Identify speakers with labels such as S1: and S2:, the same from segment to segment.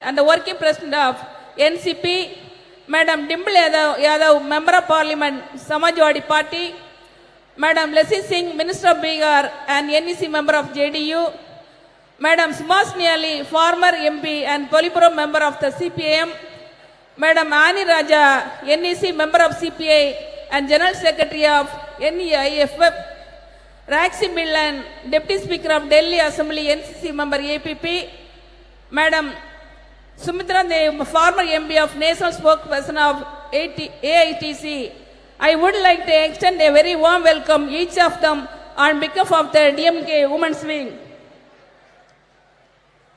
S1: and the working president of NCP, Madam Dimple Yadav, Member of Parliament, Samajwadi Party, Madam Leslie Singh, Minister of Bihar and NEC Member of JDU, Madam Subhashini Ali, former MP and Politburo Member of the CPIM, Madam Ani Raja, NEC Member of CPI and General Secretary of NEIFF, Raxi Millan, Deputy Speaker of Delhi Assembly NCC Member APP, Madam Sumitra Dev, former MP of National Spokesperson of AITC. I would like to extend a very warm welcome each of them on behalf of the DMK Women's Wing.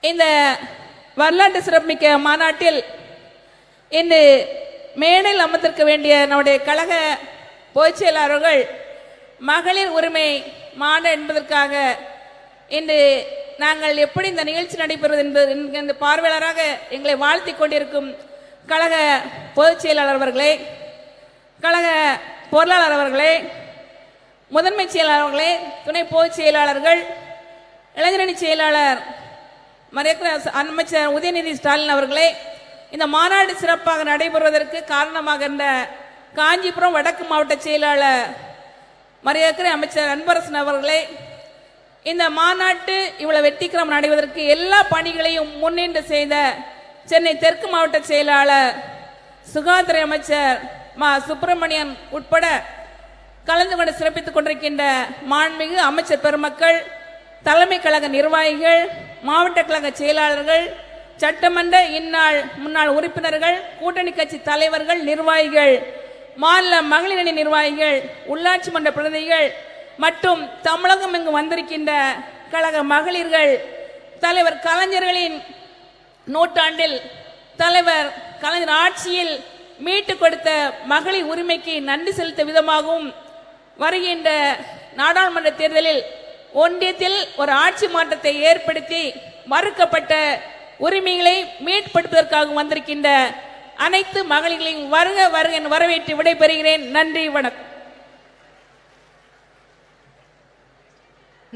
S1: இந்த வரலாற்று சிறப்புமிக்க மாநாட்டில் இன்று மேடையில் அமர்ந்திருக்க வேண்டிய நம்முடைய கழக பொதுச் செயலாளர்கள் மகளிர் உரிமை மாநாடு என்பதற்காக இன்று நாங்கள் எப்படி இந்த நிகழ்ச்சி நடைபெறுவது என்பது இந்த பார்வையாளராக எங்களை வாழ்த்தி கொண்டிருக்கும் கழக பொதுச் செயலாளர் அவர்களே, கழக பொருளாளர் அவர்களே, முதன்மை செயலாளர்களே, துணை பொதுச் செயலாளர்கள், இளைஞரணி செயலாளர் அமைச்சர் உதயநிதி ஸ்டாலின் அவர்களே, இந்த மாநாடு சிறப்பாக நடைபெறுவதற்கு காரணமாக இருந்த காஞ்சிபுரம் வடக்கு மாவட்ட செயலாளர் மரியாதை அமைச்சர் அன்பரசன் அவர்களே, இந்த மாநாட்டு இவ்வளவு வெற்றிகரம் நடைவதற்கு எல்லா பணிகளையும் முன்னின்று செய்த சென்னை தெற்கு மாவட்ட செயலாளர் சுகாதார அமைச்சர் மா சுப்பிரமணியன் உட்பட கலந்து கொண்டு சிறப்பித்துக் கொண்டிருக்கின்ற மாண்புமிகு அமைச்சர் பெருமக்கள், தலைமை கழக நிர்வாகிகள், மாவட்ட கழக செயலாளர்கள், சட்டமன்ற இந்நாள் முன்னாள் உறுப்பினர்கள், கூட்டணி கட்சி தலைவர்கள், நிர்வாகிகள், மாநில மகளிர் அணி நிர்வாகிகள், உள்ளாட்சி மன்ற பிரதிநிதிகள் மற்றும் தமிழகம் இங்கு வந்திருக்கின்ற கழக மகளிர்கள், தலைவர் கலைஞர்களின் நூற்றாண்டில் தலைவர் கலைஞர் ஆட்சியில் மீட்டு கொடுத்த மகளிர் உரிமைக்கு நன்றி செலுத்த விதமாகவும் வருகின்ற நாடாளுமன்ற தேர்தலில் ஒன்றியத்தில் ஒரு ஆட்சி மாற்றத்தை ஏற்படுத்தி மறுக்கப்பட்ட உரிமைகளை மீட்படுத்துவதற்காக வந்திருக்கின்ற அனைத்து மகளிர்களையும் வருக வருக என வரவேற்று விடைபெறுகிறேன். நன்றி, வணக்கம்.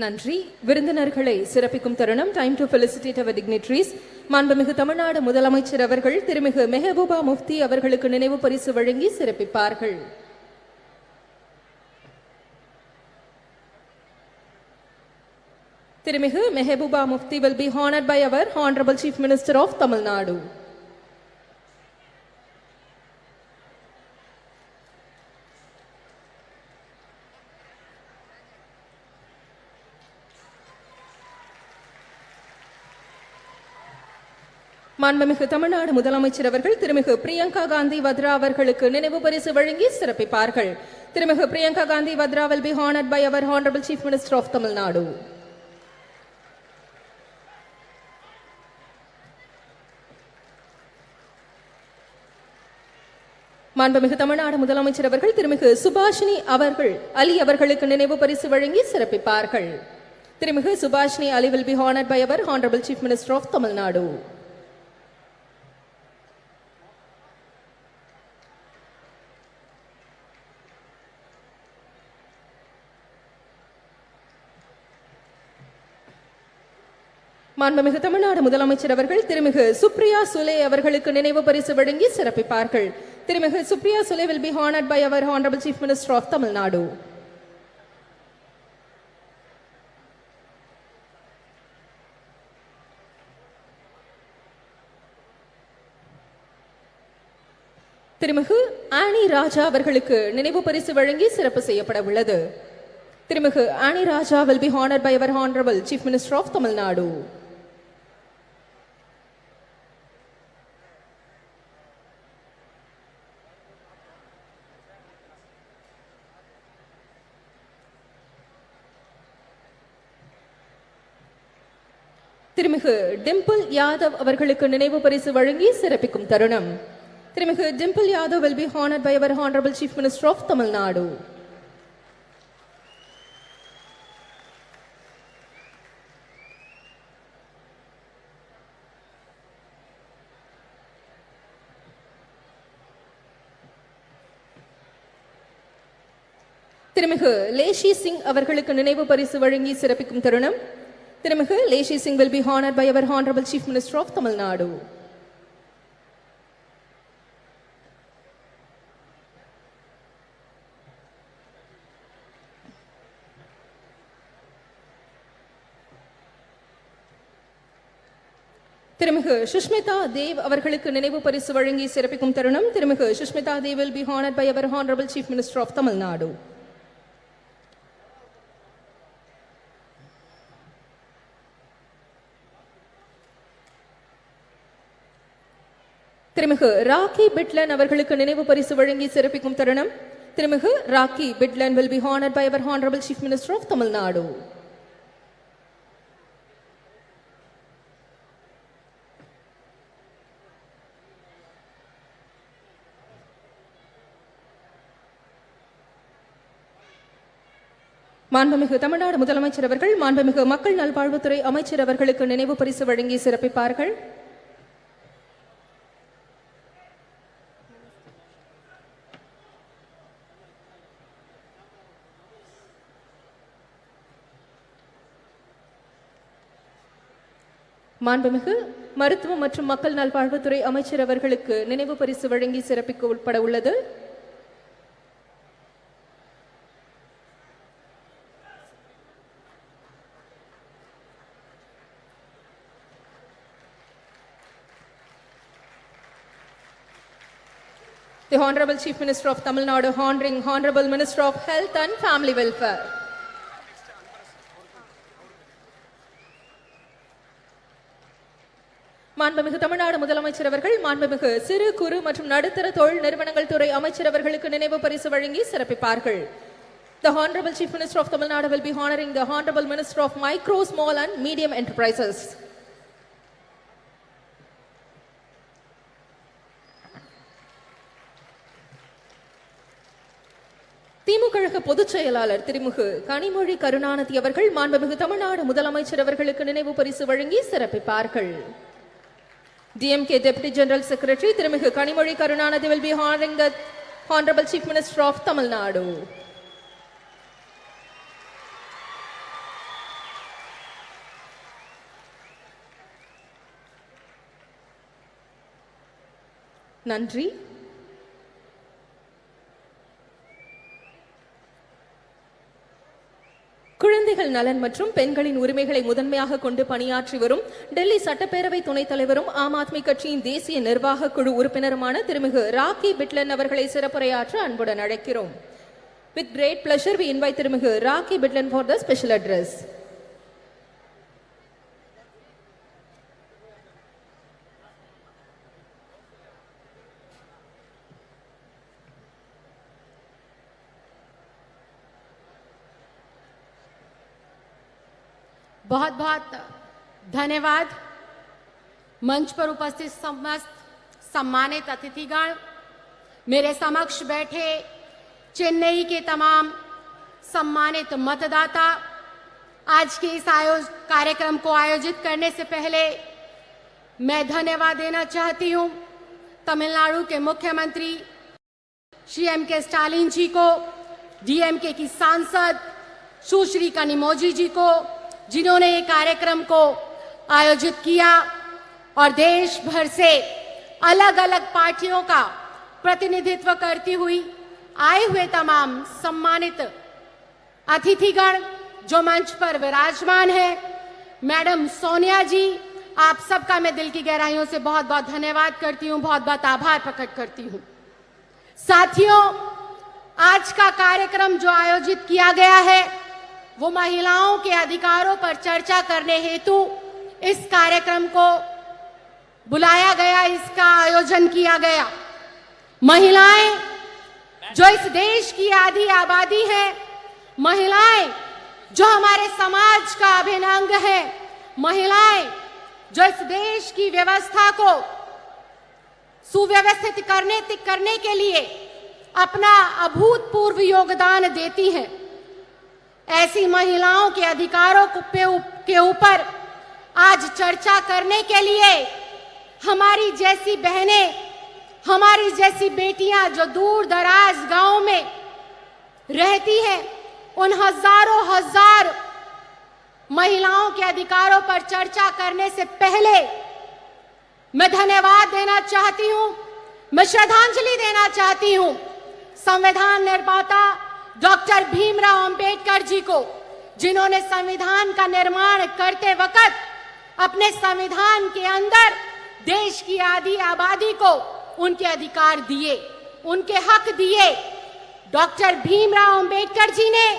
S2: நன்றி. விருந்தினர்களை சிறப்பிக்கும் தருணம். Time to felicitate our dignitaries. மாண்புமிகு தமிழ்நாடு முதலமைச்சர் அவர்கள் திருமிகு மெஹபூபா முஃப்தி அவர்களுக்கு நினைவு பரிசு வழங்கி சிறப்பிப்பார்கள். திருமிகு Mehbooba Mufti will be honored by our Honorable Chief Minister of Tamil Nadu. மாண்புமிகு தமிழ்நாடு முதலமைச்சர் அவர்கள் திருமிகு பிரியங்கா காந்தி வத்ரா அவர்களுக்கு நினைவு பரிசு வழங்கி சிறப்பிப்பார்கள். திருமிகு Priyanka Gandhi Vadra will be honored by our Honorable Chief Minister of Tamil Nadu. மாண்புமிகு தமிழ்நாடு முதலமைச்சர் அவர்கள் திருமிகு சுபாஷினி அலி அவர்களுக்கு நினைவு பரிசு வழங்கி சிறப்பிப்பார்கள். திருமிகு சுபாஷினி அலி will be honored by our Honorable Chief Minister of Tamil Nadu. மாண்புமிகு தமிழ்நாடு முதலமைச்சர் அவர்கள் திருமிகு சுப்ரியா சுலே அவர்களுக்கு நினைவு பரிசு வழங்கி சிறப்பிப்பார்கள். திருமிகு Supriya Sule will be honored by our Honorable Chief Minister of Tamil Nadu. திருமிகு ஆனி ராஜா அவர்களுக்கு நினைவு பரிசு வழங்கி சிறப்பு செய்யப்பட உள்ளது. திருமிகு ஆனி ராஜா will be honored by our Honorable Chief Minister of Tamil Nadu. திருமிகு டிம்பிள் யாதவ் அவர்களுக்கு நினைவு பரிசு வழங்கி சிறப்பிக்கும் தருணம். திருமிகு Dimple Yadav will be honored by our Honorable Chief Minister of Tamil Nadu. திருமிகு லேஷி சிங் அவர்களுக்கு நினைவு பரிசு வழங்கி சிறப்பிக்கும் தருணம். திருமிகு லேஷி Singh will be honored by our Honorable Chief Minister of Tamil Nadu. திருமிகு சுஷ்மிதா தேவ் அவர்களுக்கு நினைவு பரிசு வழங்கி சிறப்பிக்கும் தருணம். திருமிகு Sushmita Dev will be honored by our Honorable Chief Minister of Tamil Nadu. திருமிகு ராக்கி பிட்லன் அவர்களுக்கு நினைவு பரிசு வழங்கி சிறப்பிக்கும் தருணம். திருமிகு rakhi பிட்லன் will be honored by our Honorable Chief Minister of Tamil Nadu. மாண்புமிகு தமிழ்நாடு முதலமைச்சர் அவர்கள் மாண்புமிகு மக்கள் நல்வாழ்வுத்துறை அமைச்சர் அவர்களுக்கு நினைவு பரிசு வழங்கி சிறப்பிப்பார்கள். மாண்புமிகு மருத்துவ மற்றும் மக்கள் நல்வாழ்வுத்துறை அமைச்சர் அவர்களுக்கு நினைவு பரிசு வழங்கி சிறப்பிக்க உட்பட உள்ளது. The Honorable Chief Minister of Tamil Nadu honoring Honorable Minister of Health and Family Welfare. மாண்புமிகு தமிழ்நாடு முதலமைச்சர் அவர்கள் மாண்புமிகு சிறு குறு மற்றும் நடுத்தர தொழில் நிறுவனங்கள் துறை அமைச்சர் அவர்களுக்கு நினைவு பரிசு வழங்கி சிறப்பிப்பார்கள். The Honorable Chief Minister of Tamil Nadu will be honoring the Honorable Minister of Micro, Small and Medium Enterprises. திமுக பொதுச் செயலாளர் திருமிகு கனிமொழி கருணாநிதி அவர்கள் மாண்புமிகு தமிழ்நாடு முதலமைச்சர் அவர்களுக்கு நினைவு பரிசு வழங்கி சிறப்பிப்பார்கள். DMK Deputy General Secretary திருமிகு Kanimozhi Karunanidhi will be honoring the Honorable Chief Minister of Tamil Nadu. நன்றி. குழந்தைகள் நலன் மற்றும் பெண்களின் உரிமைகளை முதன்மையாக கொண்டு பணியாற்றி வரும் டெல்லி சட்டப்பேரவை துணைத் தலைவரும் ஆம் ஆத்மி கட்சியின் தேசிய நிர்வாக குழு உறுப்பினருமான திருமிகு ராக்கி பிட்லன் அவர்களை சிறப்புரையாற்ற அன்புடன் அழைக்கிறோம். With great pleasure we invite திருமிகு rakhi பிட்லன் for the special address.
S3: बहुत बहुत धन्यवाद। मंच पर उपस्थित समस्त सम्मानित अतिथिगण, मेरे समक्ष बैठे चेन्नई के तमाम सम्मानित मतदाता, आज के इस कार्यक्रम को आयोजित करने से पहले मैं धन्यवाद देना चाहती हूं तमिलनाडु के मुख्यमंत्री श्री M.K. स्टालिन जी को, DMK की सांसद सुश्री कनिमोझी जी को, जिन्होंने ये कार्यक्रम को आयोजित किया, और देश भर से अलग अलग पार्टियों का प्रतिनिधित्व करती हुई आए हुए तमाम सम्मानित अतिथिगण जो मंच पर विराजमान है। मैडम सोनिया जी, आप सबका मैं दिल की गहराइयों से बहुत बहुत धन्यवाद करती हूँ, बहुत बहुत आभार प्रकट करती हूँ। साथियों, आज का कार्यक्रम जो आयोजित किया गया है वो महिलाओं के अधिकारों पर चर्चा करने हेतु इस कार्यक्रम को बुलाया गया, इसका आयोजन किया गया। महिलाएं जो इस देश की आधी आबादी है, महिलाएं जो हमारे समाज का अभिन्न अंग है, महिलाएं जो इस देश की व्यवस्था को सुव्यवस्थित करने के लिए अपना अभूतपूर्व योगदान देती हैं। ऐसी महिलाओं के अधिकारों के ऊपर आज चर्चा करने के लिए हमारी जैसी बहनें, हमारी जैसी बेटियां जो दूर दराज गांव में रहती हैं, उन हजारों हजार महिलाओं के अधिकारों पर चर्चा करने से पहले मैं धन्यवाद देना चाहती हूं, मैं श्रद्धांजलि देना चाहती हूं संविधान निर्माता डॉक्टर भीमराव अंबेडकर जी को, जिन्होंने संविधान का निर्माण करते वक्त अपने संविधान के अंदर देश की आधी आबादी को उनके अधिकार दिए, उनके हक दिए। डॉक्टर भीमराव अंबेडकर जी ने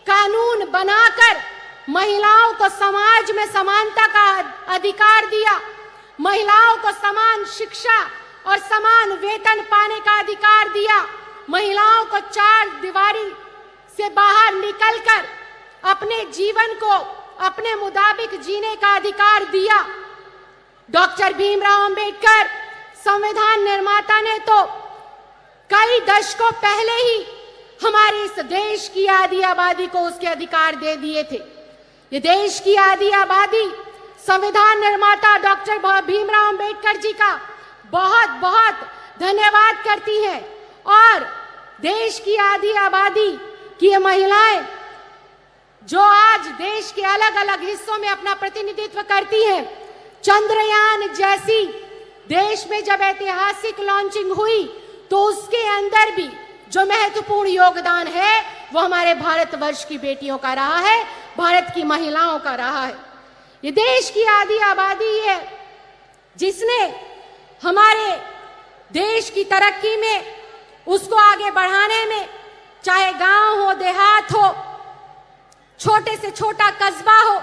S3: कानून बनाकर महिलाओं को समाज में समानता का अधिकार दिया, महिलाओं को समान शिक्षा और समान वेतन पाने का अधिकार दिया, महिलाओं को चार दीवारी से बाहर निकलकर अपने जीवन को अपने मुताबिक जीने का अधिकार दिया। डॉक्टर भीमराव अंबेडकर संविधान निर्माता ने तो कई दशकों पहले ही हमारे इस देश की आधी आबादी को उसके अधिकार दे दिए थे। ये देश की आधी आबादी संविधान निर्माता डॉक्टर भीमराव अंबेडकर जी का बहुत बहुत धन्यवाद करती है। और देश की आधी आबादी की ये महिलाएं जो आज देश के अलग अलग हिस्सों में अपना प्रतिनिधित्व करती हैं, चंद्रयान जैसी देश में जब ऐतिहासिक लॉन्चिंग हुई तो उसके अंदर भी जो महत्वपूर्ण योगदान है वो हमारे भारतवर्ष की बेटियों का रहा है, भारत की महिलाओं का रहा है। ये देश की आधी आबादी है जिसने हमारे देश की तरक्की में, उसको आगे बढ़ाने में, चाहे गांव हो, देहात हो, छोटे से छोटा कस्बा हो,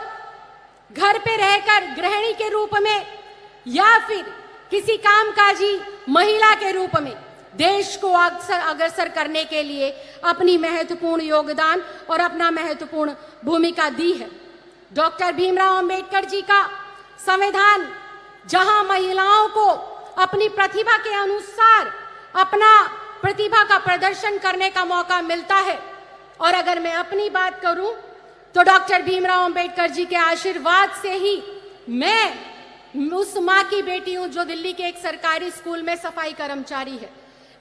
S3: घर पे रहकर गृहिणी के रूप में या फिर किसी कामकाजी महिला के रूप में देश को अग्रसर करने के लिए अपनी महत्वपूर्ण योगदान और अपना महत्वपूर्ण भूमिका दी है। डॉक्टर भीमराव अंबेडकर जी का संविधान जहां महिलाओं को अपनी प्रतिभा के अनुसार अपना प्रतिभा का प्रदर्शन करने का मौका मिलता है, और अगर मैं अपनी बात करूं तो डॉक्टर भीमराव अंबेडकर जी के आशीर्वाद से ही मैं उस माँ की बेटी हूं जो दिल्ली के एक सरकारी स्कूल में सफाई कर्मचारी है।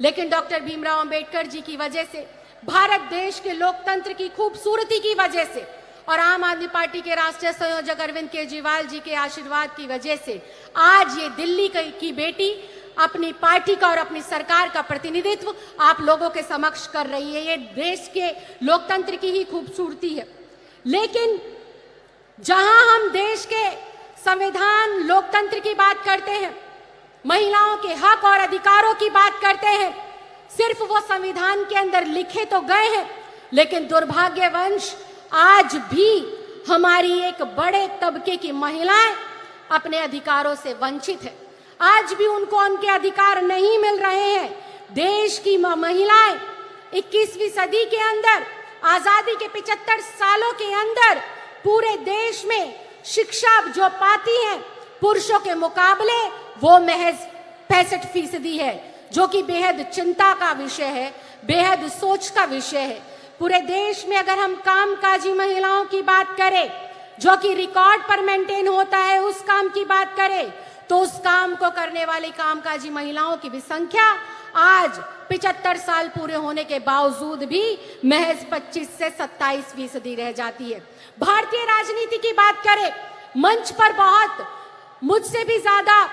S3: लेकिन डॉक्टर भीमराव अंबेडकर जी की वजह से, भारत देश के लोकतंत्र की खूबसूरती की वजह से और आम आदमी पार्टी के राष्ट्रीय संयोजक अरविंद केजरीवाल जी के आशीर्वाद की वजह से आज ये दिल्ली की बेटी अपनी पार्टी का और अपनी सरकार का प्रतिनिधित्व आप लोगों के समक्ष कर रही है। ये देश के लोकतंत्र की ही खूबसूरती है। लेकिन जहां हम देश के संविधान लोकतंत्र की बात करते हैं, महिलाओं के हक और अधिकारों की बात करते हैं, सिर्फ वो संविधान के अंदर लिखे तो गए हैं, लेकिन दुर्भाग्यवश आज भी हमारी एक बड़े तबके की महिलाएं अपने अधिकारों से वंचित है। आज भी उनको उनके अधिकार नहीं मिल रहे हैं। देश की महिलाएं 21वीं सदी के अंदर, आजादी के 75 सालों के अंदर पूरे देश में शिक्षा जो पाती हैं पुरुषों के मुकाबले वो महज 65% है, जो कि बेहद चिंता का विषय है, बेहद सोच का विषय है। पूरे देश में अगर हम कामकाजी महिलाओं की बात करें, जो कि रिकॉर्ड पर मेंटेन होता है, उस काम की बात करें तो उस काम को करने वाली कामकाजी महिलाओं की भी संख्या आज 75 साल पूरे होने के बावजूद भी महज 25 से 27% रह जाती है। भारतीय राजनीति की बात करें, मंच पर बहुत मुझसे भी ज्यादा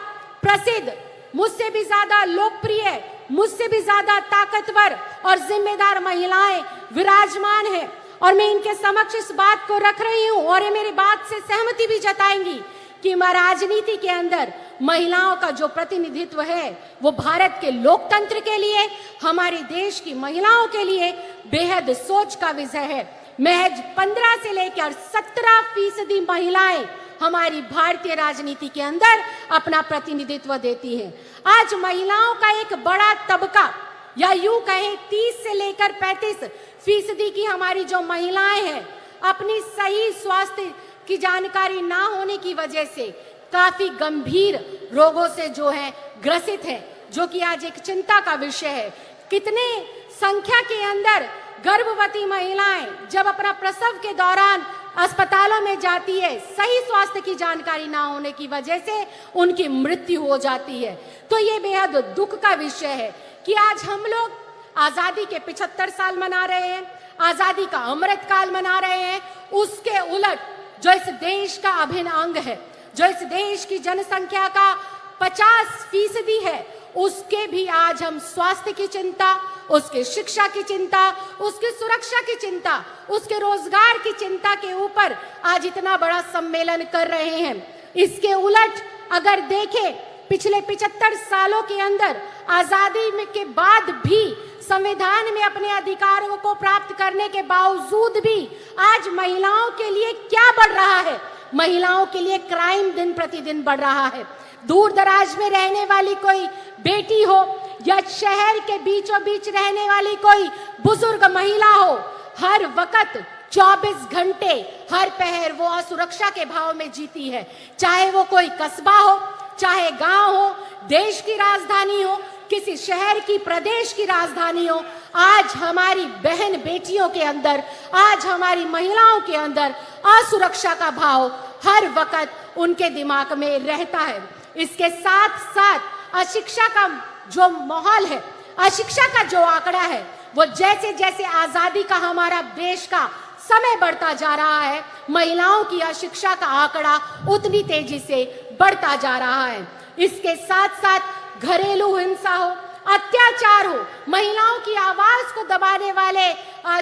S3: प्रसिद्ध, मुझसे भी ज्यादा लोकप्रिय, मुझसे भी ज्यादा ताकतवर और जिम्मेदार महिलाएं विराजमान हैं, और मैं इनके समक्ष इस बात को रख रही हूं और ये मेरी बात से सहमति भी जताएंगी कि राजनीति के अंदर महिलाओं का जो प्रतिनिधित्व है वो भारत के लोकतंत्र के लिए, हमारे देश की महिलाओं के लिए बेहद सोच का विषय है। महज 15 से लेकर 17% महिलाएं हमारी भारतीय राजनीति के अंदर अपना प्रतिनिधित्व देती हैं। आज महिलाओं का एक बड़ा तबका, या यूं कहें 30 से लेकर 35% की हमारी जो महिलाएं हैं, अपनी सही स्वास्थ्य की जानकारी ना होने की वजह से काफी गंभीर रोगों से जो है ग्रसित है, जो कि आज एक चिंता का विषय है। कितने संख्या के अंदर गर्भवती महिलाएं जब अपना प्रसव के दौरान अस्पतालों में जाती है, सही स्वास्थ्य की जानकारी ना होने की वजह से उनकी मृत्यु हो जाती है। तो ये बेहद दुख का विषय है कि आज हम लोग आजादी के 75 साल मना रहे हैं, आजादी का अमृत काल मना रहे हैं, उसके उलट जो इस देश का अभिन्न अंग है, जो इस देश की जनसंख्या का 50% है, उसके भी आज हम स्वास्थ्य की चिंता, उसके शिक्षा की चिंता, उसकी सुरक्षा की चिंता, उसके रोजगार की चिंता के ऊपर आज इतना बड़ा सम्मेलन कर रहे हैं। इसके उलट अगर देखें पिछले 75 सालों के अंदर आजादी के बाद भी संविधान में अपने अधिकारों को प्राप्त करने के बावजूद भी आज महिलाओं के लिए क्या बढ़ रहा है? महिलाओं के लिए क्राइम दिन प्रतिदिन बढ़ रहा है। दूर दराज में रहने वाली कोई बेटी हो या शहर के बीचों बीच रहने वाली कोई बुजुर्ग महिला हो, हर वक्त 24 घंटे हर पहर वो असुरक्षा के भाव में जीती है। चाहे वो कोई कस्बा हो, चाहे गांव हो, देश की राजधानी हो, किसी शहर की, प्रदेश की राजधानी हो, आज हमारी बहन बेटियों के अंदर, आज हमारी महिलाओं के अंदर असुरक्षा का भाव हर वक्त उनके दिमाग में रहता है। इसके साथ साथ अशिक्षा का जो माहौल है, अशिक्षा का जो आंकड़ा है, वो जैसे जैसे आजादी का हमारा देश का समय बढ़ता जा रहा है, महिलाओं की अशिक्षा का आंकड़ा उतनी तेजी से बढ़ता जा रहा है। इसके साथ साथ घरेलू हिंसा हो, अत्याचार हो, महिलाओं की आवाज को दबाने वाले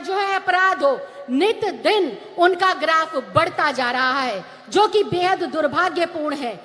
S3: जो है अपराध हो, नित दिन उनका ग्राफ बढ़ता जा रहा है, जो कि बेहद दुर्भाग्यपूर्ण है।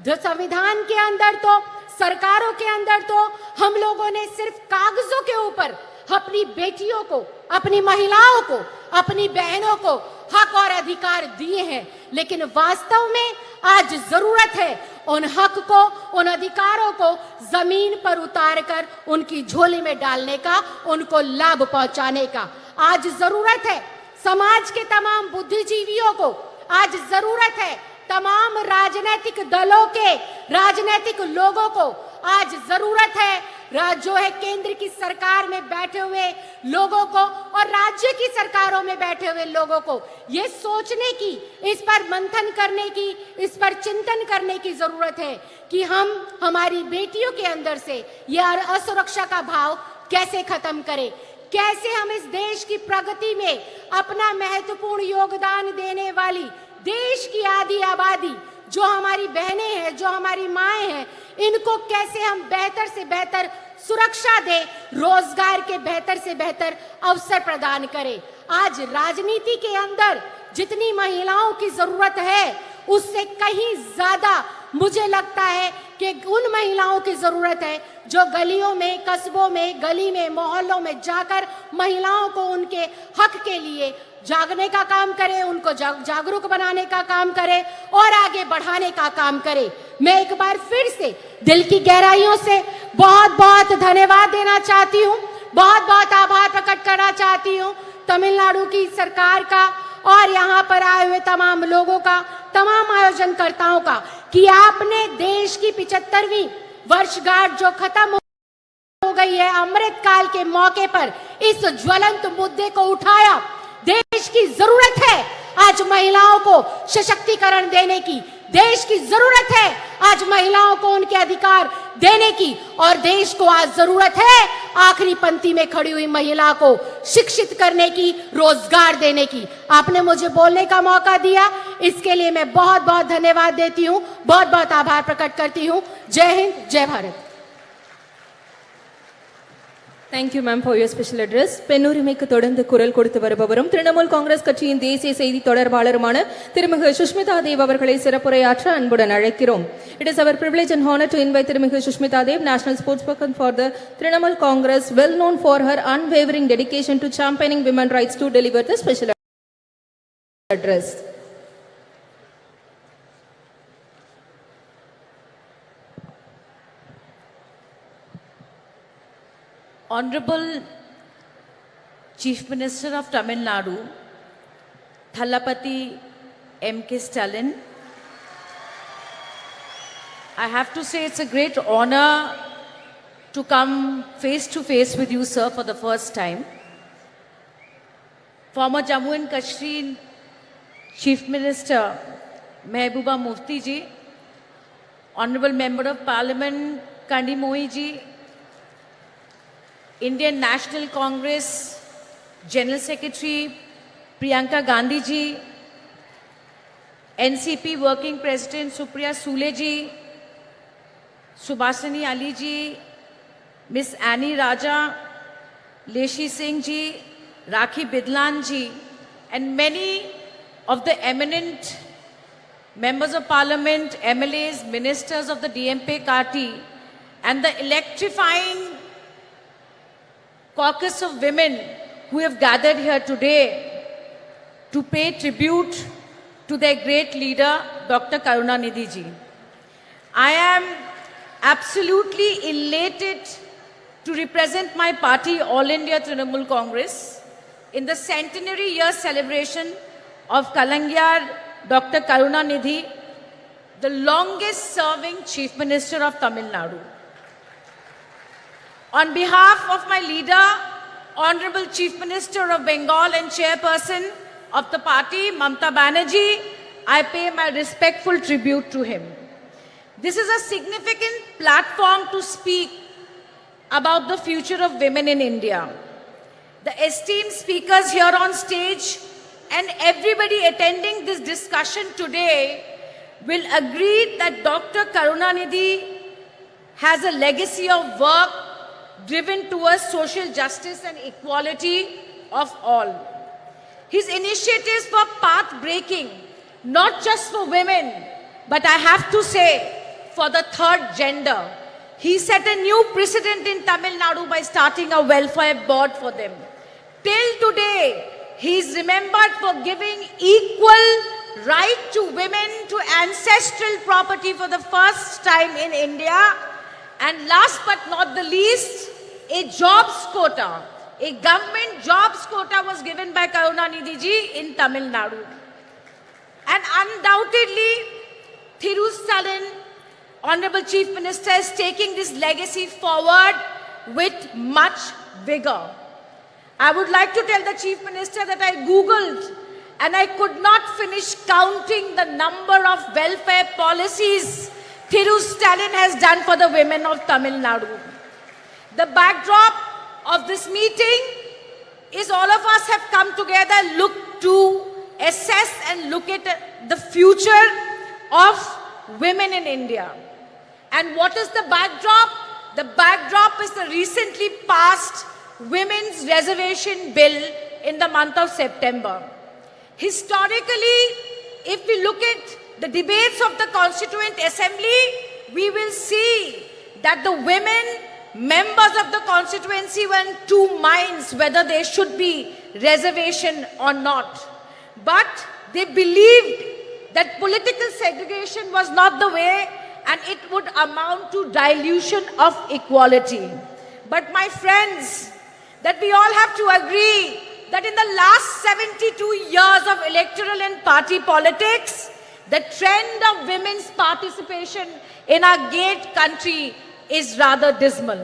S3: संविधान के अंदर तो, सरकारों के अंदर तो हम लोगों ने सिर्फ कागजों के ऊपर अपनी बेटियों को, अपनी महिलाओं को, अपनी बहनों को हक और अधिकार दिए हैं, लेकिन वास्तव में आज जरूरत है उन हक को, उन अधिकारों को जमीन पर उतार कर उनकी झोली में डालने का, उनको लाभ पहुंचाने का। आज जरूरत है समाज के तमाम बुद्धिजीवियों को, आज जरूरत है तमाम राजनीतिक दलों के, राजनीतिक लोगों को, आज जरूरत है जो है केंद्र की सरकार में बैठे हुए लोगों को और राज्य की सरकारों में बैठे हुए लोगों को ये सोचने की, इस पर मंथन करने की, इस पर चिंतन करने की जरूरत है कि हम हमारी बेटियों के अंदर से यह असुरक्षा का भाव कैसे खत्म करें, कैसे हम इस देश की प्रगति में अपना महत्वपूर्ण योगदान देने वाली देश की आधी आबादी, जो हमारी बहनें हैं, जो हमारी माएं हैं, इनको कैसे हम बेहतर से बेहतर सुरक्षा दे, रोजगार के बेहतर से बेहतर अवसर प्रदान करें। आज राजनीति के अंदर जितनी महिलाओं की जरूरत है, उससे कहीं ज्यादा मुझे लगता है कि उन महिलाओं की जरूरत है जो गलियों में, कस्बों में, गली में, मोहल्लों में जाकर महिलाओं को उनके हक के लिए जागने का काम करे, उनको जागरूक बनाने का काम करे और आगे बढ़ाने का काम करे। मैं एक बार फिर से दिल की गहराइयों से बहुत बहुत धन्यवाद देना चाहती हूँ, बहुत बहुत आभार प्रकट करना चाहती हूँ तमिलनाडु की सरकार का और यहाँ पर आए हुए तमाम लोगों का, तमाम आयोजनकर्ताओं का, कि आपने देश की 75वीं वर्षगांठ जो खत्म हो गई है, अमृत काल के मौके पर इस ज्वलंत मुद्दे को उठाया। देश की जरूरत है आज महिलाओं को सशक्तिकरण देने की, देश की जरूरत है आज महिलाओं को उनके अधिकार देने की, और देश को आज जरूरत है आखिरी पंक्ति में खड़ी हुई महिला को शिक्षित करने की, रोजगार देने की। आपने मुझे बोलने का मौका दिया, इसके लिए मैं बहुत बहुत धन्यवाद देती हूँ, बहुत बहुत आभार प्रकट करती हूँ। जय हिंद, जय Bharat.
S2: Thank you, ma'am, for your special address. பெண்ணுரிமைக்கு தொடர்ந்து குரல் கொடுத்து வருபவரும் திரிணாமுல் காங்கிரஸ் கட்சியின் தேசிய செய்தி தொடர்பாளருமான திருமிகு சுஷ்மிதா தேவ் அவர்களை சிறப்புரையாற்ற அன்புடன் அழைக்கிறோம். It is our privilege and honor to invite திருமிகு Sushmita Dev, national spokesperson for the Trinamool Congress, well known for her unwavering dedication to championing women's rights, to deliver the special address.
S4: Honorable Chief Minister of Tamil Nadu, Thalapati M.K. Stalin, I have to say it's a great honor to come face to face with you, sir, for the first time. Former Jammu and Kashmir Chief Minister Mehbooba Mufti ji, Honorable Member of Parliament Kandi Mohi ji, Indian National Congress General Secretary Priyanka Gandhi ji, NCP Working President Supriya Sule ji, Subhasini Ali ji, Miss Annie Raja, Leshi Singh ji, Rakhi Bidlan ji, and many of the eminent members of parliament, MLAs, ministers of the DMP party, and the electrifying caucus of women who have gathered here today to pay tribute to their great leader, Dr. Karunanidhi ji. I am absolutely elated to represent my party, All India Trinamool Congress, in the centenary year celebration of Kalangyar Dr. Karunanidhi, the longest serving Chief Minister of Tamil Nadu. On behalf of my leader, Honorable Chief Minister of Bengal and Chairperson of the party, Mamata Banerjee, I pay my respectful tribute to him. This is a significant platform to speak about the future of women in India. The esteemed speakers here on stage and everybody attending this discussion today will agree that Dr. Karunanidhi has a legacy of work driven towards social justice and equality of all. His initiatives were path-breaking, not just for women, but I have to say, for the third gender. He set a new precedent in Tamil Nadu by starting a welfare board for them. Till today, he is remembered for giving equal right to women to ancestral property for the first time in India. And last but not the least, a jobs quota, a government jobs quota was given by Karunanidhi ji in Tamil Nadu. And undoubtedly, Thiru Stalin, Honorable Chief Minister, is taking this legacy forward with much vigor. I would like to tell the Chief Minister that I Googled and I could not finish counting the number of welfare policies Thiru Stalin has done for the women of Tamil Nadu. The backdrop of this meeting is all of us have come together, look to assess and look at the future of women in India. And what is the backdrop? The backdrop is the recently passed Women's Reservation Bill in the month of September. Historically, if we look at the debates of the Constituent Assembly, we will see that the women members of the constituency were in two minds whether there should be reservation or not. But they believed that political segregation was not the way and it would amount to dilution of equality. But my friends, that we all have to agree that in the last 72 years of electoral and party politics, the trend of women's participation in our great country is rather dismal.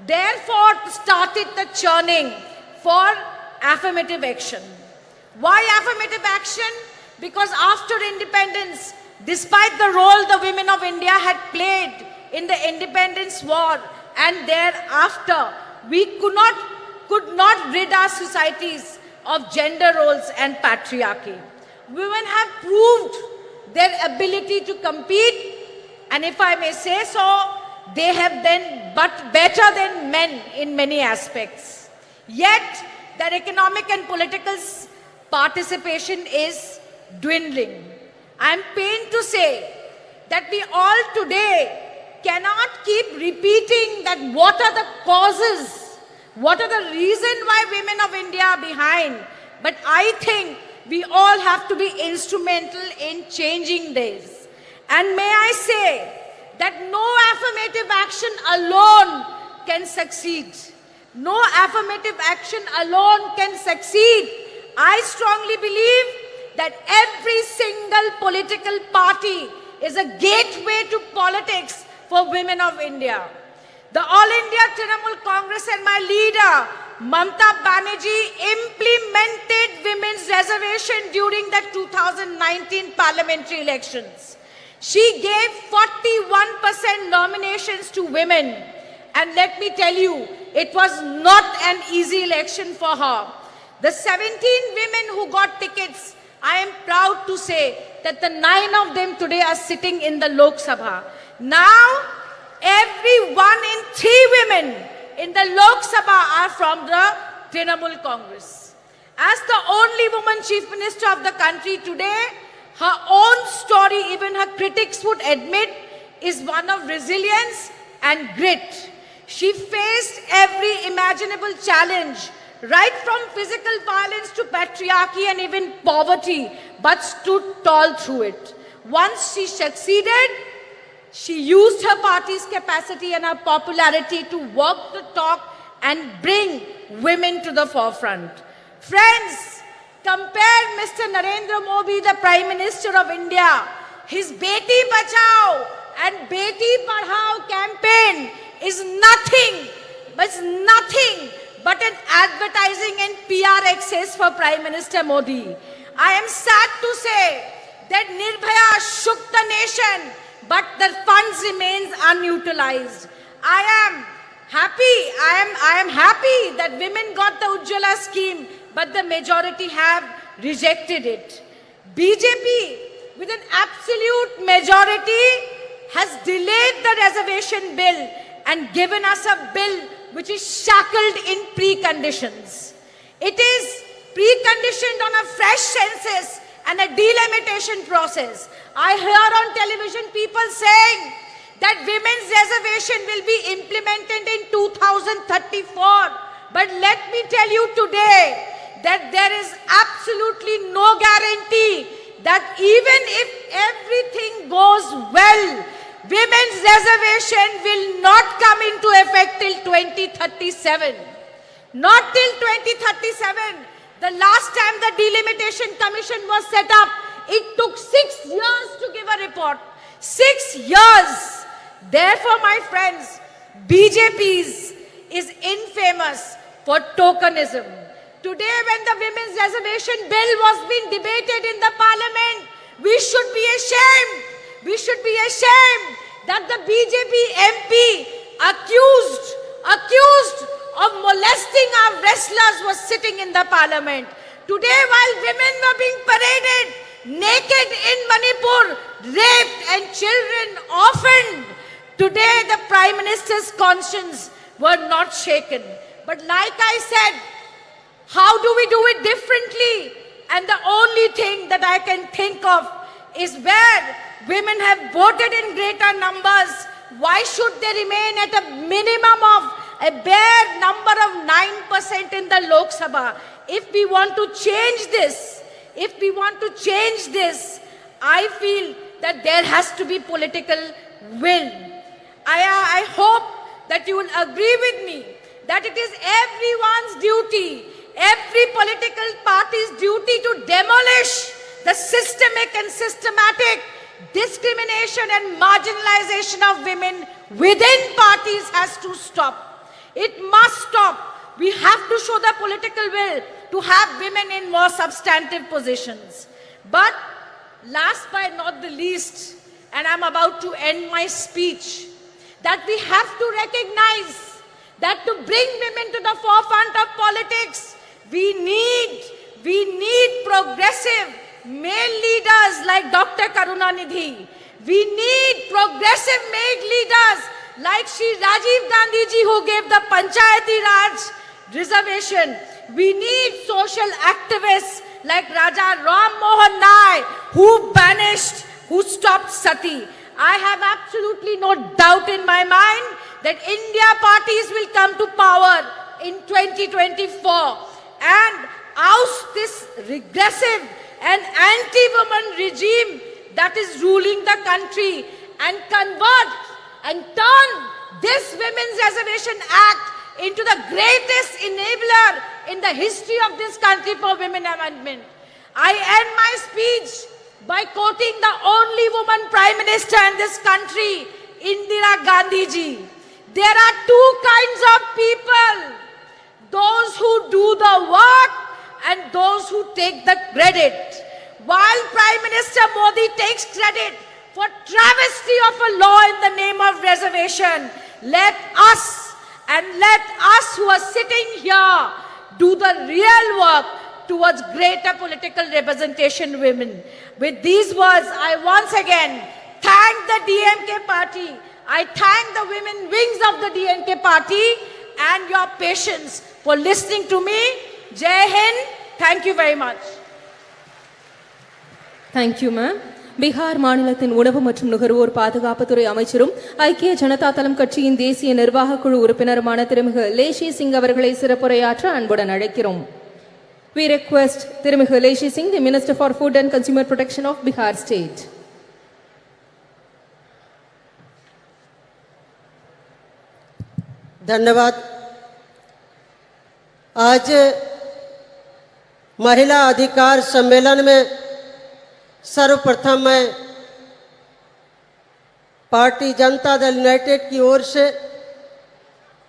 S4: Therefore, started the churning for affirmative action. Why affirmative action? Because after independence, despite the role the women of India had played in the independence war and thereafter, we could not rid our societies of gender roles and patriarchy. Women have proved their ability to compete, and if I may say so, they have done but better than men in many aspects. Yet, their economic and political participation is dwindling. I am pained to say that we all today cannot keep repeating that what are the causes, what are the reasons why women of India are behind. But I think we all have to be instrumental in changing this. And may I say that no affirmative action alone can succeed. No affirmative action alone can succeed. I strongly believe that every single political party is a gateway to politics for women of India. The All India Trinamool Congress and my leader, Mamata Banerjee, implemented women's reservation during the 2019 parliamentary elections. She gave 41% nominations to women. And let me tell you, it was not an easy election for her. The 17 women who got tickets, I am proud to say that the 9 of them today are sitting in the Lok Sabha. Now, every 1 in 3 women in the Lok Sabha are from the Trinamool Congress. As the only woman chief minister of the country today, her own story story even her critics would admit is one of resilience and grit. She faced every imaginable challenge, right from physical violence to patriarchy and even poverty, but stood tall through it. Once she succeeded, she used her party's capacity and her popularity to walk the talk and bring women to the forefront. Friends, compare Mr. Narendra Modi, the Prime Minister of India. His Beti Bachao and Beti Padhao campaign is nothing but an advertising and PR excess for Prime Minister Modi. I am sad to say that Nirbhaya shook the nation, but the funds remains unutilized. I am happy that women got the Ujjwala scheme, but the majority have rejected it. BJP, with an absolute majority, has delayed the reservation bill and given us a bill which is shackled in preconditions. It is preconditioned on a fresh census and a delimitation process. I hear on television people saying that women's reservation will be implemented in 2034. But let me tell you today that there is absolutely no guarantee that even if everything goes well, women's reservation will not come into effect till 2037. Not till 2037. The last time the Delimitation Commission was set up, it took 6 years to give a report. 6 years. Therefore, my friends, BJP is infamous for tokenism. Today, when the women's reservation bill was being debated in the parliament, we should be ashamed. We should be ashamed that the BJP MP accused of molesting our wrestlers was sitting in the parliament. Today, while women were being paraded naked in Manipur, raped and children orphaned, today the Prime Minister's conscience were not shaken. But like I said, how do we do it differently? And the only thing that I can think of is where women have voted in greater numbers, why should they remain at a minimum of a bare number of 9% in the Lok Sabha? If we want to change this, I feel that there has to be political will. I hope that you will agree with me that it is everyone's duty, every political party's duty to demolish the systemic and systematic discrimination and marginalization of women within parties has to stop. It must stop. We have to show the political will to have women in more substantive positions. But last but not the least, and I'm about to end my speech, that we have to recognize that to bring women to the forefront of politics, we need progressive male leaders like Dr. Karunanidhi. We need progressive male leaders like Shri Rajiv Gandhi ji, who gave the Panchayati Raj reservation. We need social activists like Raja Ram Mohan Nai, who stopped sati. I have absolutely no doubt in my mind that India parties will come to power in 2024 and oust this regressive and anti-woman regime that is ruling the country and convert and turn this Women's Reservation Act into the greatest enabler in the history of this country for women amendment. I end my speech by quoting the only woman Prime Minister in this country, Indira Gandhi ji. There are two kinds of people, those who do the work and those who take the credit. While Prime Minister Modi takes credit for travesty of a law in the name of reservation, let us who are sitting here do the real work towards greater political representation women. With these words, I once again thank the DMK party. I thank the women wings of the DMK party and your patience for listening to me. Jai Hind. Thank you very much.
S2: Thank you, ma'am. Bihar மாநிலத்தின் உணவு மற்றும் நுகர்வோர் பாதுகாப்புத்துறை அமைச்சரும் ஐக்கிய ஜனதா தளம் கட்சியின் தேசிய நிர்வாக குழு உறுப்பினருமான திருமிகு லேஷி சிங் அவர்களை சிறப்புரையாற்ற அன்புடன் அழைக்கிறோம். We request திருமிகு லேஷி Singh, the Minister for Food and Consumer Protection of Bihar State.
S5: धन्यवाद। आज महिला अधिकार सम्मेलन में सर्वप्रथम मैं पार्टी जनता दल यूनाइटेड की ओर से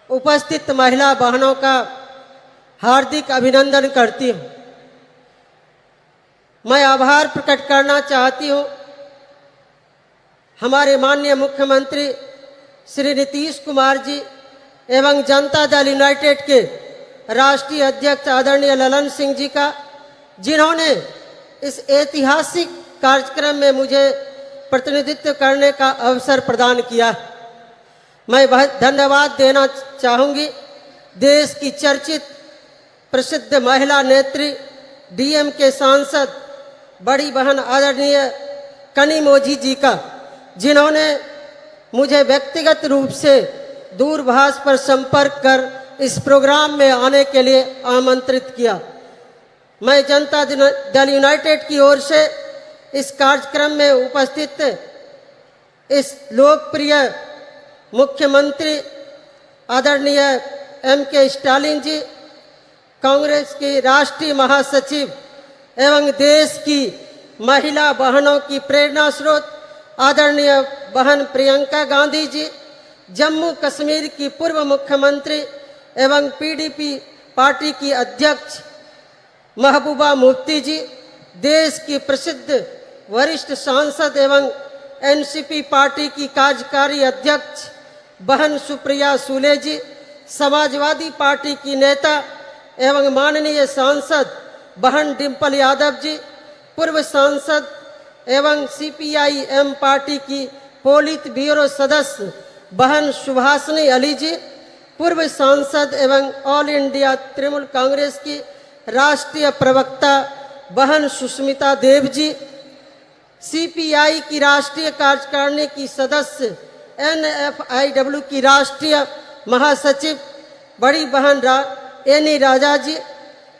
S5: उपस्थित महिला बहनों का हार्दिक अभिनंदन करती हूँ। मैं आभार प्रकट करना चाहती हूँ हमारे माननीय मुख्यमंत्री श्री नीतीश कुमार जी एवं जनता दल यूनाइटेड के राष्ट्रीय अध्यक्ष आदरणीय ललन सिंह जी का, जिन्होंने इस ऐतिहासिक कार्यक्रम में मुझे प्रतिनिधित्व करने का अवसर प्रदान किया। मैं बहुत धन्यवाद देना चाहूँगी देश की चर्चित प्रसिद्ध महिला नेत्री डीएम के सांसद बड़ी बहन आदरणीय कनी मोजी जी का, जिन्होंने मुझे व्यक्तिगत रूप से दूरभाष पर संपर्क कर इस प्रोग्राम में आने के लिए आमंत्रित किया। मैं जनता दल यूनाइटेड की ओर से इस कार्यक्रम में उपस्थित इस लोकप्रिय मुख्यमंत्री आदरणीय M.K. स्टालिन जी, कांग्रेस की राष्ट्रीय महासचिव एवं देश की महिला बहनों की प्रेरणा स्रोत आदरणीय बहन प्रियंका गांधी जी, जम्मू कश्मीर की पूर्व मुख्यमंत्री एवं पीडीपी पार्टी की अध्यक्ष महबूबा मुफ्ती जी, देश की प्रसिद्ध वरिष्ठ सांसद एवं एनसीपी पार्टी की कार्यकारी अध्यक्ष बहन सुप्रिया सूले जी, समाजवादी पार्टी की नेता एवं माननीय सांसद बहन डिम्पल यादव जी, पूर्व सांसद एवं सीपीआई-एम पार्टी की पोलित ब्यूरो सदस्य बहन सुभाषिनी अली जी, पूर्व सांसद एवं ऑल इंडिया तृणमूल कांग्रेस की राष्ट्रीय प्रवक्ता बहन सुष्मिता देव जी, सीपीआई की राष्ट्रीय कार्यकारिणी की सदस्य NFIW की राष्ट्रीय महासचिव बड़ी बहन एनी राजा जी,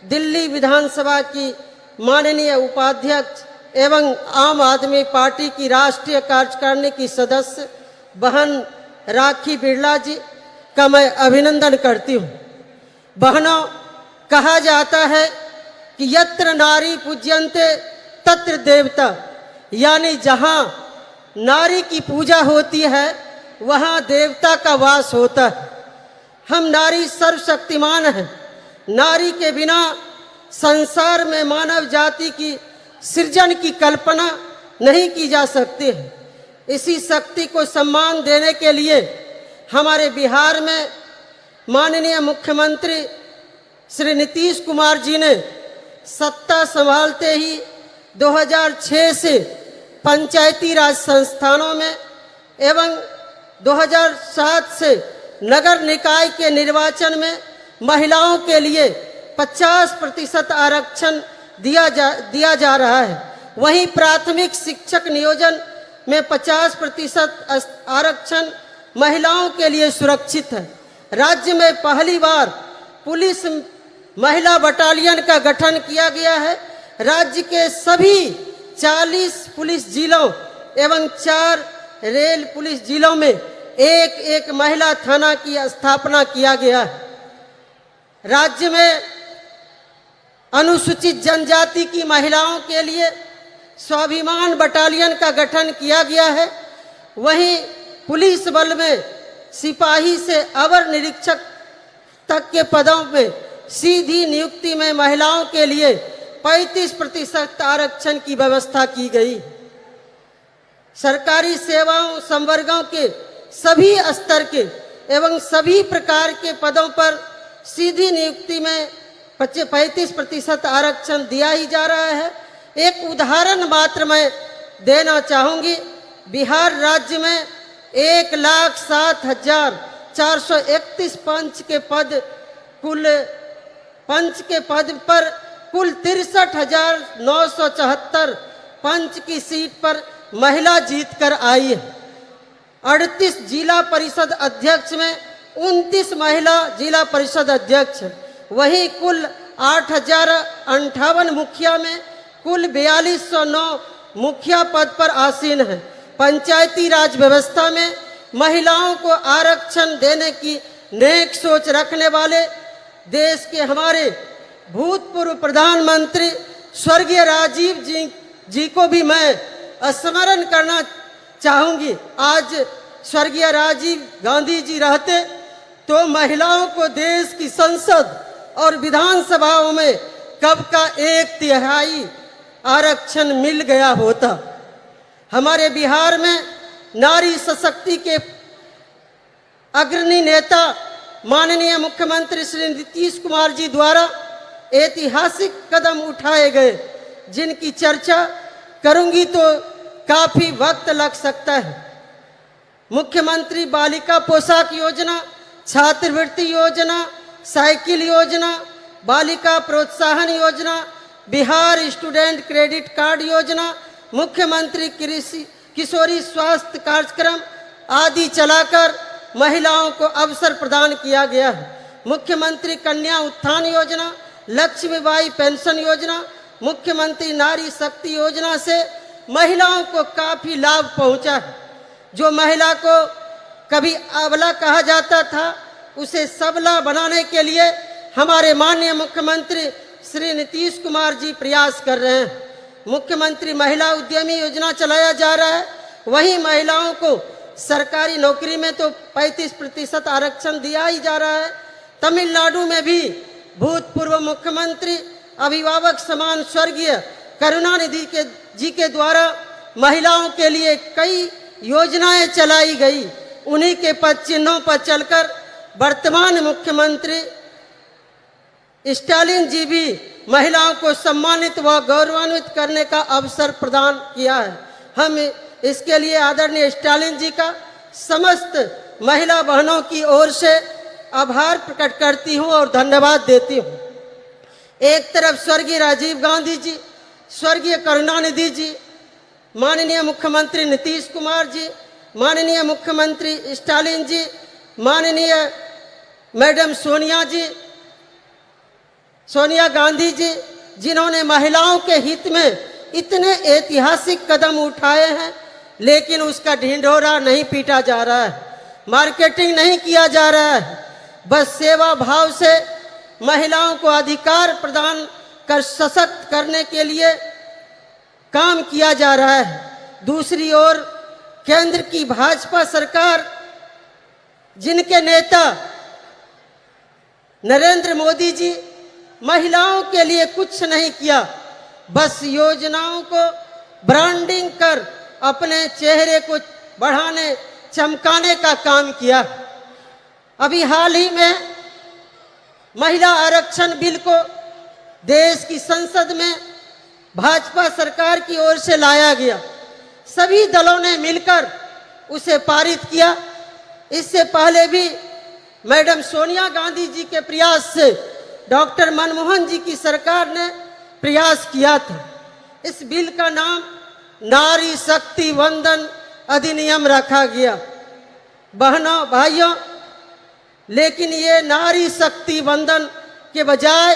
S5: दिल्ली विधानसभा की माननीय उपाध्यक्ष एवं आम आदमी पार्टी की राष्ट्रीय कार्यकारिणी की सदस्य बहन राखी बिरला जी का मैं अभिनंदन करती हूँ। बहनों, कहा जाता है कि यत्र नारी पूज्यन्ते तत्र देवता, यानी जहाँ नारी की पूजा होती है वहाँ देवता का वास होता है। हम नारी सर्वशक्तिमान हैं। नारी के बिना संसार में मानव जाति की सृजन की कल्पना नहीं की जा सकती है। इसी शक्ति को सम्मान देने के लिए हमारे बिहार में माननीय मुख्यमंत्री श्री नीतीश कुमार जी ने सत्ता संभालते ही 2006 से पंचायती राज संस्थानों में एवं 2007 से नगर निकाय के निर्वाचन में महिलाओं के लिए 50% आरक्षण दिया जा रहा है। वहीं प्राथमिक शिक्षक नियोजन में 50% आरक्षण महिलाओं के लिए सुरक्षित है। राज्य में पहली बार पुलिस महिला बटालियन का गठन किया गया है। राज्य के सभी 40 पुलिस जिलों एवं 4 रेल पुलिस जिलों में एक महिला थाना की स्थापना किया गया है। राज्य में अनुसूचित जनजाति की महिलाओं के लिए स्वाभिमान बटालियन का गठन किया गया है। वहीं पुलिस बल में सिपाही से अवर निरीक्षक तक के पदों में सीधी नियुक्ति में महिलाओं के लिए 35% आरक्षण की व्यवस्था की गई। सरकारी सेवाओं संवर्गों के सभी स्तर के एवं सभी प्रकार के पदों पर सीधी नियुक्ति में 35% आरक्षण दिया ही जा रहा है। एक उदाहरण मात्र मैं देना चाहूँगी। बिहार राज्य में 1,07,431 पंच के पद पर कुल 63,974 पंच की सीट पर महिला जीत कर आई है। 38 जिला परिषद अध्यक्ष में 29 महिला जिला परिषद अध्यक्ष हैं। वहीं कुल 8058 मुखिया में कुल 4209 मुखिया पद पर आसीन हैं। पंचायती राज व्यवस्था में महिलाओं को आरक्षण देने की नेक सोच रखने वाले देश के हमारे भूतपूर्व प्रधानमंत्री स्वर्गीय राजीव जी को भी मैं स्मरण करना चाहूंगी। आज स्वर्गीय राजीव गांधी जी रहते तो महिलाओं को देश की संसद और विधानसभाओं में कब का 1/3 आरक्षण मिल गया होता। हमारे बिहार में नारी सशक्ति के अग्रणी नेता माननीय मुख्यमंत्री श्री नीतीश कुमार जी द्वारा ऐतिहासिक कदम उठाए गए, जिनकी चर्चा करूंगी तो काफी वक्त लग सकता है। मुख्यमंत्री बालिका पोशाक योजना, छात्रवृत्ति योजना, साइकिल योजना, बालिका प्रोत्साहन योजना, बिहार स्टूडेंट क्रेडिट कार्ड योजना, मुख्यमंत्री किशोरी स्वास्थ्य कार्यक्रम आदि चलाकर महिलाओं को अवसर प्रदान किया गया है। मुख्यमंत्री कन्या उत्थान योजना, लक्ष्मीबाई पेंशन योजना, मुख्यमंत्री नारी शक्ति योजना से महिलाओं को काफी लाभ पहुंचा है। जो महिला को कभी अबला कहा जाता था, उसे सबला बनाने के लिए हमारे माननीय मुख्यमंत्री श्री नीतीश कुमार जी प्रयास कर रहे हैं। मुख्यमंत्री महिला उद्यमी योजना चलाया जा रहा है। वहीं महिलाओं को सरकारी नौकरी में तो 35% आरक्षण दिया ही जा रहा है। तमिलनाडु में भी भूतपूर्व मुख्यमंत्री अभिभावक समान स्वर्गीय करुणानिधि जी के द्वारा महिलाओं के लिए कई योजनाएं चलाई गई। उन्हीं के पद चिन्हों पर चलकर वर्तमान मुख्यमंत्री स्टालिन जी भी महिलाओं को सम्मानित व गौरवान्वित करने का अवसर प्रदान किया है। हम इसके लिए आदरणीय स्टालिन जी का समस्त महिला बहनों की ओर से आभार प्रकट करती हूं और धन्यवाद देती हूं। एक तरफ स्वर्गीय राजीव गांधी जी, स्वर्गीय करुणानिधि जी, माननीय मुख्यमंत्री नीतीश कुमार जी, माननीय मुख्यमंत्री स्टालिन जी, माननीय मैडम सोनिया गांधी जी, जिन्होंने महिलाओं के हित में इतने ऐतिहासिक कदम उठाए हैं, लेकिन उसका ढिंढोरा नहीं पीटा जा रहा है, मार्केटिंग नहीं किया जा रहा है। बस सेवा भाव से महिलाओं को अधिकार प्रदान कर सशक्त करने के लिए काम किया जा रहा है। दूसरी ओर केंद्र की भाजपा सरकार, जिनके नेता नरेंद्र मोदी जी महिलाओं के लिए कुछ नहीं किया, बस योजनाओं को ब्रांडिंग कर अपने चेहरे को बढ़ाने चमकाने का काम किया। अभी हाल ही में महिला आरक्षण बिल को देश की संसद में भाजपा सरकार की ओर से लाया गया। सभी दलों ने मिलकर उसे पारित किया। इससे पहले भी मैडम सोनिया गांधी जी के प्रयास से डॉक्टर मनमोहन जी की सरकार ने प्रयास किया था। इस बिल का नाम नारी शक्ति वंदन अधिनियम रखा गया। बहनों भाइयों, लेकिन ये नारी शक्ति वंदन के बजाय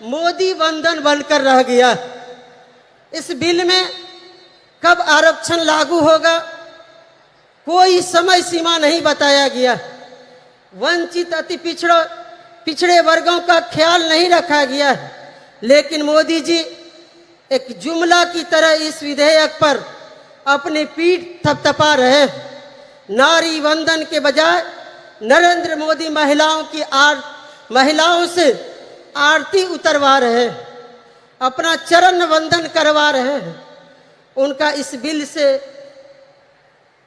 S5: मोदी वंदन बनकर रह गया। इस बिल में कब आरक्षण लागू होगा, कोई समय सीमा नहीं बताया गया। वंचित अति पिछड़े वर्गों का ख्याल नहीं रखा गया है। लेकिन मोदी जी एक जुमला की तरह इस विधेयक पर अपनी पीठ थपथपा रहे हैं। नारी वंदन के बजाय नरेंद्र मोदी महिलाओं से आरती उतरवा रहे हैं, अपना चरण वंदन करवा रहे हैं। उनका इस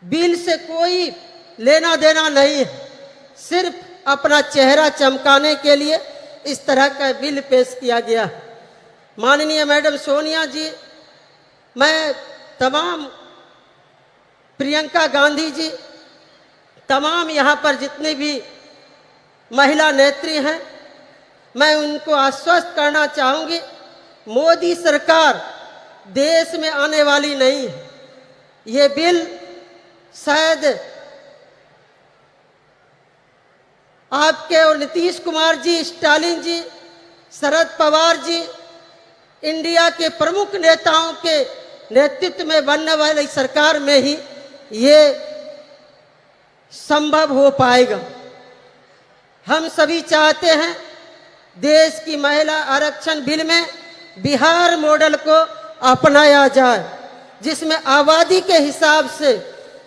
S5: बिल से कोई लेना देना नहीं है। सिर्फ अपना चेहरा चमकाने के लिए इस तरह का बिल पेश किया गया। माननीय मैडम सोनिया जी, मैं तमाम प्रियंका गांधी जी, तमाम यहाँ पर जितने भी महिला नेत्री हैं, मैं उनको आश्वस्त करना चाहूँगी, मोदी सरकार देश में आने वाली नहीं है। ये बिल शायद आपके और नीतीश कुमार जी, स्टालिन जी, शरद पवार जी, इंडिया के प्रमुख नेताओं के नेतृत्व में बनने वाली सरकार में ही ये संभव हो पाएगा। हम सभी चाहते हैं देश की महिला आरक्षण बिल में बिहार मॉडल को अपनाया जाए, जिसमें आबादी के हिसाब से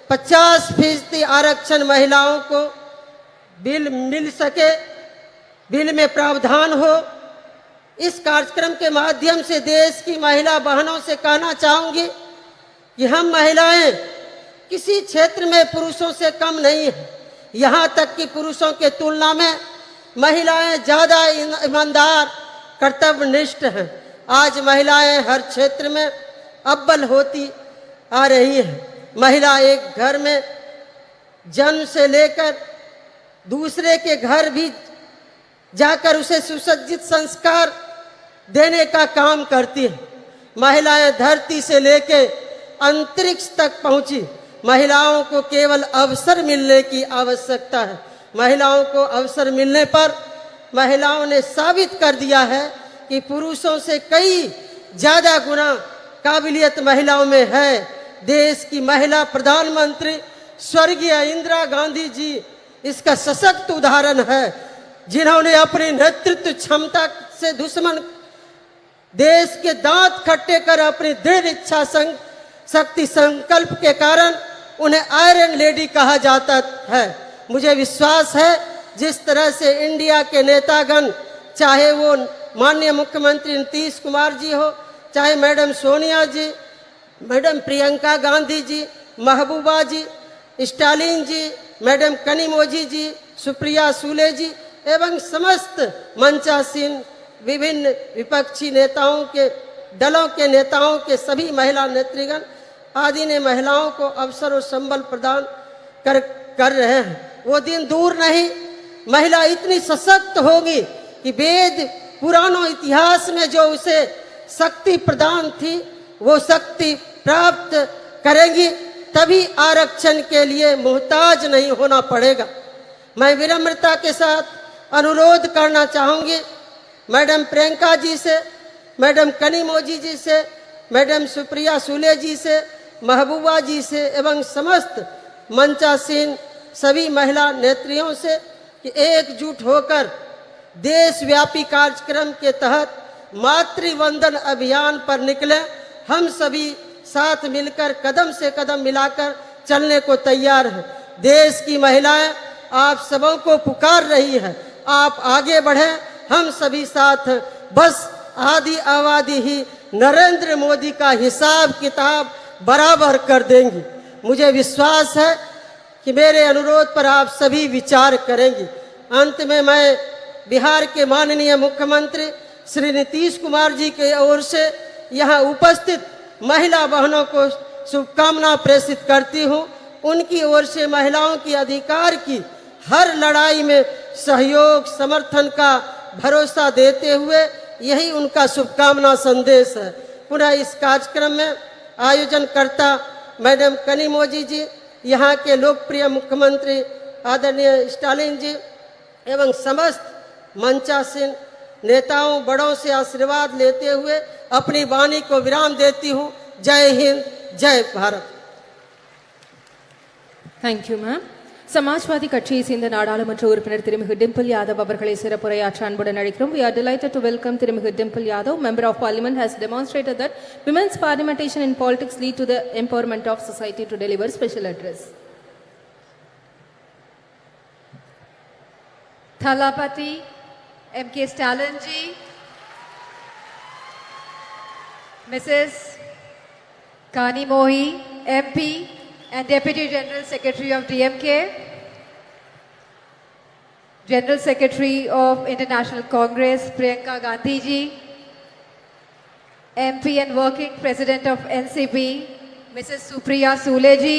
S5: 50% आरक्षण महिलाओं को बिल मिल सके, बिल में प्रावधान हो। इस कार्यक्रम के माध्यम से देश की महिला बहनों से कहना चाहूंगी कि हम महिलाएं किसी क्षेत्र में पुरुषों से कम नहीं है। यहाँ तक कि पुरुषों के तुलना में महिलाएं ज़्यादा ईमानदार, कर्तव्यनिष्ठ हैं। आज महिलाएं हर क्षेत्र में अव्वल होती आ रही है। महिला एक घर में जन्म से लेकर दूसरे के घर भी जाकर उसे सुसज्जित संस्कार देने का काम करती है। महिलाएं धरती से लेकर अंतरिक्ष तक पहुंची। महिलाओं को केवल अवसर मिलने की आवश्यकता है। महिलाओं को अवसर मिलने पर महिलाओं ने साबित कर दिया है कि पुरुषों से कई ज़्यादा गुना काबिलियत महिलाओं में है। देश की महिला प्रधानमंत्री स्वर्गीय इंदिरा गांधी जी इसका सशक्त उदाहरण है, जिन्होंने अपनी नेतृत्व क्षमता से दुश्मन देश के दांत खट्टे कर अपनी दृढ़ इच्छा शक्ति संकल्प के कारण उन्हें आयरन लेडी कहा जाता है। मुझे विश्वास है जिस तरह से इंडिया के नेतागण, चाहे वो माननीय मुख्यमंत्री नीतीश कुमार जी हो, चाहे मैडम सोनिया जी, मैडम प्रियंका गांधी जी, महबूबा जी, स्टालिन जी, मैडम कनिमोझी जी, सुप्रिया सूले जी एवं समस्त मंचासीन विभिन्न विपक्षी नेताओं के दलों के नेताओं के सभी महिला नेतृगण आदि ने महिलाओं को अवसर और संबल प्रदान कर रहे हैं। वो दिन दूर नहीं, महिला इतनी सशक्त होगी कि वेद पुरानों इतिहास में जो उसे शक्ति प्रदान थी वो शक्ति प्राप्त करेंगी, तभी आरक्षण के लिए मोहताज नहीं होना पड़ेगा। मैं विनम्रता के साथ अनुरोध करना चाहूँगी मैडम प्रियंका जी से, मैडम कनिमोझी जी से, मैडम सुप्रिया सूले जी से, महबूबा जी से एवं समस्त मंचासीन सभी महिला नेत्रियों से कि एकजुट होकर देशव्यापी कार्यक्रम के तहत मातृवंदन अभियान पर निकले। हम सभी साथ मिलकर कदम से कदम मिलाकर चलने को तैयार हैं। देश की महिलाएं आप सबों को पुकार रही है, आप आगे बढ़ें, हम सभी साथ हैं। बस आदि आबादी ही नरेंद्र मोदी का हिसाब किताब बराबर कर देंगी। मुझे विश्वास है कि मेरे अनुरोध पर आप सभी विचार करेंगी। अंत में मैं बिहार के माननीय मुख्यमंत्री श्री नीतीश कुमार जी की ओर से यहाँ उपस्थित महिला बहनों को शुभकामना प्रेषित करती हूँ। उनकी ओर से महिलाओं की अधिकार की हर लड़ाई में सहयोग समर्थन का भरोसा देते हुए यही उनका शुभकामना संदेश है। पुनः इस कार्यक्रम में आयोजनकर्ता मैडम कनिमोझी जी, यहाँ के लोकप्रिय मुख्यमंत्री आदरणीय स्टालिन जी एवं समस्त मंचासीन नेताओं बड़ों से आशीर्वाद लेते हुए अपनी वाणी को विराम देती हूँ। जय हिंद, जय Bharat.
S2: Thank you, ma'am. Samajwadi கட்சியை சேர்ந்த நாடாளுமன்ற உறுப்பினர் திருமிகு டிம்பிள் யாதவ் அவர்களை சிறப்புரையாற்ற அன்புடன் அழைக்கிறோம். We are delighted to welcome திருமிகு Dimple Yadav. Member of Parliament has demonstrated that women's parliamentation in politics lead to the empowerment of society to deliver special address.
S6: Thalapati M.K. Stalin ji, Mrs. Kanimohi MP and Deputy General Secretary of DMK, General Secretary of International Congress Priyanka Gandhi ji, MP and Working President of NCP Mrs. Supriya Sule ji,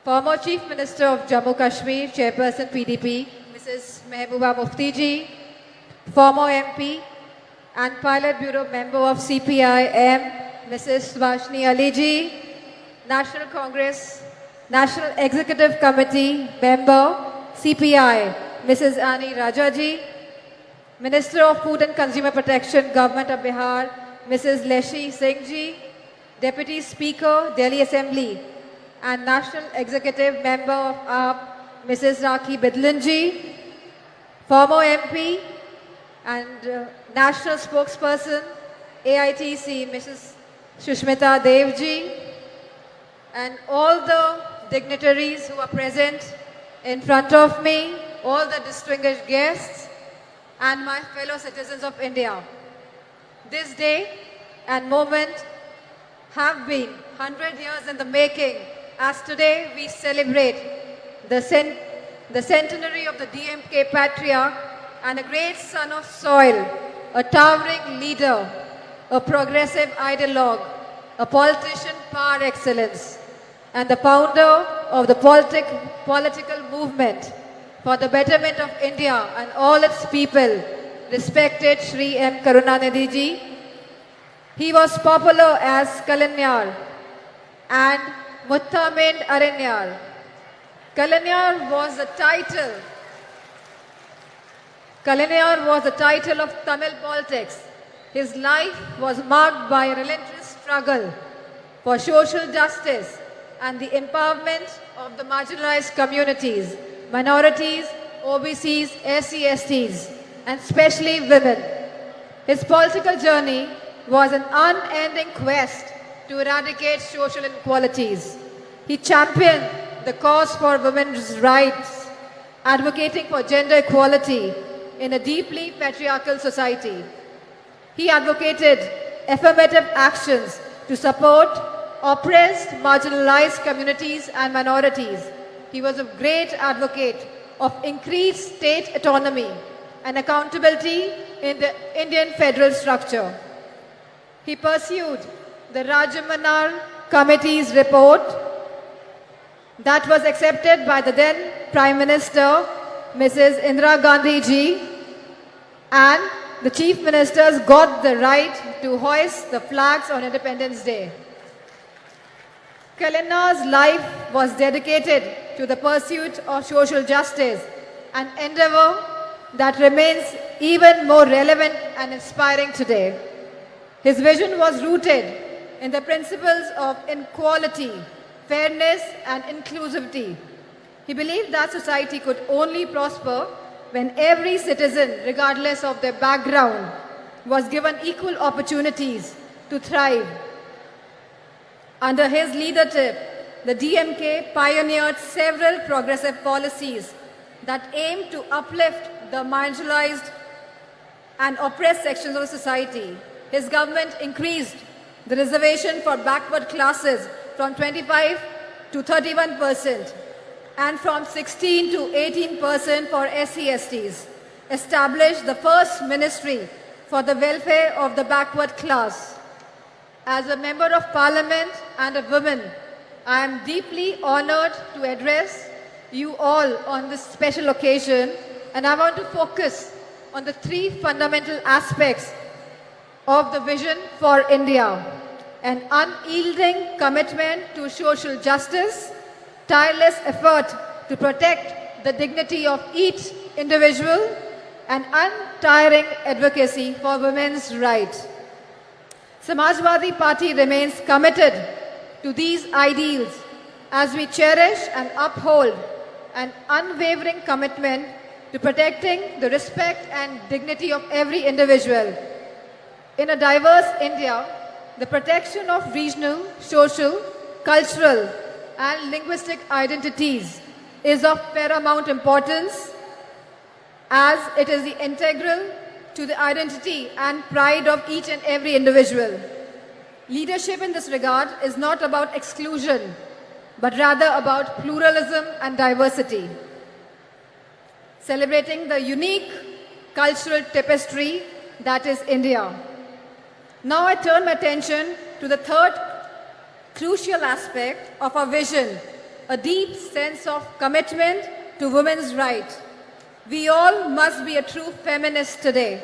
S6: former Chief Minister of Jammu Kashmir, Chairperson PDP Mrs. Mehbooba Mufti ji, former MP and Pilot Bureau member of CPI-M, Mrs. Subhashini Aliji, National Congress, National Executive Committee member, CPI, Mrs. Ani Rajaji, Minister of Food and Consumer Protection, Government of Bihar, Mrs. Leshi Singh Ji, Deputy Speaker, Delhi Assembly, and National Executive Member of AAP, Mrs. Rakhi Bidlan Ji, former MP and National Spokesperson, AITC, Mrs. Shushmita Dev Ji, and all the dignitaries who are present in front of me, all the distinguished guests, and my fellow citizens of India. This day and moment have been 100 years in the making, as today we celebrate the centenary of the DMK patriarch and a great son of soil, a towering leader, a progressive ideologue, a politician par excellence, and the founder of the political movement for the betterment of India and all its people, respected Shri M. Karunanidhi Ji. He was popular as Kalanyar and Muttamind Aranyar. Kalanyar was the title of Tamil politics. His life was marked by a relentless struggle for social justice and the empowerment of the marginalized communities, minorities, OBCs, SC/STs, and especially women. His political journey was an unending quest to eradicate social inequalities. He championed the cause for women's rights, advocating for gender equality in a deeply patriarchal society. He advocated affirmative actions to support oppressed, marginalized communities and minorities. He was a great advocate of increased state autonomy and accountability in the Indian federal structure. He pursued the Rajamanar Committee's report that was accepted by the then Prime Minister, Mrs. Indira Gandhi Ji, and the Chief Ministers got the right to hoist the flags on Independence Day. Kalanar's life was dedicated to the pursuit of social justice, an endeavor that remains even more relevant and inspiring today. His vision was rooted in the principles of equality, fairness, and inclusivity. He believed that society could only prosper when every citizen, regardless of their background, was given equal opportunities to thrive. Under his leadership, the DMK pioneered several progressive policies that aimed to uplift the marginalized and oppressed sections of society. His government increased the reservation for backward classes from 25 to 31% and from 16 to 18% for SC/STs, established the first ministry for the welfare of the backward class. As a member of parliament and a woman, I am deeply honored to address you all on this special occasion, and I want to focus on the three fundamental aspects of the vision for India: an unyielding commitment to social justice, tireless effort to protect the dignity of each individual, and untiring advocacy for women's rights. Samajwadi Party remains committed to these ideals as we cherish and uphold an unwavering commitment to protecting the respect and dignity of every individual. In a diverse India, the protection of regional, social, cultural, and linguistic identities is of paramount importance, as it is integral to the identity and pride of each and every individual. Leadership in this regard is not about exclusion, but rather about pluralism and diversity. Celebrating the unique cultural tapestry that is India. Now I turn my attention to the third crucial aspect of our vision, a deep sense of commitment to women's rights. We all must be a true feminist today,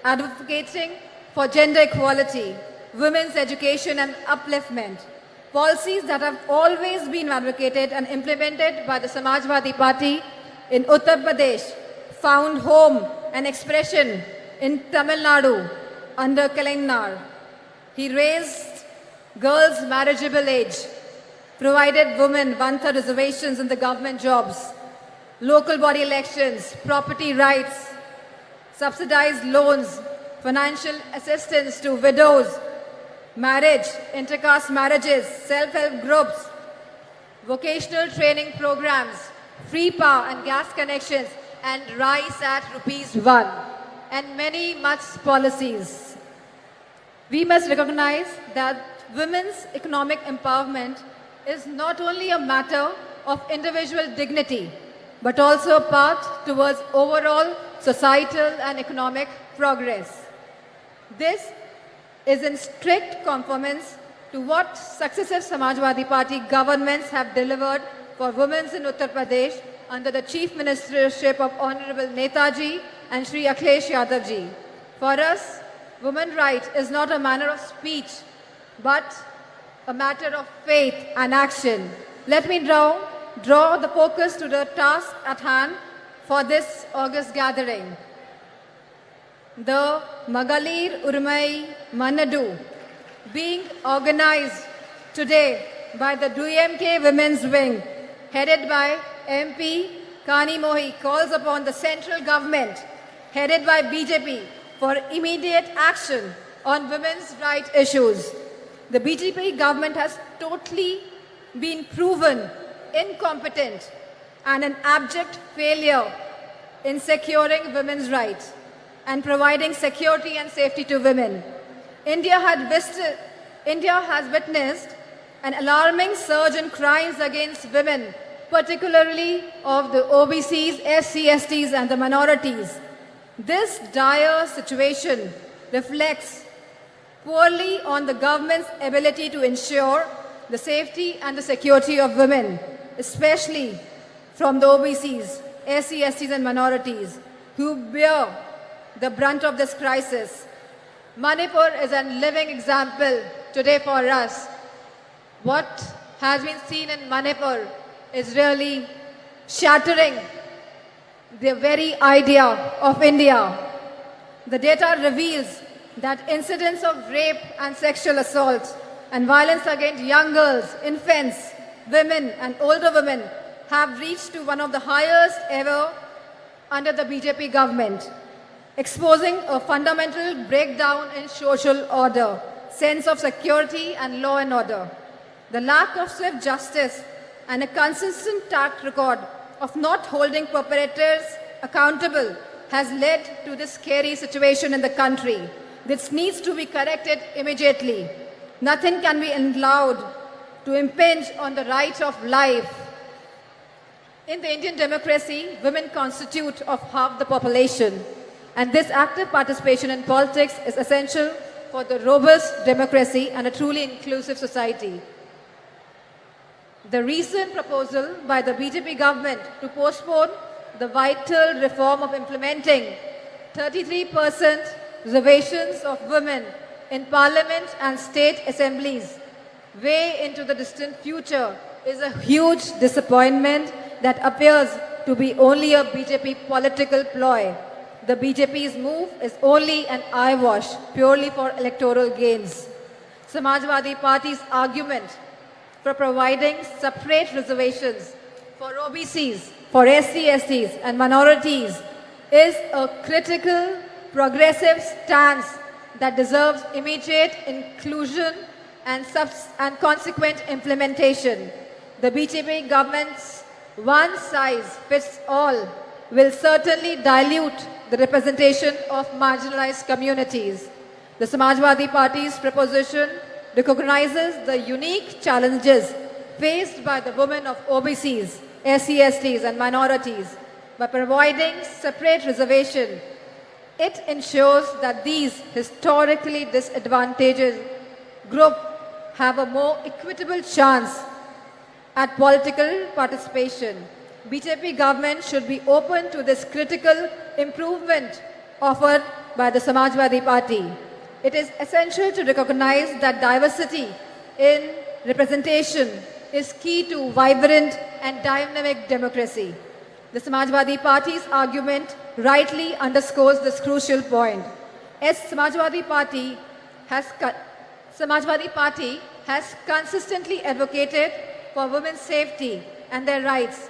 S6: advocating for gender equality, women's education and upliftment. Policies that have always been advocated and implemented by the Samajwadi Party in Uttar Pradesh found home and expression in Tamil Nadu under Kalainar. He raised girls' marriageable age, provided women one-third reservations in the government jobs, local body elections, property rights, subsidized loans, financial assistance to widows, marriage, intercaste marriages, self-help groups, vocational training programs, free power and gas connections, and rice at ₹1, and many much policies. We must recognize that women's economic empowerment is not only a matter of individual dignity, but also a path towards overall societal and economic progress. This is in strict conformance to what successive Samajwadi Party governments have delivered for women in Uttar Pradesh under the Chief Ministership of Honorable Netaji and Shri Akhilesh Yadav ji. For us, women's right is not a manner of speech, but a matter of faith and action. Let me draw the focus to the task at hand for this August gathering. The Magalir, Urimai, Maanadu being organized today by the DMK Women's Wing, headed by MP Kani Mohi, calls upon the central government, headed by BJP, for immediate action on women's rights issues. The BJP government has totally been proven incompetent and an abject failure in securing women's rights and providing security and safety to women. India has witnessed an alarming surge in crimes against women, particularly of the OBCs, SC/STs and the minorities. This dire situation reflects poorly on the government's ability to ensure the safety and the security of women, especially from the OBCs, SC/STs and minorities who bear the brunt of this crisis. Manipur is a living example today for us. What has been seen in Manipur is really shattering the very idea of India. The data reveals that incidents of rape and sexual assault and violence against young girls, infants, women and older women have reached to one of the highest ever under the BJP government, exposing a fundamental breakdown in social order, sense of security and law and order. The lack of swift justice and a consistent track record of not holding perpetrators accountable has led to this scary situation in the country. This needs to be corrected immediately. Nothing can be allowed to impinge on the right of life. In the Indian democracy, women constitute of half the population, and this active participation in politics is essential for the robust democracy and a truly inclusive society. The recent proposal by the BJP government to postpone the vital reform of implementing 33% reservations of women in parliament and state assemblies way into the distant future is a huge disappointment that appears to be only a BJP political ploy. The BJP's move is only an eyewash purely for electoral gains. Samajwadi Party's argument for providing separate reservations for OBCs, for SC/STs and minorities is a critical, progressive stance that deserves immediate inclusion and consequent implementation. The BJP government's one-size-fits-all will certainly dilute the representation of marginalized communities. The Samajwadi Party's proposition recognizes the unique challenges faced by the women of OBCs, SC/STs and minorities. By providing separate reservation, it ensures that these historically disadvantaged groups have a more equitable chance at political participation. BJP government should be open to this critical improvement offered by the Samajwadi Party. it is essential to recognize that diversity in representation is key to vibrant and dynamic democracy. The Samajwadi Party's argument rightly underscores this crucial point. As Samajwadi Party has consistently advocated for women's safety and their rights.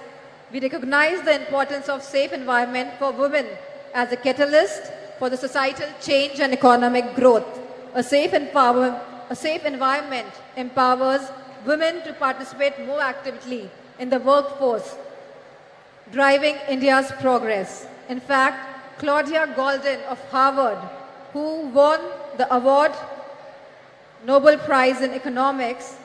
S6: We recognize the importance of safe environment for women as a catalyst for the societal change and economic growth. A safe environment empowers women to participate more actively in the workforce, driving India's progress. In fact, Claudia Golden of Harvard, who won the award Nobel Prize in Economics,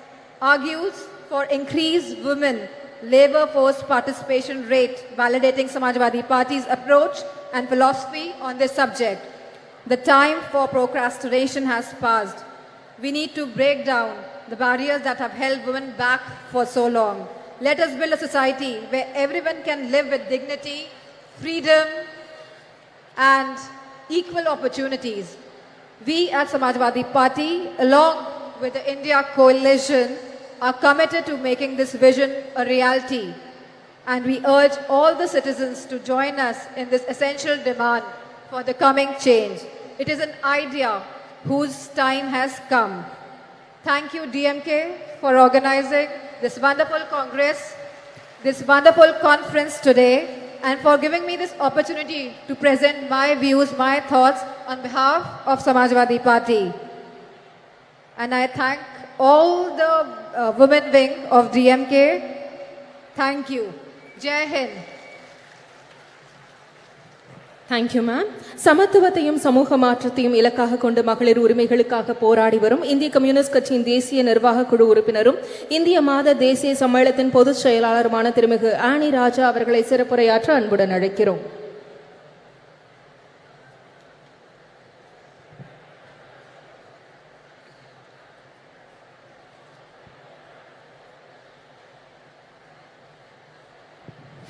S6: argues for increased women labor force participation rate, validating Samajwadi Party's approach and philosophy on this subject. The time for procrastination has passed. We need to break down the barriers that have held women back for so long. Let us build a society where everyone can live with dignity, freedom, and equal opportunities. We at Samajwadi Party, along with the India Coalition, are committed to making this vision a reality. And we urge all the citizens to join us in this essential demand for the coming change. It is an idea whose time has come. Thank you, DMK, for organizing this wonderful Congress, this wonderful conference today, and for giving me this opportunity to present my views, my thoughts on behalf of Samajwadi Party. And I thank all the women wing of DMK. Thank you. Jai Hind.
S2: Thank you ma'am. சமத்துவத்தையும் சமூக மாற்றத்தையும் இலக்காக கொண்டு மகளிர் உரிமைகளுக்காக போராடி வரும் இந்திய கம்யூனிஸ்ட் கட்சியின் தேசிய நிர்வாக குழு உறுப்பினரும் இந்திய மாத தேசிய சம்மேளனத்தின் பொதுச் செயலாளருமான திருமிகு ஆனி ராஜா அவர்களை சிறப்புரையாற்ற அன்புடன் அழைக்கிறோம்.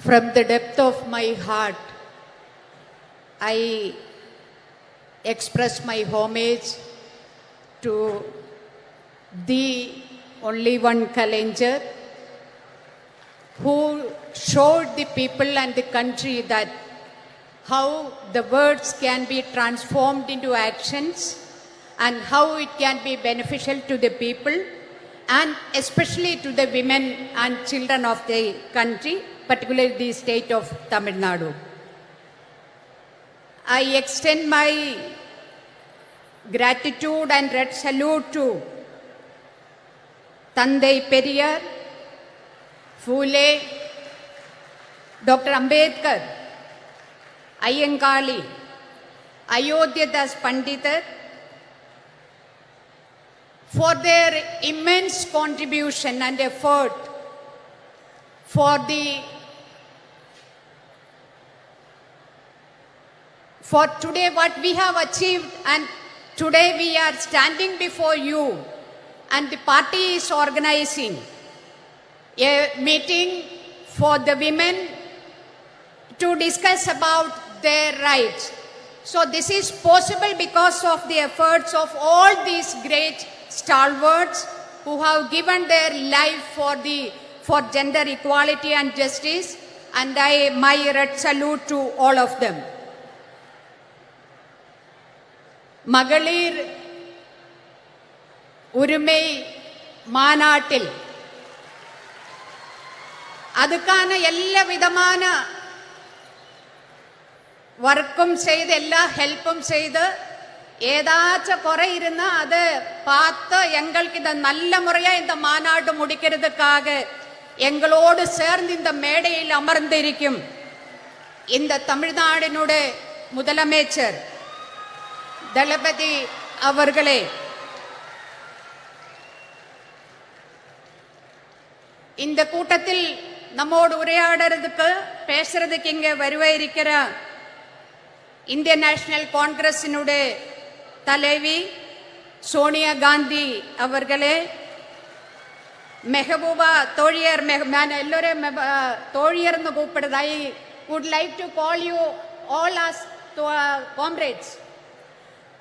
S3: From the depth of my heart, I express my homage to the only one Kalanger who showed the people and the country that how the words can be transformed into actions and how it can be beneficial to the people and especially to the women and children of the country, particularly the state of Tamil Nadu. I extend my gratitude and red salute to Tandai Periyar, Phule, Dr. Ambedkar, Ayyankali, Ayodhyadas Pandita for their immense contribution and effort for today what we have achieved, and today we are standing before you and the party is organizing a meeting for the women to discuss about their rights. So this is possible because of the efforts of all these great stalwarts who have given their life for gender equality and justice, and my red salute to all of them. Magalir urimai maanatil adukana ella vidamana workum seythu ella helpum seythu ஏதாச்சும் குறை இருந்தா அதை பார்த்து எங்களுக்கு இந்த நல்ல முறையா இந்த மாநாடு முடிக்கிறதுக்காக எங்களோடு சேர்ந்து இந்த மேடையில் அமர்ந்திருக்கும் இந்த தமிழ்நாடினுடைய முதலமைச்சர் தளபதி அவர்களே, இந்த கூட்டத்தில் நம்மோடு உரையாடுறதுக்கு பேசுறதுக்கு இங்க வருவாயிருக்கிற இந்திய நேஷனல் காங்கிரஸினுடைய தலைவி சோனியா காந்தி அவர்களே, மெஹபூபா தோழியர், நான் எல்லோரும் தோழியர்னு கூப்பிடுறது. I would like to call you all as comrades.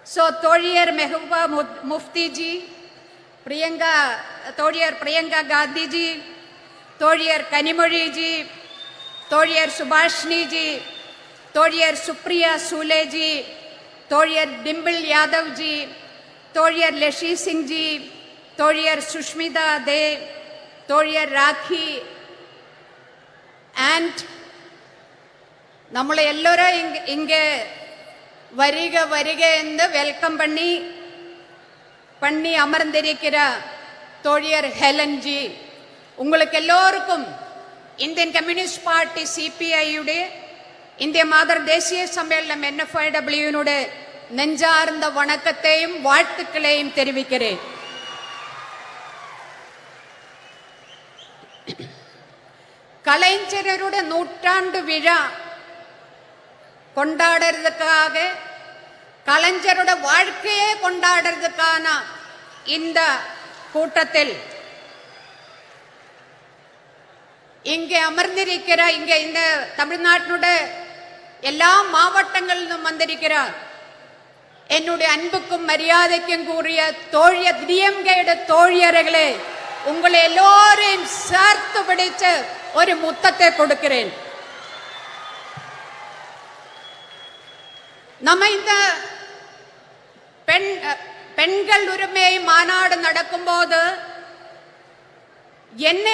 S3: So Toliyar Mehbooba Mufti ji, Toliyar Priyanka Gandhi ji, Toliyar Kanimozhi ji, Toliyar Subhashini ji, Toliyar Supriya Sule ji, Toliyar Dimple Yadav ji, Toliyar Leshi Singh ji, Toliyar Sushmita De, Toliyar Rakhi, and நம்மளை எல்லோரும் இங்கே வருக வருக என்று welcome பண்ணி அமர்ந்திருக்கிற தோழியர் Helen G, உங்களுக்கு எல்லோருக்கும் இந்தியன் கம்யூனிஸ்ட் பார்ட்டி சிபிஐயுடைய இந்திய மாதர் தேசிய சம்மேளனம் NFIWனுடைய நெஞ்சார்ந்த வணக்கத்தையும் வாழ்த்துக்களையும் தெரிவிக்கிறேன். கலைஞருடைய நூற்றாண்டு விழா கொண்டாடுறதுக்காக, கலைஞரோட வாழ்க்கையே கொண்டாடுறதுக்கான இந்த கூட்டத்தில் இங்கே அமர்ந்திருக்கிற இந்த தமிழ்நாட்டினுடைய எல்லா மாவட்டங்களிலும் வந்திருக்கிறார் என்னுடைய அன்புக்கும் மரியாதைக்கும் கூறிய டிஎம்கேட தோழியர்களே, உங்களை எல்லோரையும் சேர்த்து பிடிச்சு ஒரு முத்தத்தை கொடுக்கிறேன். நம்ம இந்த பெண்கள் உரிமை மாநாடு நடக்கும்போது என்ன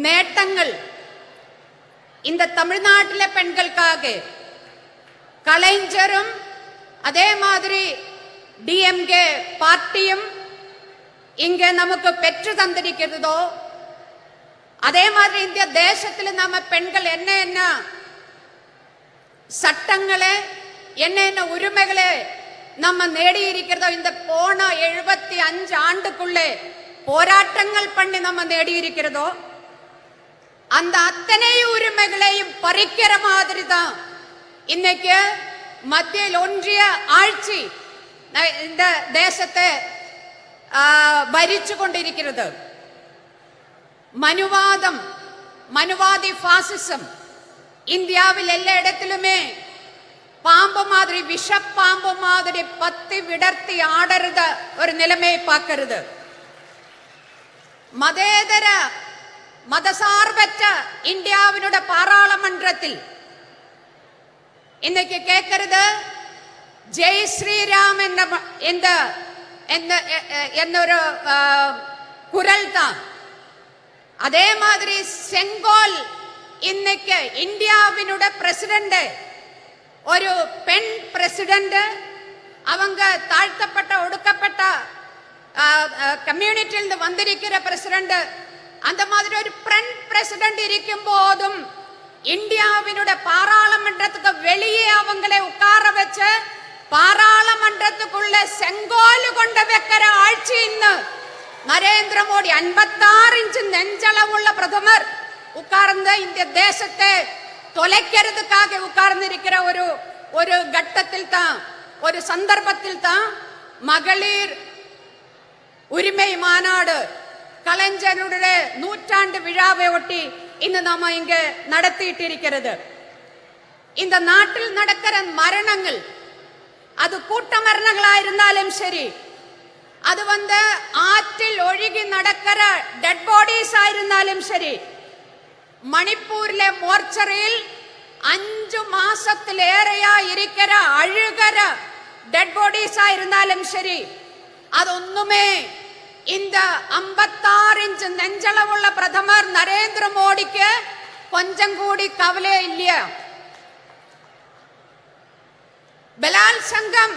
S3: நேட்டங்கள் இந்த தமிழ்நாட்டில் பெண்களுக்காக கலைஞரும் அதே மாதிரி டிஎம்கே பார்ட்டியும் இங்க நமக்கு பெற்று தந்திருக்கிறதோ, அதே மாதிரி இந்த தேசத்தில் நம்ம பெண்கள் என்ன சட்டங்களை என்ன உரிமைகளை நம்ம நேடி இருக்கிறதோ, இந்த போன 75 ஆண்டுக்குள்ளே போராட்டங்கள் பண்ணி நம்ம நேடி இருக்கிறதோ, அந்த அத்தனை உரிமைகளையும் பறிக்கிற மாதிரி தான் இன்னைக்கு மத்தியில் ஒன்றிய ஆட்சி இந்த தேசத்தை ഭരിച്ചു കൊണ്ടിരിക്കുന്നത്. மனுவாதி பாசிசம் இந்தியாவில் எல்லா இடத்திலுமே பாம்பு மாதிரி, விஷப்பாம்பு மாதிரி பத்தி விடர்த்தி ஆடுறத ஒரு நிலைமையை பார்க்கிறது. மதேதர மதசார்பற்ற இந்தியாவினுடைய பாராளுமன்றத்தில் இன்னைக்கு கேட்கிறது ஜெய் ஸ்ரீராம் എന്നൊരു குரல் தான். அதே மாதிரி செங்கோல் இன்னைக்கு இந்தியாவினுடைய பிரசிடென்ட், ஒரு பெண் பிரசிடென்ட், அவங்க தாழ்த்தப்பட்ட ஒடுக்கப்பட்ட கம்யூனிட்டியில் வந்திருக்கிற பிரசிடென்ட், அந்த மாதிரி ஒரு பெண் பிரசிடென்ட் இருக்கும் போதும் இந்தியாவினுடைய பாராளுமன்றத்துக்கு வெளியே அவங்களை உட்கார வச்சு பாராளுமன்றத்துக்குள்ள செங்கோல் கொண்டு வைக்கிற ஆட்சி இன்னும் நரேந்திர மோடி 56 இன்ச் நெஞ்சளவுள்ள பிரதமர் உட்கார்ந்து இந்த தேசத்தை தொலைக்கிறதுக்காக உட்கார்ந்து இருக்கிற ஒரு கட்டத்தில் தான், ஒரு சந்தர்ப்பத்தில் தான் மகளிர் உரிமை மாநாடு கலைஞருடைய நூற்றாண்டு விழாவை ஒட்டி இന്ന് நாம இங்க நடத்திட்டு இருக்கிறது. இந்த நாட்டில் நடக்கிற மரணங்கள், அது கூட்ட மரணங்களா இருந்தாலும் சரி, அது ஆற்றில் ஒழுகி நடக்கிற டெட் பாடிஸ் ஆயிருந்தாலும் சரி, மணிப்பூரிലെ மோர்ச்சரியில் 5 மாசத்திலேறையா இருக்கிற அழுகிற டெட் பாடிஸ் ஆயிருந்தாலும் சரி, അതൊന്നുമേ இந்த 56 இன்ச் நெஞ்சளவுள்ள பிரதமர் நரேந்திர மோடிக்கு கொஞ்சம் கூடி கவலை இல்லையா? ബലാത്സംഗം,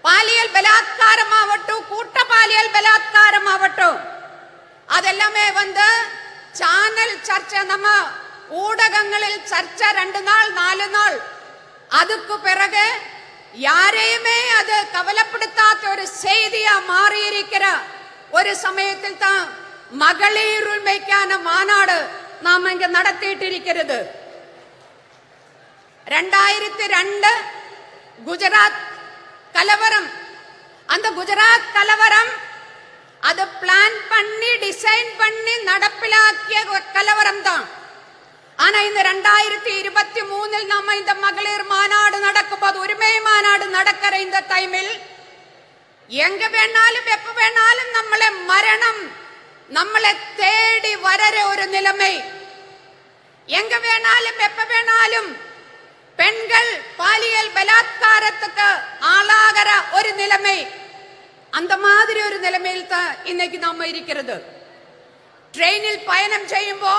S3: പാലിയൽ ബലാത്കാരമാവട്டும், കൂട്ട പാലിയൽ ബലാത്കാരമാവട്டும், അതെല്ലാമേ ചാനൽ ചർച്ച, നമ്മ ஊடகங்களில் சர்ச்சை 2 நாள் 4 நாள், அதுக்கு பிறகு யாரையுமே அது கவலைப்படுத்தாத ஒரு செய்தியா மாறி இருக்கிற ஒரு சமயத்தில் தான் மகளிர் உரிமைக்கான மாநாடு நாம இங்க நடத்திட்டு இருக்கிறது. 2002 குஜராத் கலவரம், அந்த குஜராத் கலவரம் அது பிளான் பண்ணி டிசைன் பண்ணி நடப்பிலாக்கிய கலவரம் தான். ஆனா இந்த 2023 நம்ம இந்த மகளிர் மாநாடு நடக்கும்போது, உரிமை மாநாடு நடக்கிற இந்த டைமில் எங்க வேணாலும் எப்ப வேணாலும் மரணம் நம்மளை தேடி வரற ஒரு நிலைமை, எங்க வேணாலும் எப்ப வேணாலும் பெண்கள் பாலியல் பலாத்காரத்துக்கு ஆளாகிற ஒரு நிலைமை, அந்த மாதிரி ஒரு நிலைமையில் தான் இன்னைக்கு நாம இருக்கிறது. ட்ரெயினில் பயணம் செய்யும்போ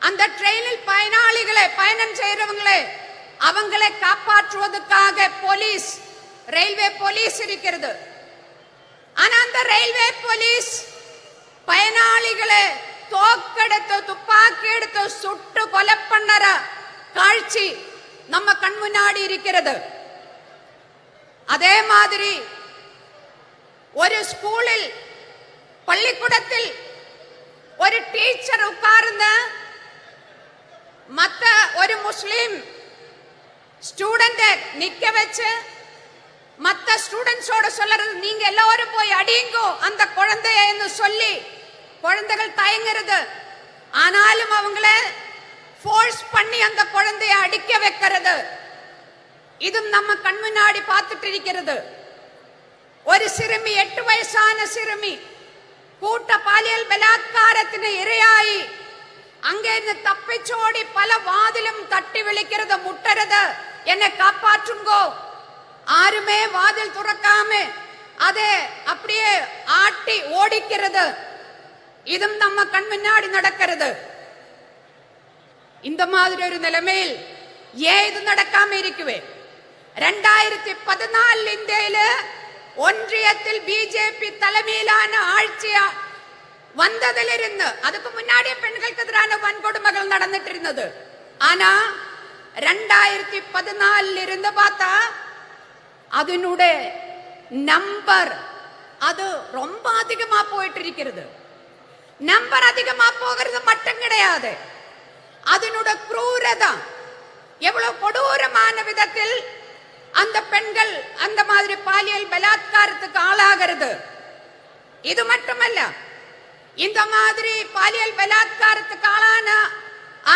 S3: அந்த ட்ரெயினில் பயணம் செய்யறவங்களே அவங்களை காப்பாற்றுவதற்காக போலீஸ், ரயில்வே போலீஸ் இருக்கிறது. ஆனா அந்த ரயில்வே போலீஸ் பயனாளிகளை தோக்கெடுத்து துப்பாக்கி எடுத்து சுட்டு கொலை பண்ணற காட்சி நம்ம கண் முன்னாடி இருக்கிறது. அதே மாதிரி ஒரு ஸ்கூலில், பள்ளிக்கூடத்தில் ஒரு டீச்சர் உட்கார்ந்த மத்த ஒரு முஸ்லிம் ஸ்டூடெண்ட் நிக்க வச்சு மத்த ஸ்டூடெண்ட்ஸோட சொல்றது, நீங்க எல்லாரும் போய் அடிங்கோ அந்த குழந்தைய சொல்லி குழந்தைகள் தயங்குறது. ஆனாலும் அவங்கள ஃபோர்ஸ் பண்ணி அந்த குழந்தைய அடிக்க வைக்கிறது. இதும் நம்ம கண் முன்னாடி பார்த்துட்டு இருக்கிறது. ஒரு சிறுமி, 8 வயசான சிறுமி கூட்ட பாலியல் பலாத்காரத்தின் இரையாயி அங்கே இருந்து தப்பிச்சோடி பல வாதிலும் தட்டி விழிக்கிறது, முட்டுறது, என்னை காப்பாற்றுங்கோ. யாருமே வாதில் துறக்காம அதே அப்படியே ஆட்டி ஓடிக்கிறது. இதும் நம்ம கண் முன்னாடி நடக்கிறது. இந்த மாதிரி ஒரு நிலைமையில் ஏன் இது நடக்காம இருக்குவே? 2014 இந்தியில ஒன்றியத்தில் பிஜேபி தலைமையிலான ஆட்சியா வந்ததிலிருந்து, அதுக்கு முன்னாடியே பெண்களுக்கு எதிரான வன்கொடுமைகள் நடந்துட்டு இருந்தது. ஆனா 2014 இருந்து பார்த்தா அதனுடைய நம்பர் அது ரொம்ப அதிகமா போயிட்டு இருக்கிறது. நம்பர் அதிகமா போகிறது மட்டும் கிடையாது, அதனுடைய குரூரதா எவ்வளவு கொடூரமான விதத்தில் அந்த பெண்கள் அந்த மாதிரி பாலியல் பலாத்காரத்துக்கு ஆளாகிறது. இது மட்டுமல்ல, இந்த மாதிரி பாலியல் பலாத்காரத்துக்கு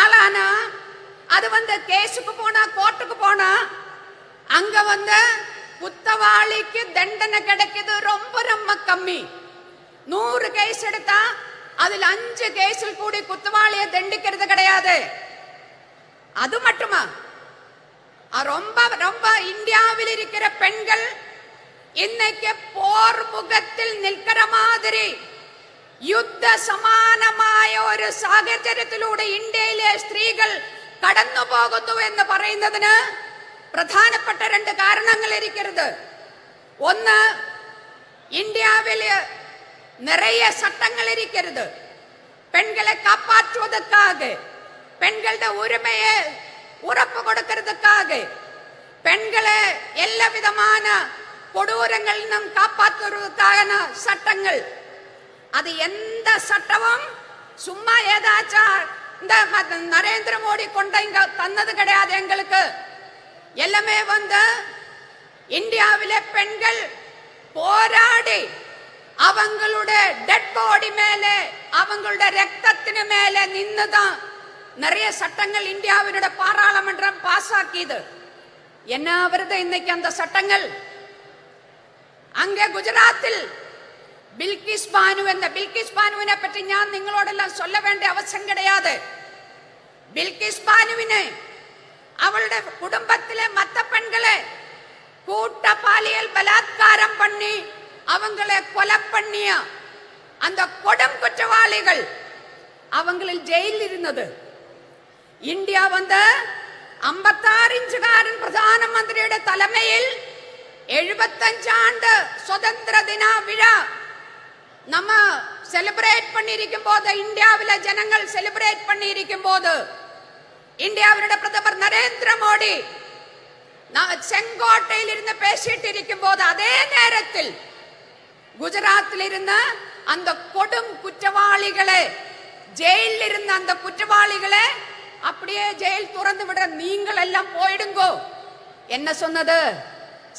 S3: ஆளான அது கேஸுக்கு போனா, கோர்ட்டுக்கு போனா அங்க குத்தவாளிக்கு தண்டனை கிடைக்குது ரொம்ப ரொம்ப கம்மி. 100 கேஸ் எடுத்தா அதுல 5 கேஸில் கூடி குத்தவாளியை தண்டிக்கிறது கிடையாது. அது மட்டுமா, ரொம்ப ரொம்ப இந்தியாவில் இருக்கிற பெண்கள் இன்னைக்கு போர் முகத்தில் நிற்கிற மாதிரி யுத்த സമാനമായ ഒരു സാഹചര്യത്തിലൂടെ ഇന്ത്യയിലെ സ്ത്രീകൾ കടന്നു പോകുന്നു എന്ന് പറയുന്നതിന് പ്രധാനപ്പെട്ട 2 കാരണങ്ങൾ ഇരിക്കുന്നത്. ഒന്ന്, ഇന്ത്യയിൽ நிறைய சட்டங்கள் இருக்கிறது பெண்களை காப்பாற்றுவதற்காக, பெண்களுடைய உரிமையை உறப்பு கொடுக்கிறதுக்காக, பெண்களை எல்லா விதமான கொடூரங்களிலும் காப்பாற்றுவதற்கான சட்டங்கள். அது எந்த சட்டமும் சும்மா ஏதாச்சும் இந்த நரேந்திர மோடி கொண்ட இங்க தந்தது கிடையாது. எங்களுக்கு எல்லாமே இந்தியாவிலே பெண்கள் போராடி அவங்களுடைய டெட் பாடி மேலே, அவங்களுடைய ரத்தத்தின் மேலே நின்னுதான் நிறைய சட்டங்கள் இந்தியாவினுடைய பாராளுமன்றம் பாஸ் ஆக்கியது. என்ன வருது இன்னைக்கு அந்த சட்டங்கள்? அங்கே குஜராத்தில் பில்கிஸ் பானுவினை பற்றி ഞാൻ നിങ്ങളോടെല്ലാം சொல்ல வேண்டிய அவசியம் கிடையாது. பில்கிஸ் பானுவினை அவளுடைய குடும்பத்திலே மற்ற பெண்களை கூட்ட பாலியல் பலாத்காரம் பண்ணி அவங்களை கொலை பண்ணிய அந்த கொடும் குற்றவாளிகள் அவங்களில் ஜெயிலில் இருந்தது. இந்தியா 56 ഇഞ്ചുകാരൻ പ്രധാനമന്ത്രിയുടെ തലമയിൽ 75 ആണ്ട് സ്വതന്ത്ര ദിന വിഴ നമ്മ സെലിബ്രേറ്റ് பண்ணிருக்கும்போது, இந்தியாவில ஜனங்கள் செலிப்ரேட் பண்ணிருக்கும்போது, இந்தியாவினுடைய பிரதமர் நரேந்திர மோடி செங்கோட்டையில் இருந்து பேசிட்டு இருக்கும்போது, அதே நேரத்தில் குஜராத்தில் இருந்த அந்த கொடும் குற்றவாளிகளை, ஜெயிலில் இருந்த அந்த குற்றவாளிகளை அப்படியே ஜெயில் துறந்து விட நீங்கள் எல்லாம் போயிடுங்கோ என்ன சொன்னது?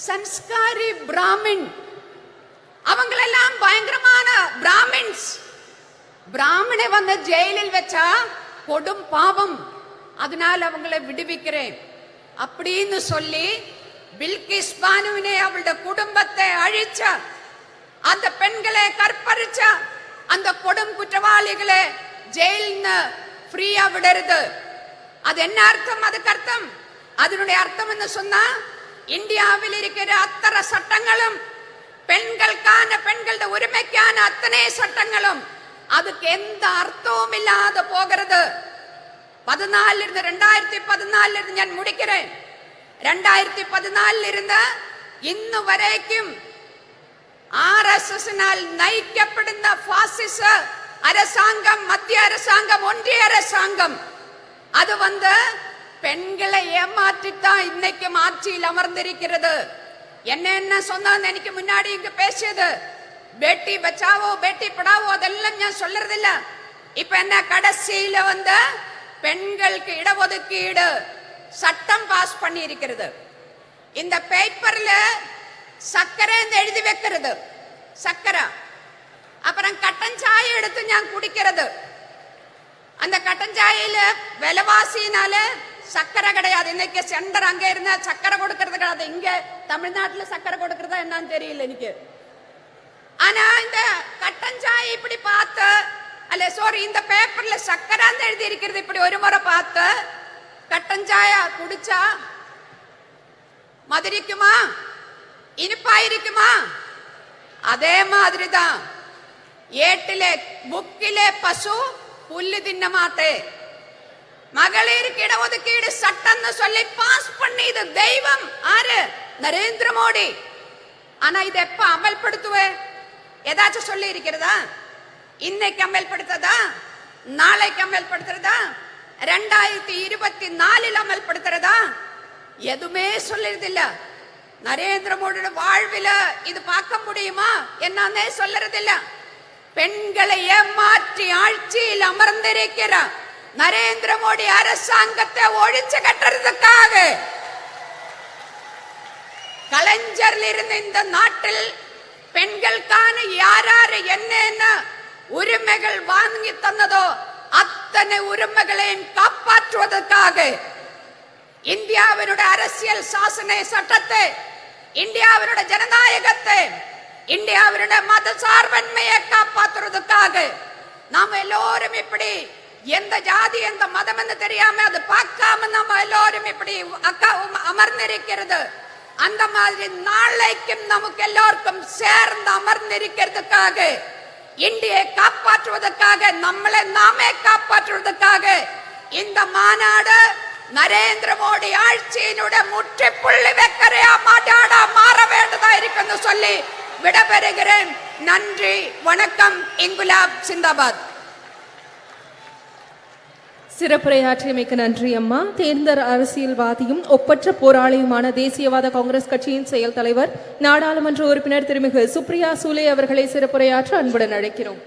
S3: சன்ஸ்காரி பிராமின், அவங்களெல்லாம் பயங்கரமான பிராமின்ஸ். பிராமணை ஜெயிலில் வச்சா கொடும் பாவம்.
S7: அதனால அவங்களை விடுவிக்கிறேன் அப்படின்னு சொல்லி பில்கிஸ் பானுவினை அவளுடைய குடும்பத்தை அழிச்ச, அந்த பெண்களை கற்பழிச்ச, அந்த கொடும் குற்றவாளிகளை ஜெயில்னு ஃப்ரீயா விடுறது. அது என்ன அர்த்தம்? அதுக்கு அர்த்தம், அதனுடைய அர்த்தம் என்ன சொன்னா, இந்தியாவில் இருக்கிற அத்தனை சட்டங்களும் பெண்களுக்கான, பெண்களோட உரிமைக்கான அத்தனை சட்டங்களும் அதுக்கு எந்த அர்த்தமும் இல்லாத போகிறது. 2014 இருந்து ഞാൻ முடிக்கிறேன். 2014 இருந்து ഇന്ന് വരേക്കും RSSനാൽ നയിക്കപ്പെടുന്ന ഫാസിസ அரசாங்கம், மத்திய அரசாங்கம், ஒன்றிய அரசாங்கம் அது பெண்களை ஏமாற்றித்தான் இன்னைக்கும் ஆட்சியில் அமர்ந்திருக்கிறது. என்ன சொன்னான்னு எனக்கு முன்னாடி இங்க பேசியது பேட்டி பச்சாவோ பேட்டி படாவோ அதெல்லாம் நான் சொல்றது இல்ல. இப்ப என்ன கடைசியில பெண்களுக்கு இடஒதுக்கீடு சட்டம் பாஸ் பண்ணி இருக்கிறது. இந்த பேப்பர்ல சக்கரை எழுதி வைக்கிறது, சக்கரை. அப்புறம் கட்டன் சாயை எடுத்து நான் குடிக்கிறது. அந்த கட்டன் சாயில விலைவாசினால சக்கரை கிடையாது. இன்னைக்கு சென்டர் அங்க இருந்தா சக்கரை கொடுக்கறது கிடையாது. இங்க தமிழ்நாட்டுல சக்கரை கொடுக்கறதா என்னன்னு தெரியல எனக்கு. ஆனா இந்த கட்டன் சாயை இப்படி பார்த்து, அல்ல சாரி, இந்த பேப்பர்ல சக்கரான்னு எழுதி இருக்கிறது இப்படி ஒரு முறை பார்த்து கட்டன் சாயா குடிச்சா மதுரிக்குமா, இனிப்பாயிருக்குமா? அதே மாதிரிதான் ஏட்டிலே புக்கிலே பசு புல்லு தின்ன மாட்டே. மகளிருக்கு இடஒதுக்கீடு சட்டம்னு சொல்லி பாஸ் பண்ணி இது தெய்வம் ஆறு நரேந்திர மோடி. ஆனா இது எப்ப அமல்படுத்துவே? ஏதாச்சும் சொல்லி இருக்கிறதா? இன்னைக்கு அமல்படுத்ததா? நாளைக்கு அமல்படுத்துறதா? 2024 அமல்படுத்துறதா? எதுவுமே சொல்லிருதில்ல. நரேந்திர மோடியோட வாழ்வில இது பார்க்க முடியுமா என்னன்னே சொல்லறதில்ல. பெண்களை ஏமாற்றி ஆட்சியில் அமர்ந்திருக்கிற நரேந்திர மோடி அரசாங்கத்தை ஒழிச்சு கட்டுறதுக்காக கலைஞரில் இருந்த இந்த நாட்டில் பெண்களுக்கான யாராரு என்ன உரிமைகள் வாங்கி தந்ததோ அத்தனை உரிமைகளையும் காப்பாற்றுவதற்காக இந்தியாவினுடைய அரசியல் சாசன சட்டத்தை, இந்தியாவினுடைய ஜனநாயகத்தை, இந்தியாவினுடைய மத சார்பன்மையை காப்பாற்றுவதற்காக நாம எல்லோரும் இப்படி எந்த ஜாதி எந்த மதம் என்று தெரியாம அது பார்க்காம நம்ம எல்லோரும் இப்படி அமர்ந்திருக்கிறது. அந்த மாதிரி நாளைக்கும் நமக்கு எல்லோருக்கும் சேர்ந்து அமர்ந்திருக்கிறதுக்காக, இந்தியை காப்பாற்றுவதற்காக, நம்மளை நாமே காப்பாற்றுவதற்காக இந்த மாநாடு நரேந்திர மோடி ஆட்சியினுடைய முற்றுப்புள்ளி வைக்கிற மாநாடா மாற வேண்டதா இருக்குன்னு சொல்லி விடைபெறுகிறேன். நன்றி, வணக்கம். இன்குலாப் சிந்தாபாத்.
S2: சிறப்புரையாற்றியமைக்கு நன்றி அம்மா. தேர்ந்த அரசியல்வாதியும் ஒப்பற்ற போராளியுமான தேசியவாத காங்கிரஸ் கட்சியின் செயல் தலைவர், நாடாளுமன்ற உறுப்பினர் திருமிகு சுப்ரியா சூலே அவர்களை சிறப்புரையாற்ற அன்புடன் அழைக்கிறோம்.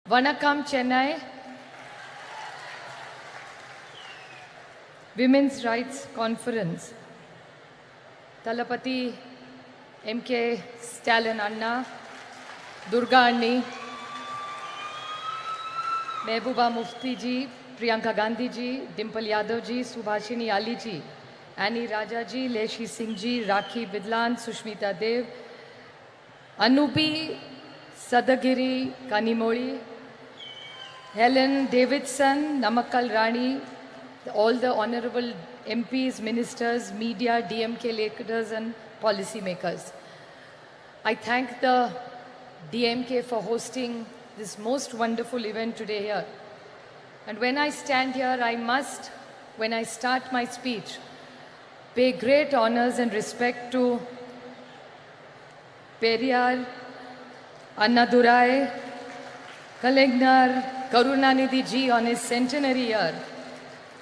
S8: Vanakkam, Chennai. Women's Rights Conference. Talapati MK Stalin Anna, Durga Anni, Mehbooba Mufti ji, Priyanka Gandhi ji, Dimple Yadav ji, Subhashini Ali ji, Annie Raja ji, Leshi Singh ji, Rakhi Vidlan, Sushmita Dev, Anupi Sadagiri Kanimoli, Helen Davidson, Namakkal Rani, all the honorable MPs, ministers, media, DMK leaders and policy makers. I thank the DMK for hosting this most wonderful event today here. And when I stand here, I must, when I start my speech, pay great honors and respect to Periyar, Annadurai, Kalingnar, Karunanidhi ji on his centenary year,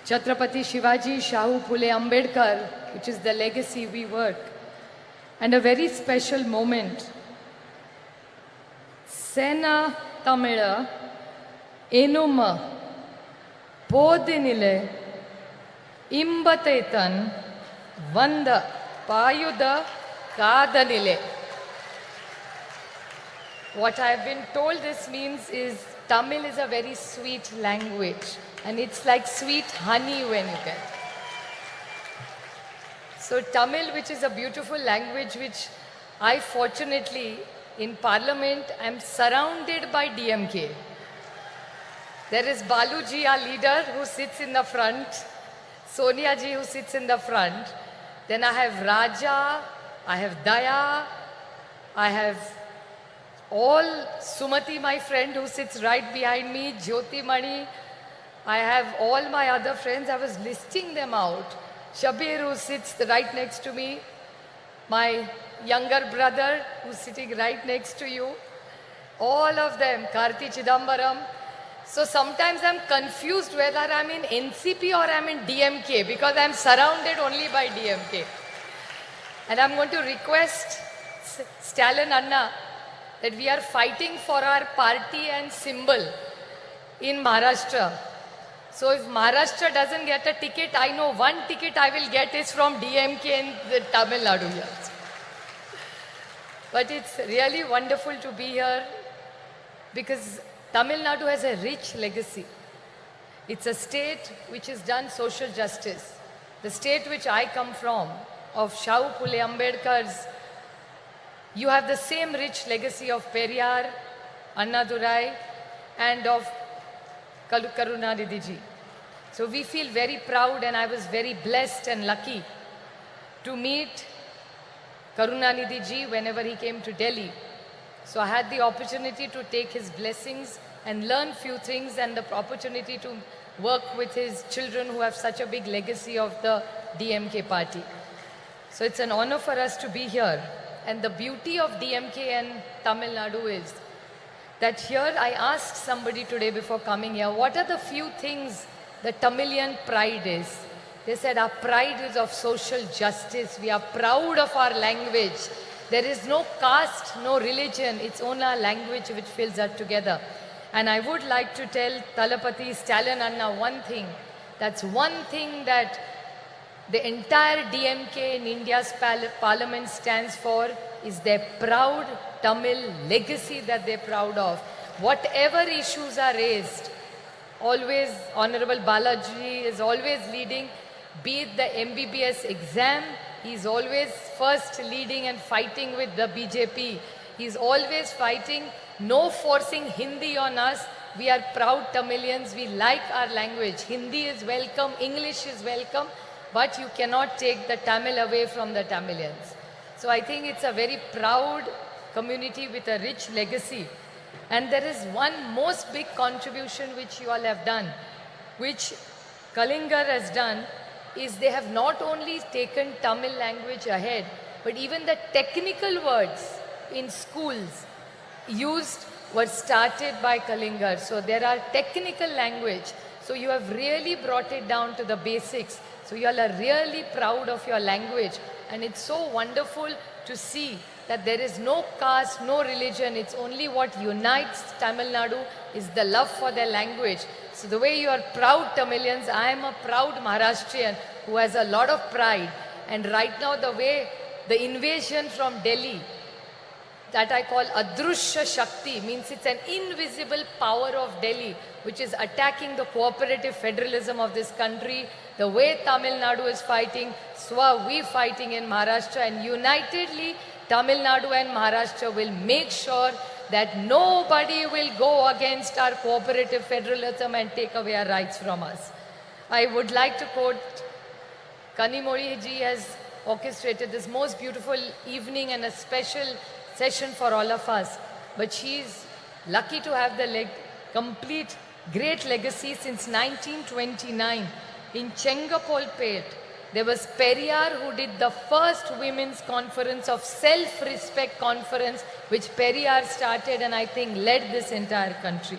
S8: Chhatrapati Shivaji, Shahu Phule Ambedkar, which is the legacy we work, and a very special moment. Sena Tamila Enuma Podinile Imbatetan Vanda Payuda Kadanile. What I have been told this means is Tamil is a very sweet language and it's like sweet honey when you get. So Tamil, which is a beautiful language, which I fortunately in Parliament am surrounded by DMK. There is Baluji, our leader, who sits in the front, Sonia ji, who sits in the front. Then I have Raja, I have Daya, I have all Sumati, my friend, who sits right behind me, Jyoti Mani. I have all my other friends. I was listing them out. Shabir, who sits right next to me, my younger brother, who's sitting right next to you, all of them, Karti Chidambaram. So sometimes I'm confused whether I'm in NCP or I'm in DMK because I'm surrounded only by DMK. And I'm going to request Stalin Anna that we are fighting for our party and symbol in Maharashtra. So if Maharashtra doesn't get a ticket, I know one ticket I will get is from DMK in the Tamil Nadu here. But it's really wonderful to be here because Tamil Nadu has a rich legacy. It's a state which has done social justice. The state which I come from, of Shahu Phule Ambedkar's, you have the same rich legacy of Periyar, Annadurai, and of Karunanidhi ji. So we feel very proud, and I was very blessed and lucky to meet Karunanidhi ji whenever he came to Delhi. So I had the opportunity to take his blessings and learn few things, and the opportunity to work with his children who have such a big legacy of the DMK party. So it's an honor for us to be here. And the beauty of DMK and Tamil Nadu is that here I asked somebody today before coming here, what are the few things the Tamilian pride is? They said our pride is of social justice. We are proud of our language. There is no caste, no religion. It's only our language which fills us together. And I would like to tell Talapati Stalin Anna one thing. That's one thing that the entire DMK in India's parliament stands for is their proud Tamil legacy that they're proud of. Whatever issues are raised, always Honorable Balaji is always leading, be it the MBBS exam, he's always first leading and fighting with the BJP. He's always fighting, no forcing Hindi on us. We are proud Tamilians, we like our language. Hindi is welcome, English is welcome, but you cannot take the Tamil away from the Tamilians. So I think it's a very proud community with a rich legacy. And there is one most big contribution which you all have done, which Kalingar has done, is they have not only taken Tamil language ahead, but even the technical words in schools used were started by Kalingar. So there are technical language. So you have really brought it down to the basics. So you all are really proud of your language. And it's so wonderful to see that there is no caste, no religion. It's only what unites Tamil Nadu is the love for their language. So the way you are proud Tamilians, I am a proud Maharashtrian who has a lot of pride. And right now the way the invasion from Delhi, that I call Adrushya Shakti, means it's an invisible power of Delhi which is attacking the cooperative federalism of this country. The way Tamil Nadu is fighting, so are we fighting in Maharashtra, and unitedly Tamil Nadu and Maharashtra will make sure that nobody will go against our cooperative federalism and take away our rights from us. I would like to quote Kanimori ji has orchestrated this most beautiful evening and a special session for all of us. But she is lucky to have the complete great legacy since 1929. In Chengapolpet, there was Periyar who did the first women's conference of self-respect conference, which Periyar started and I think led this entire country.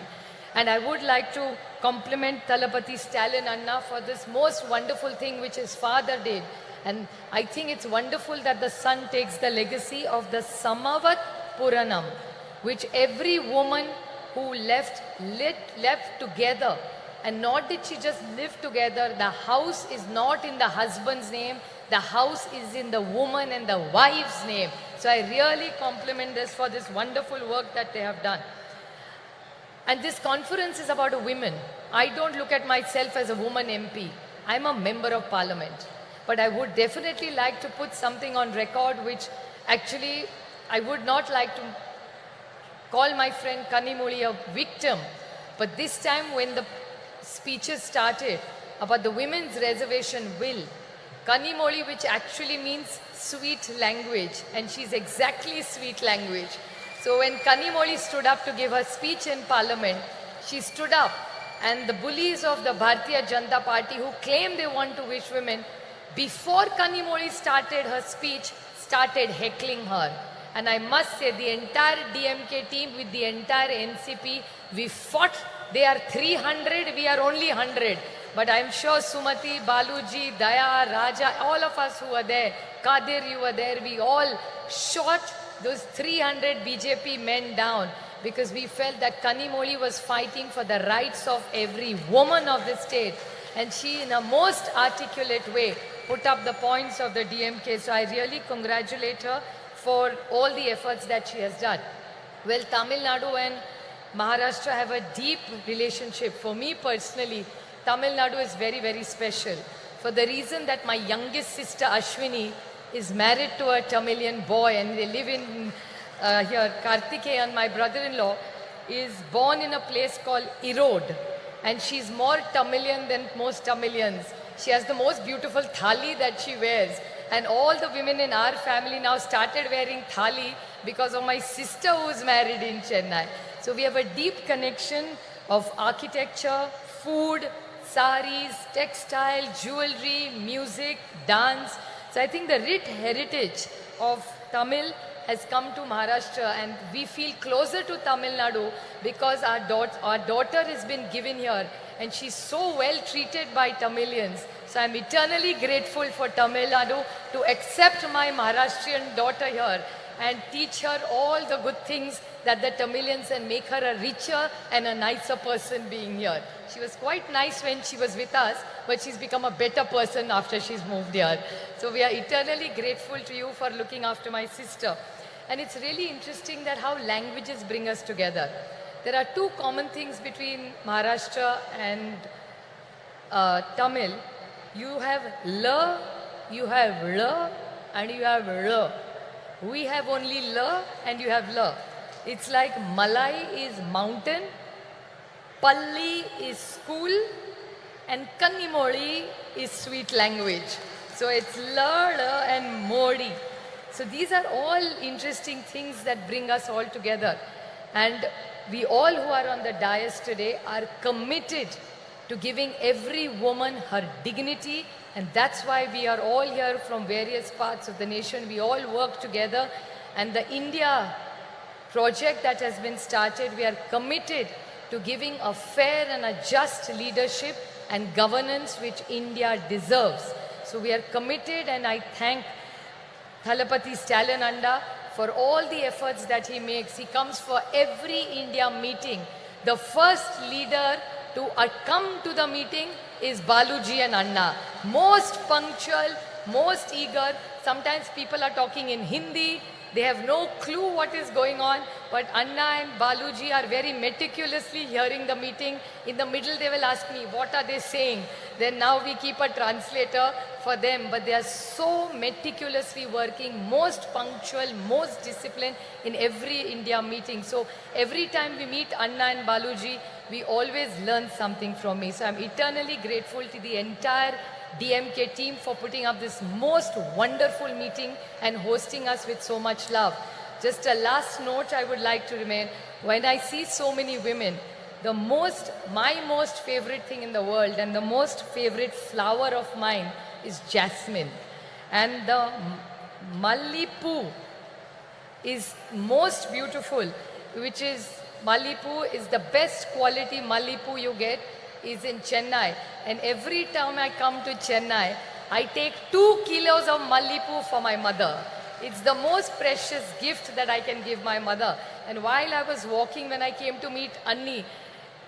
S8: And I would like to compliment Talapati Stalin Anna for this most wonderful thing which his father did. And I think it's wonderful that the son takes the legacy of the Samavat Puranam, which every woman who left together And not did she just live together, the house is not in the husband's name, the house is in the woman and the wife's name. So I really compliment this for this wonderful work that they have done. And this conference is about women. I don't look at myself as a woman MP. I'm a member of parliament. But I would definitely like to put something on record which actually I would not like to call my friend Kanimoli a victim. But this time when the speeches started about the women's reservation bill, Kanimoli, which actually means sweet language, and she's exactly sweet language. So when Kanimoli stood up to give her speech in parliament, she stood up and the bullies of the Bharatiya Janata Party who claim they want to wish women, before Kanimoli started her speech, started heckling her. And I must say the entire DMK team with the entire NCP, we fought. They are 300, we are only 100. But I'm sure Sumati, Baluji, Daya, Raja, all of us who were there, Kadir, you were there, we all shot those 300 BJP men down because we felt that Kanimoli was fighting for the rights of every woman of the state. And she, in a most articulate way, put up the points of the DMK. So I really congratulate her for all the efforts that she has done. Well, Tamil Nadu and Maharashtra have a deep relationship. For me personally, Tamil Nadu is very, very special. For the reason that my youngest sister Ashwini is married to a Tamilian boy and they live in here. Kartikeyan, my brother-in-law, is born in a place called Erode. And she's more Tamilian than most Tamilians. She has the most beautiful thali that she wears. And all the women in our family now started wearing thali because of my sister who's married in Chennai. So we have a deep connection of architecture, food, saris, textile, jewelry, music, dance. So I think the rich heritage of Tamil has come to Maharashtra and we feel closer to Tamil Nadu because our daughter has been given here and she's so well treated by Tamilians. So I'm eternally grateful for Tamil Nadu to accept my Maharashtrian daughter here and teach her all the good things that the Tamilians and make her a richer and a nicer person being here. She was quite nice when she was with us, but she's become a better person after she's moved here. So we are eternally grateful to you for looking after my sister. And it's really interesting that how languages bring us together. There are two common things between Maharashtra and Tamil. You have la, you have la, and you have la. We have only la and you have la. It's like Malai is mountain, Palli is school, and Kannimoli is sweet language. So it's la, la, and modi. So these are all interesting things that bring us all together. And we all who are on the dais today are committed to giving every woman her dignity. And that's why we are all here from various parts of the nation. We all work together. And the India project that has been started, we are committed to giving a fair and a just leadership and governance which India deserves. So we are committed, and I thank Thalapati Stalin Anda for all the efforts that he makes. He comes for every India meeting. The first leader to come to the meeting is Baluji and Anna. Most punctual, most eager. Sometimes people are talking in Hindi. They have no clue what is going on, but Anna and Baluji are very meticulously hearing the meeting. In the middle, they will ask me, what are they saying? Then now we keep a translator for them, but they are so meticulously working, most punctual, most disciplined in every India meeting. So every time we meet Anna and Baluji, we always learn something from me. So I'm eternally grateful to the entire DMK team for putting up this most wonderful meeting and hosting us with so much love. Just a last note I would like to remain. When I see so many women, my most favorite thing in the world and the most favorite flower of mine is jasmine. And the Mallipu is most beautiful, which is Mallipu is the best quality Mallipu you get is in Chennai. And every time I come to Chennai, I take 2 kilos of Mallipu for my mother. It's the most precious gift that I can give my mother. And while I was walking, when I came to meet Anni,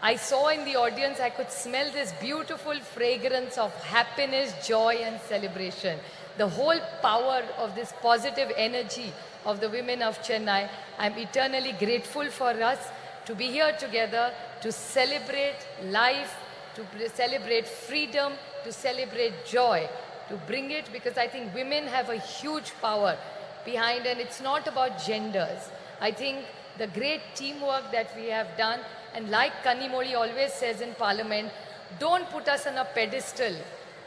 S8: I saw in the audience, I could smell this beautiful fragrance of happiness, joy, and celebration. The whole power of this positive energy of the women of Chennai. I'm eternally grateful for us to be here together to celebrate life, to celebrate freedom, to celebrate joy, to bring it, because I think women have a huge power behind, and it's not about genders. I think the great teamwork that we have done, and like Kanimoli always says in Parliament, don't put us on a pedestal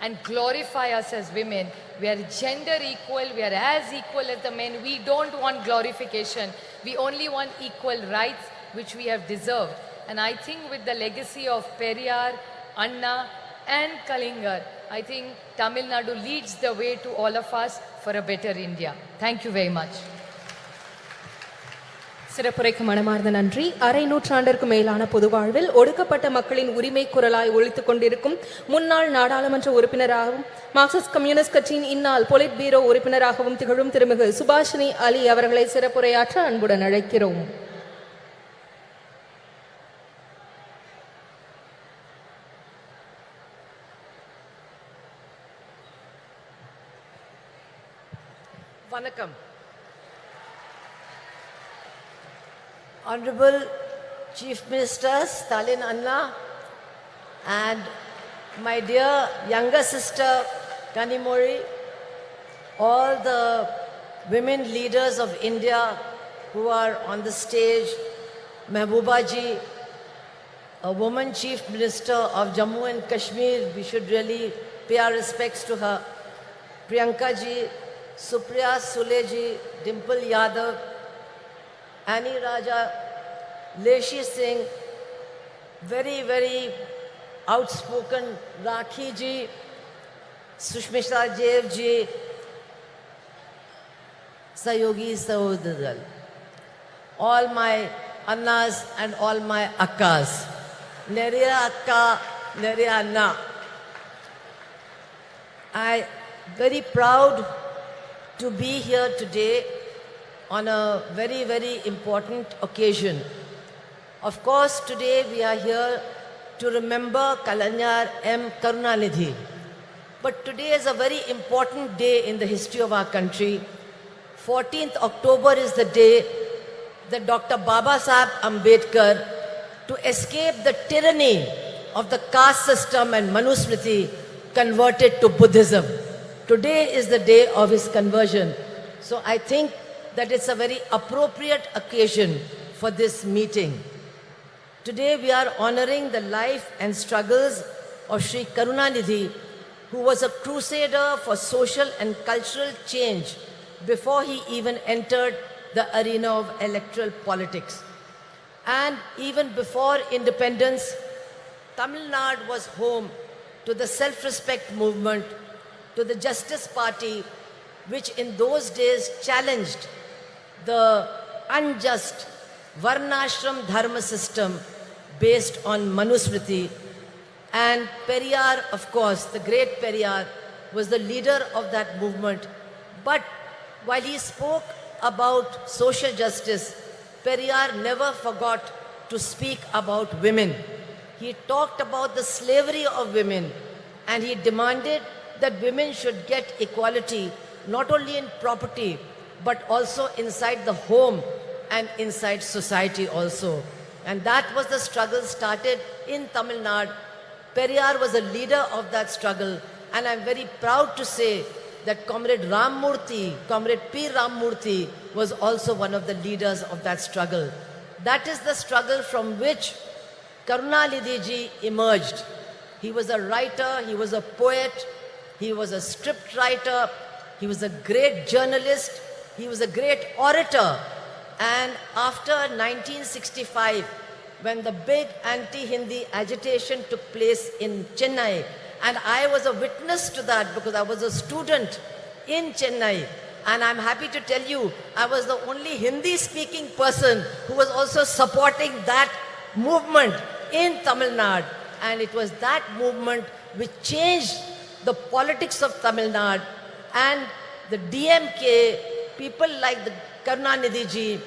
S8: and glorify us as women. We are gender equal, we are as equal as the men. We don't want glorification. We only want equal rights, which we have deserved. And I think with the legacy of Periyar, Anna and Kalingar, I think Tamil Nadu leads the way to all of us for a better India. Thank you very much.
S2: சிறப்புரைக்கு மனமார்ந்த நன்றி. அரை நூற்றாண்டிற்கு மேலான பொது வாழ்வில் ஒடுக்கப்பட்ட மக்களின் உரிமை குரலாய் ஒலித்துக் கொண்டிருக்கும் முன்னாள் நாடாளுமன்ற உறுப்பினராகவும் மார்க்சிஸ்ட் கம்யூனிஸ்ட் கட்சியின் இந்நாள் பொலிட் பீரோ உறுப்பினராகவும் திகழும் திருமிகு சுபாஷினி அலி அவர்களை சிறப்புரையாற்ற அன்புடன் அழைக்கிறோம்.
S9: Vanakkam. Honorable Chief Minister Stalin Anna and my dear younger sister Kanimori, all the women leaders of India who are on the stage, Mehbooba ji, a woman Chief Minister of Jammu and Kashmir, we should really pay our respects to her, Priyanka ji, Supriya Sule ji, Dimple Yadav, Annie Raja, Leshi Singh, very, very outspoken Rakhi ji, Sushmita Dev ji, Sayogi Sahodadal, all my Annas and all my Akkas, Neriya Akka, Neriya Anna. I very proud to be here today on a very, very important occasion. Of course, today we are here to remember Kalanyar M. Karunanidhi. But today is a very important day in the history of our country. 14th October is the day that Dr. Baba Saheb Ambedkar, to escape the tyranny of the caste system and Manusmriti, converted to Buddhism. Today is the day of his conversion. So I think that it's a very appropriate occasion for this meeting. Today we are honoring the life and struggles of Sri Karunanidhi, who was a crusader for social and cultural change before he even entered the arena of electoral politics. And even before independence, Tamil Nadu was home to the self-respect movement, to the Justice Party, which in those days challenged the unjust Varnashram Dharma system based on Manusmriti. And Periyar, of course, the great Periyar, was the leader of that movement. But while he spoke about social justice, Periyar never forgot to speak about women. He talked about the slavery of women, and he demanded that women should get equality not only in property but also inside the home and inside society also. And that was the struggle started in Tamil Nadu. Periyar was a leader of that struggle, and I'm very proud to say that Comrade Rammurthy, Comrade P. Rammurthy was also one of the leaders of that struggle. That is the struggle from which Karunanidhi ji emerged. He was a writer, he was a poet, he was a script writer, he was a great journalist, he was a great orator. And after 1965, when the big anti-Hindi agitation took place in Chennai, and I was a witness to that because I was a student in Chennai, and I'm happy to tell you, I was the only Hindi-speaking person who was also supporting that movement in Tamil Nadu. And it was that movement which changed the politics of Tamil Nadu, and the DMK, people like the Karunanidhi ji,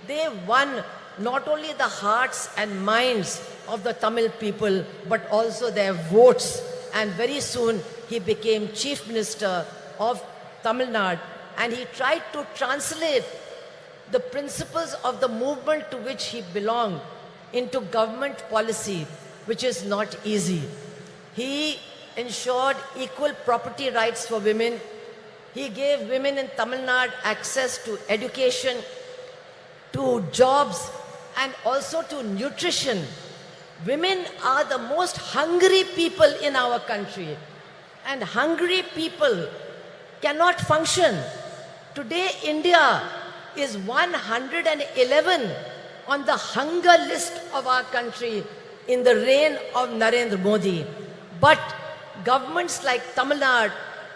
S9: they won not only the hearts and minds of the Tamil people, but also their votes. And very soon he became Chief Minister of Tamil Nadu, and he tried to translate the principles of the movement to which he belonged into government policy, which is not easy. He ensured equal property rights for women. He gave women in Tamil Nadu access to education, to jobs, and also to nutrition. Women are the most hungry people in our country, and hungry people cannot function. Today, India is 111 on the hunger list of our country in the reign of Narendra Modi. But governments like Tamil Nadu,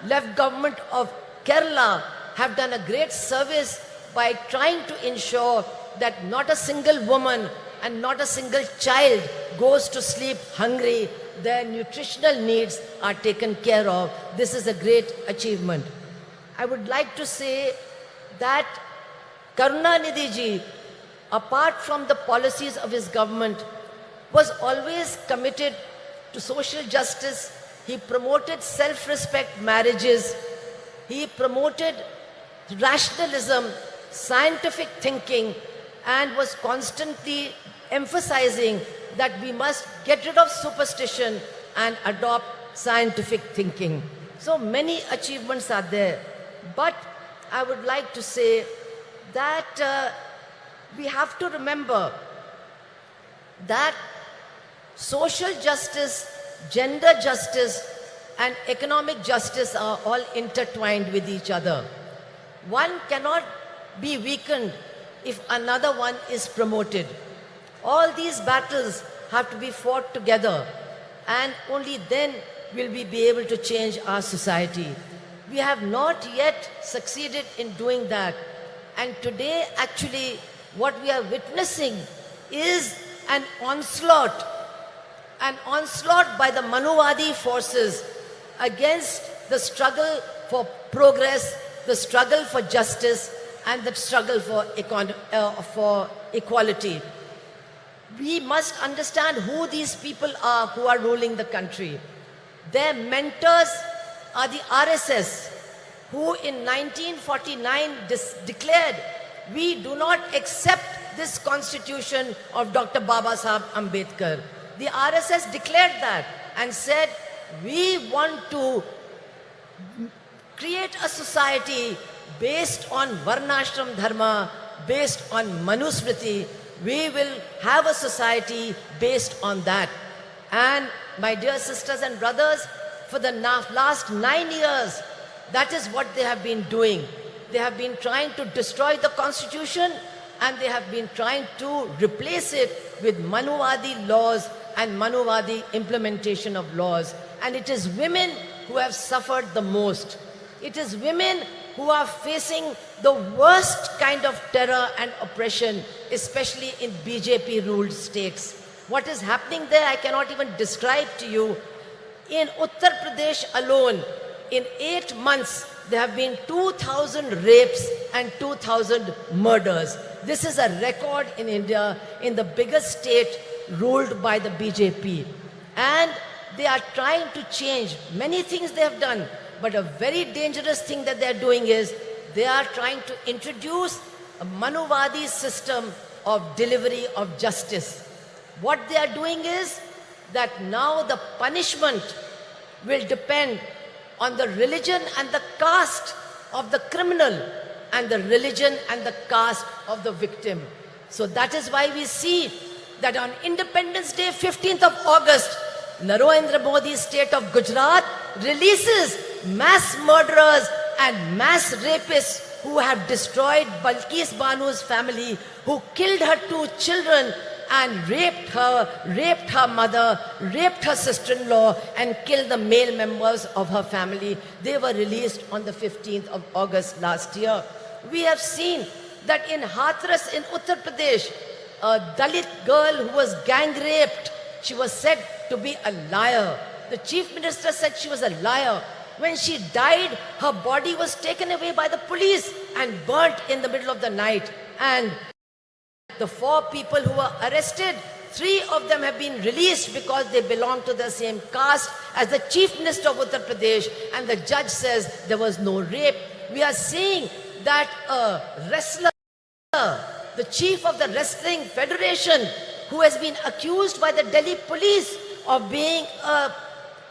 S9: left government of Kerala have done a great service by trying to ensure that not a single woman and not a single child goes to sleep hungry. Their nutritional needs are taken care of. This is a great achievement. I would like to say that Karunanidhi ji, apart from the policies of his government, was always committed to social justice. He promoted self-respect marriages. He promoted rationalism, scientific thinking, and was constantly emphasizing that we must get rid of superstition and adopt scientific thinking. So many achievements are there. But I would like to say that we have to remember that social justice, gender justice, and economic justice are all intertwined with each other. One cannot be weakened if another one is promoted. All these battles have to be fought together, and only then will we be able to change our society. We have not yet succeeded in doing that. And today, actually, what we are witnessing is an onslaught by the Manuvadi forces against the struggle for progress, the struggle for justice, and the struggle for equality. We must understand who these people are who are ruling the country. Their mentors are the RSS, who in 1949 declared, we do not accept this constitution of Dr. Babasaheb Ambedkar. The RSS declared that and said, we want to create a society based on Varnashram Dharma, based on Manusmriti. We will have a society based on that. And my dear sisters and brothers, for the last 9 years, that is what they have been doing. They have been trying to destroy the constitution, and they have been trying to replace it with Manuvadi laws and Manuvadi implementation of laws. And it is women who have suffered the most. It is women who are facing the worst kind of terror and oppression, especially in BJP-ruled states. What is happening there, I cannot even describe to you. In Uttar Pradesh alone, in 8 months, there have been 2,000 rapes and 2,000 murders. This is a record in India, in the biggest state ruled by the BJP. And they are trying to change many things they have done. But a very dangerous thing that they are doing is they are trying to introduce a Manuvadi system of delivery of justice. What they are doing is that now the punishment will depend on the religion and the caste of the criminal and the religion and the caste of the victim. So that is why we see that on Independence Day, 15th of August, Narendra Modi's state of Gujarat releases mass murderers and mass rapists who have destroyed Balkis Banu's family, who killed her 2 children and raped her mother, raped her sister-in-law, and killed the male members of her family. They were released on the 15th of August last year. We have seen that in Hathras in Uttar Pradesh, a Dalit girl who was gang raped, she was said to be a liar. The chief minister said she was a liar. When she died, her body was taken away by the police and burnt in the middle of the night. And The 4 people who were arrested, 3 of them have been released because they belong to the same caste as the Chief Minister of Uttar Pradesh, and the judge says there was no rape. We are seeing that a wrestler, the chief of the Wrestling Federation, who has been accused by the Delhi police of being a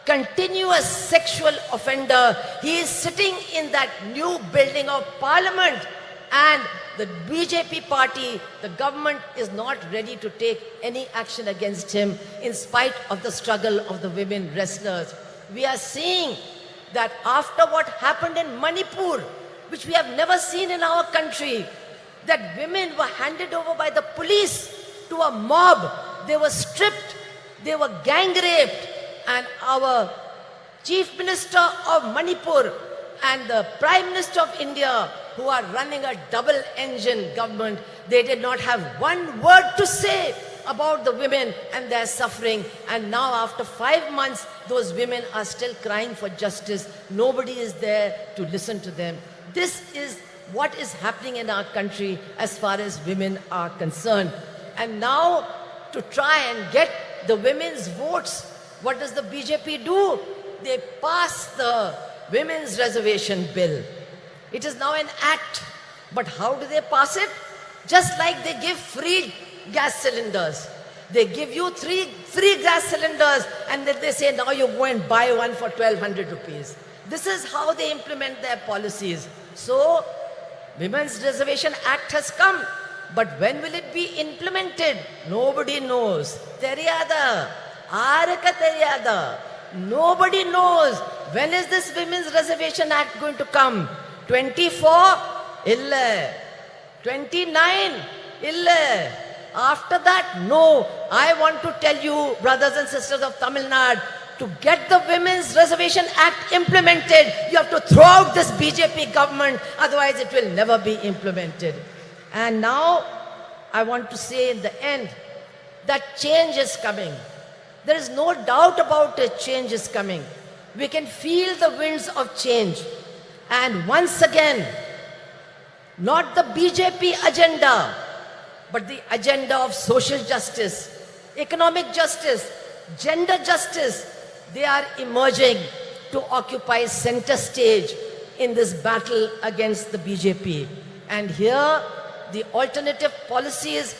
S9: continuous sexual offender, he is sitting in that new building of parliament, and the BJP party, the government is not ready to take any action against him in spite of the struggle of the women wrestlers. We are seeing that after what happened in Manipur, which we have never seen in our country, that women were handed over by the police to a mob. They were stripped, they were gang raped, and our Chief Minister of Manipur and the Prime Minister of India, who are running a double-engine government, they did not have one word to say about the women and their suffering. And now after 5 months, those women are still crying for justice. Nobody is there to listen to them. This is what is happening in our country as far as women are concerned. And now to try and get the women's votes, what does the BJP do? They pass the Women's Reservation Bill. It is now an act. But how do they pass it? Just like they give free gas cylinders. They give you three gas cylinders, and then they say, now you go and buy one for 1,200 rupees. This is how they implement their policies. So, Women's Reservation Act has come. But when will it be implemented? Nobody knows. Teriyada. Araka teriyada. Nobody knows. When is this Women's Reservation Act going to come? 24? Illa. 29? Illa. After that, no. I want to tell you, brothers and sisters of Tamil Nadu, to get the Women's Reservation Act implemented, you have to throw out this BJP government, otherwise it will never be implemented. And now, I want to say in the end, that change is coming. There is no doubt about it, change is coming. We can feel the winds of change. And once again, not the BJP agenda, but the agenda of social justice, economic justice, gender justice, they are emerging to occupy center stage in this battle against the BJP. And here, the alternative policies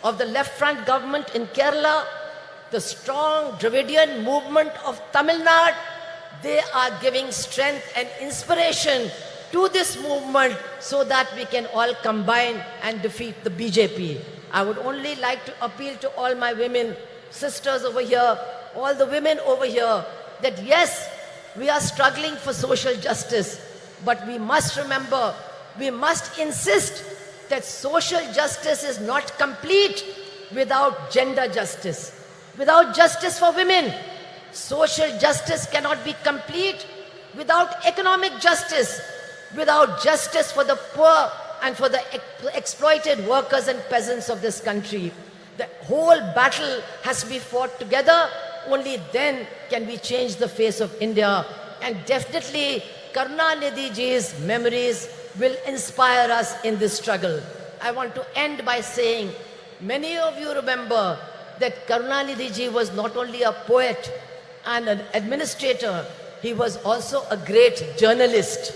S9: of the left front government in Kerala, the strong Dravidian movement of Tamil Nadu, they are giving strength and inspiration to this movement so that we can all combine and defeat the BJP. I would only like to appeal to all my women sisters over here, all the women over here, that yes, we are struggling for social justice, but we must remember, we must insist that social justice is not complete without gender justice, without justice for women. Social justice cannot be complete without economic justice, without justice for the poor and for the exploited workers and peasants of this country. The whole battle has to be fought together. Only then can we change the face of India. And definitely, Karunanidhi ji's memories will inspire us in this struggle. I want to end by saying, many of you remember that Karunanidhi ji was not only a poet and an administrator, he was also a great journalist.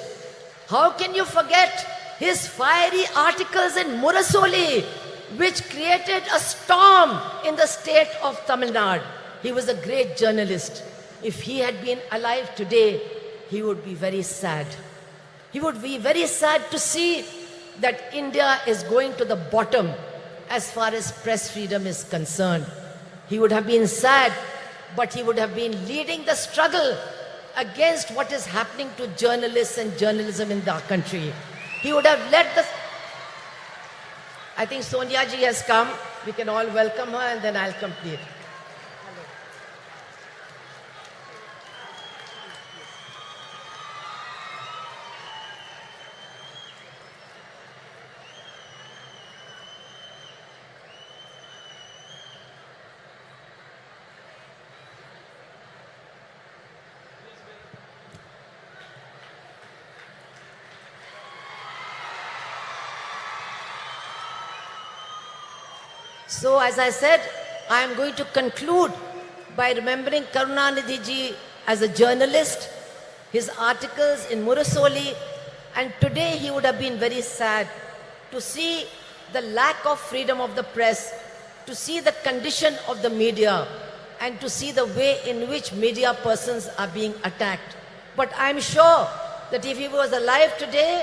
S9: How can you forget his fiery articles in Murasoli, which created a storm in the state of Tamil Nadu? He was a great journalist. If he had been alive today, he would be very sad. He would be very sad to see that India is going to the bottom as far as press freedom is concerned. He would have been sad, but he would have been leading the struggle against what is happening to journalists and journalism in our country. He would have led the... I think Sonia ji has come. We can all welcome her and then I'll complete. So as I said, I am going to conclude by remembering Karunanidhi ji as a journalist, his articles in Murasoli, and today he would have been very sad to see the lack of freedom of the press, to see the condition of the media, and to see the way in which media persons are being attacked. But I am sure that if he was alive today,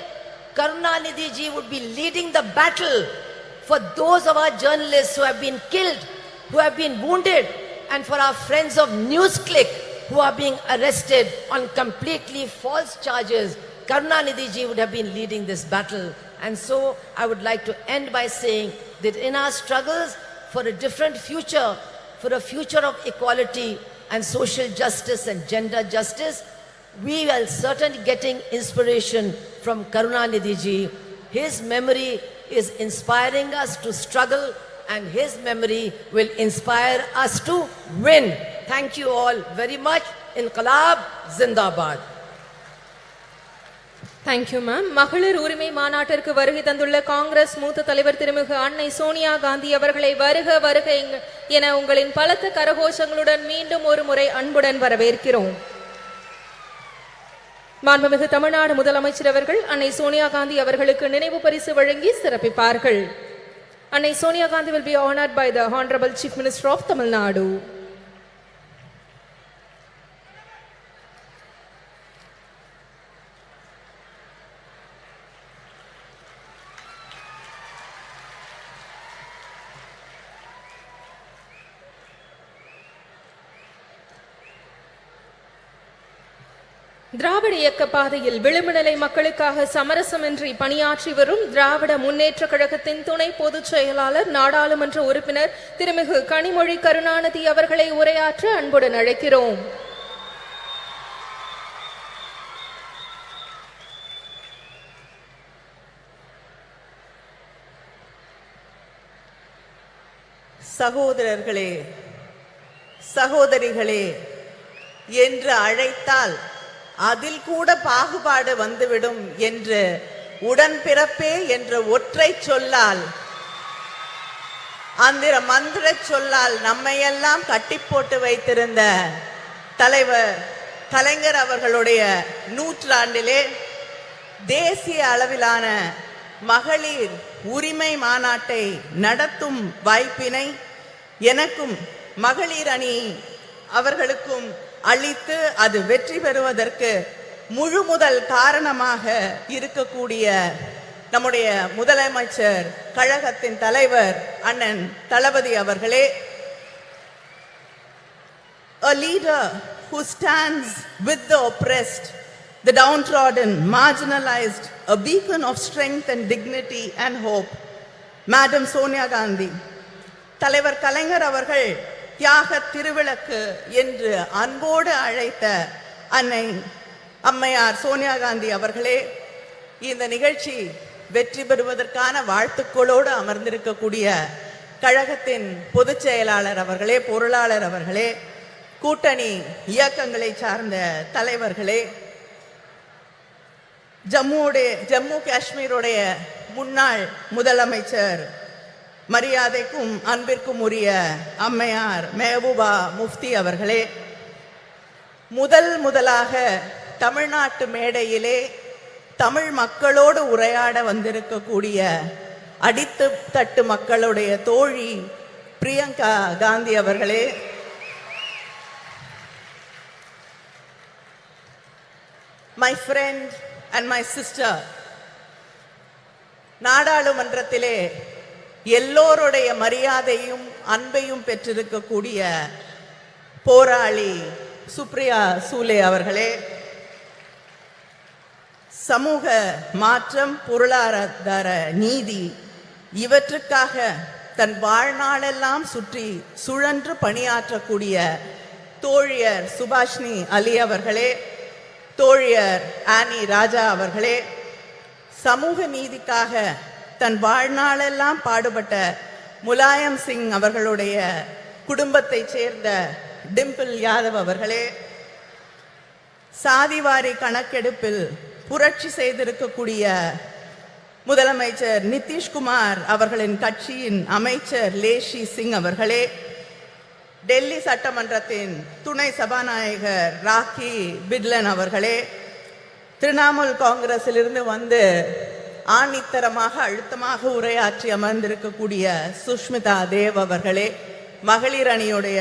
S9: Karunanidhi ji would be leading the battle for those of our journalists who have been killed, who have been wounded, and for our friends of NewsClick who are being arrested on completely false charges. Karunanidhi ji would have been leading this battle. And so I would like to end by saying that in our struggles for a different future, for a future of equality and social justice and gender justice, we are certainly getting inspiration from Karunanidhi ji. His memory is inspiring us to struggle, and his memory will inspire us to win. Thank you all very much. Inqilab Zindabad.
S2: Thank you ma'am. மகளிர் உரிமை மாநாட்டிற்கு வருகை தந்துள்ள காங்கிரஸ் மூத்த தலைவர் திருமிகு அன்னை சோனியா காந்தி அவர்களை வருக வருக என உங்களின் பலத்த கரகோஷங்களுடன் மீண்டும் ஒரு முறை அன்புடன் வரவேற்கிறோம். மாண்புமிகு தமிழ்நாடு முதலமைச்சர் அவர்கள் அன்னை சோனியா காந்தி அவர்களுக்கு நினைவு பரிசு வழங்கி சிறப்பிப்பார்கள். அன்னை Sonia Gandhi will be honored by the Honorable Chief Minister of Tamil Nadu. திராவிட இயக்க பாதையில் விளிம்புநிலை மக்களுக்காக சமரசமின்றி பணியாற்றி வரும் திராவிட முன்னேற்ற கழகத்தின் துணை பொதுச் செயலாளர் நாடாளுமன்ற உறுப்பினர் திருமிகு கனிமொழி கருணாநிதி அவர்களை உரையாற்ற அன்புடன் அழைக்கிறோம்.
S10: சகோதரர்களே, சகோதரிகளே என்று அழைத்தால் அதில் கூட பாகுபாடு வந்துவிடும் என்று உடன்பிறப்பே என்ற ஒற்றை சொல்லால், அந்த மந்திர சொல்லால் நம்மையெல்லாம் கட்டி போட்டு வைத்திருந்த தலைவர் கலைஞர் அவர்களுடைய நூற்றாண்டிலே தேசிய அளவிலான மகளிர் உரிமை மாநாட்டை நடத்தும் வாய்ப்பினை எனக்கும் மகளிர் அணி அவர்களுக்கும் அளித்து அது வெற்றி பெறுவதற்கு முழு முதல் காரணமாக இருக்கக்கூடிய நம்முடைய முதலமைச்சர் கழகத்தின் தலைவர் அண்ணன் தளபதி அவர்களே, a leader who stands with the oppressed, the downtrodden, marginalized, a beacon of strength and dignity and hope, Madam Sonia Gandhi. தலைவர் கலைஞர் அவர்கள் தியாக திருவிளக்கு என்று அன்போடு அழைத்த அன்னை அம்மையார் சோனியா காந்தி அவர்களே, இந்த நிகழ்ச்சி வெற்றி பெறுவதற்கான வாழ்த்துக்களோடு அமர்ந்திருக்கக்கூடிய கழகத்தின் பொதுச் செயலாளர் அவர்களே, பொருளாளர் அவர்களே, கூட்டணி இயக்கங்களை சார்ந்த தலைவர்களே, ஜம்மு காஷ்மீருடைய முன்னாள் முதலமைச்சர் மரியாதைக்கும் அன்பிற்கும் உரிய அம்மையார் மெஹபூபா முஃப்தி அவர்களே, முதலாக தமிழ்நாட்டு மேடையிலே தமிழ் மக்களோடு உரையாட வந்திருக்கக்கூடிய அடித்து தட்டு மக்களுடைய தோழி பிரியங்கா காந்தி அவர்களே, my friend and my sister, நாடாளுமன்றத்திலே எல்லோருடைய மரியாதையும் அன்பையும் பெற்றிருக்கக்கூடிய போராளி சுப்ரியா சூலே அவர்களே, சமூக மாற்றம், பொருளாதார நீதி இவற்றுக்காக தன் வாழ்நாளெல்லாம் சுழன்று பணியாற்றக்கூடிய தோழியர் சுபாஷினி அலி அவர்களே, தோழியர் ஆனி ராஜா அவர்களே, சமூக நீதிக்காக தன் வாழ்நாளெல்லாம் பாடுபட்ட முலாயம் சிங் அவர்களுடைய குடும்பத்தைச் சேர்ந்த டிம்பிள் யாதவ் அவர்களே, சாதிவாரி கணக்கெடுப்பில் புரட்சி செய்திருக்கக்கூடிய முதலமைச்சர் நிதிஷ்குமார் அவர்களின் கட்சியின் அமைச்சர் லேஷி சிங் அவர்களே, டெல்லி சட்டமன்றத்தின் துணை சபாநாயகர் ராக்கி பிட்லன் அவர்களே, திரிணாமுல் காங்கிரஸிலிருந்து வந்து ஆணித்தரமாக அழுத்தமாக உரையாற்றி அமர்ந்திருக்கக்கூடிய சுஷ்மிதா தேவ் அவர்களே, மகளிர் அணியுடைய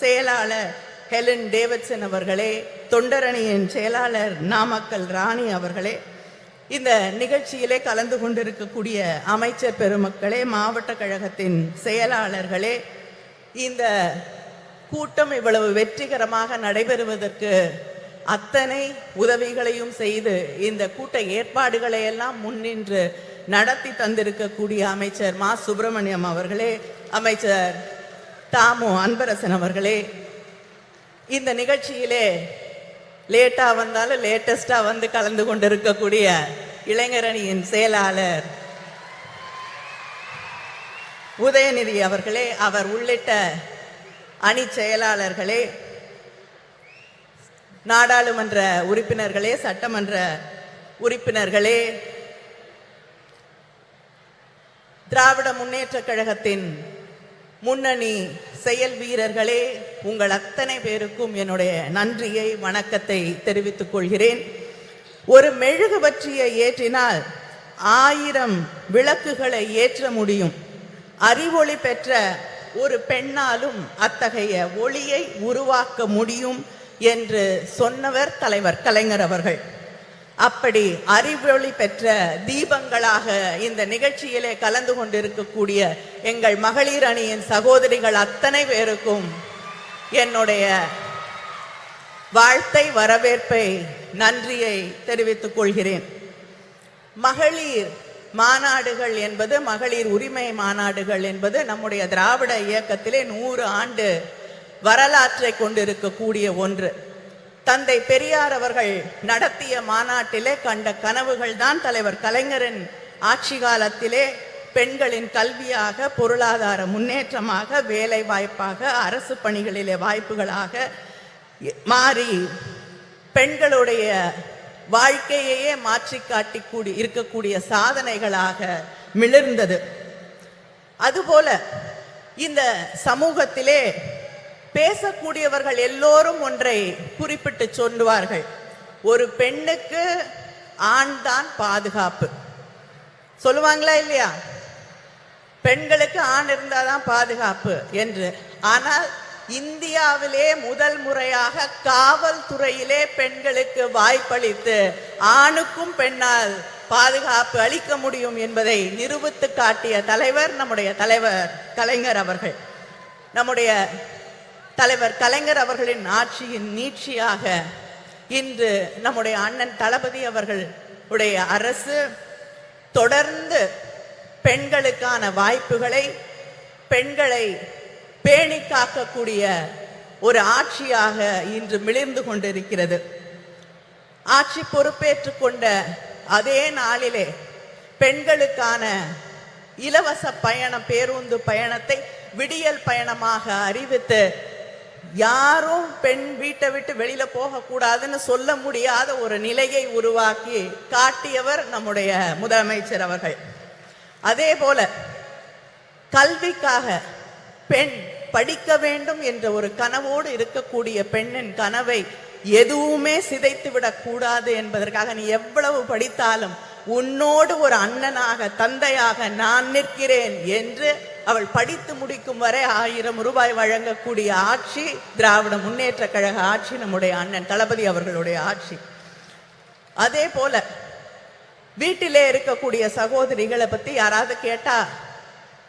S10: செயலாளர் ஹெலன் டேவிட்சன் அவர்களே, தொண்டரணியின் செயலாளர் நாமக்கல் ராணி அவர்களே, இந்த நிகழ்ச்சியிலே கலந்து கொண்டிருக்கக்கூடிய அமைச்சர் பெருமக்களே, மாவட்ட கழகத்தின் செயலாளர்களே, இந்த கூட்டம் இவ்வளவு வெற்றிகரமாக நடைபெறுவதற்கு அத்தனை உதவிகளையும் செய்து இந்த கூட்ட ஏற்பாடுகளை எல்லாம் முன்னின்று நடத்தி தந்திருக்கக்கூடிய அமைச்சர் மா சுப்பிரமணியம் அவர்களே, அமைச்சர் தாமு அன்பரசன் அவர்களே, இந்த நிகழ்ச்சியிலே லேட்டா வந்தாலும் லேட்டஸ்டா வந்து கலந்து கொண்டிருக்கக்கூடிய இளைஞரணியின் செயலாளர் உதயநிதி அவர்களே, அவர் உள்ளிட்ட அணி செயலாளர்களே, நாடாளுமன்ற உறுப்பினர்களே, சட்டமன்ற உறுப்பினர்களே, திராவிட முன்னேற்ற கழகத்தின் முன்னணி செயல் வீரர்களே, உங்கள் அத்தனை பேருக்கும் என்னுடைய நன்றியை வணக்கத்தை தெரிவித்துக் கொள்கிறேன். ஒரு மெழுகுவர்த்தியை ஏற்றினால் 1000 விளக்குகளை ஏற்ற முடியும். அறிவொளி பெற்ற ஒரு பெண்ணாலும் அத்தகைய ஒளியை உருவாக்க முடியும் என்று சொன்னவர் தலைவர் கலைஞர் அவர்கள். அப்படி அறிவொளி பெற்ற தீபங்களாக இந்த நிகழ்ச்சியிலே கலந்து கொண்டிருக்கக்கூடிய எங்கள் மகளிர் அணியின் சகோதரிகள் அத்தனை பேருக்கும் என்னுடைய வாழ்த்தை, வரவேற்பை, நன்றியை தெரிவித்துக் கொள்கிறேன். மகளிர் மாநாடுகள் என்பது, மகளிர் உரிமை மாநாடுகள் என்பது நம்முடைய திராவிட இயக்கத்திலே 100 ஆண்டு வரலாற்றை கொண்டிருக்கக்கூடிய ஒன்று. தந்தை பெரியார் அவர்கள் நடத்திய மாநாட்டிலே கண்ட கனவுகள் தான் தலைவர் கலைஞரின் ஆட்சி காலத்திலே பெண்களின் கல்வியாக, பொருளாதார முன்னேற்றமாக, வேலை வாய்ப்பாக, அரசு பணிகளிலே வாய்ப்புகளாக மாறி பெண்களுடைய வாழ்க்கையையே மாற்றி காட்டி இருக்கக்கூடிய சாதனைகளாக மிளிர்ந்தது. அதுபோல இந்த சமூகத்திலே பேசக்கூடியவர்கள் எல்லோரும் ஒன்றை குறிப்பிட்டு சொல்லுவார்கள், ஒரு பெண்ணுக்கு ஆண் தான் பாதுகாப்பு. சொல்லுவாங்களா இல்லையா? பெண்களுக்கு ஆண் இருந்தாதான் பாதுகாப்பு என்று. ஆனால் இந்தியாவிலே முதல் முறையாக காவல்துறையிலே பெண்களுக்கு வாய்ப்பளித்து ஆணுக்கும் பெண்ணால் பாதுகாப்பு அளிக்க முடியும் என்பதை நிரூபித்து காட்டிய தலைவர் நம்முடைய தலைவர் கலைஞர் அவர்கள். நம்முடைய தலைவர் கலைஞர் அவர்களின் ஆட்சியின் நீட்சியாக இன்று நம்முடைய அண்ணன் தளபதி அவர்களுடைய அரசு தொடர்ந்து பெண்களுக்கான வாய்ப்புகளை, பெண்களை பேணி காக்கக்கூடிய ஒரு ஆட்சியாக இன்று மிளிர்ந்து கொண்டிருக்கிறது. ஆட்சி பொறுப்பேற்றுக் கொண்ட அதே நாளிலே பெண்களுக்கான இலவச பயணம், பேருந்து பயணத்தை விடியல் பயணமாக அறிவித்து யாரும் பெண் வீட்டை விட்டு வெளியில போக கூடாதுன்னு சொல்ல முடியாத ஒரு நிலையை உருவாக்கி காட்டியவர் நம்முடைய முதலமைச்சர் அவர்கள். அதே போல கல்விக்காக பெண் படிக்க வேண்டும் என்ற ஒரு கனவோடு இருக்கக்கூடிய பெண்ணின் கனவை எதுவுமே சிதைத்து விடக் கூடாது என்பதற்காக நீ எவ்வளவு படித்தாலும் உன்னோடு ஒரு அண்ணனாக, தந்தையாக நான் நிற்கிறேன் என்று அவள் படித்து முடிக்கும் வரை 1000 ரூபாய் வழங்கக்கூடிய ஆட்சி திராவிட முன்னேற்ற கழக ஆட்சி, நம்முடைய அண்ணன் தளபதி அவர்களுடைய ஆட்சி. அதே போல வீட்டிலே இருக்கக்கூடிய சகோதரிகளை பத்தி யாராவது கேட்டா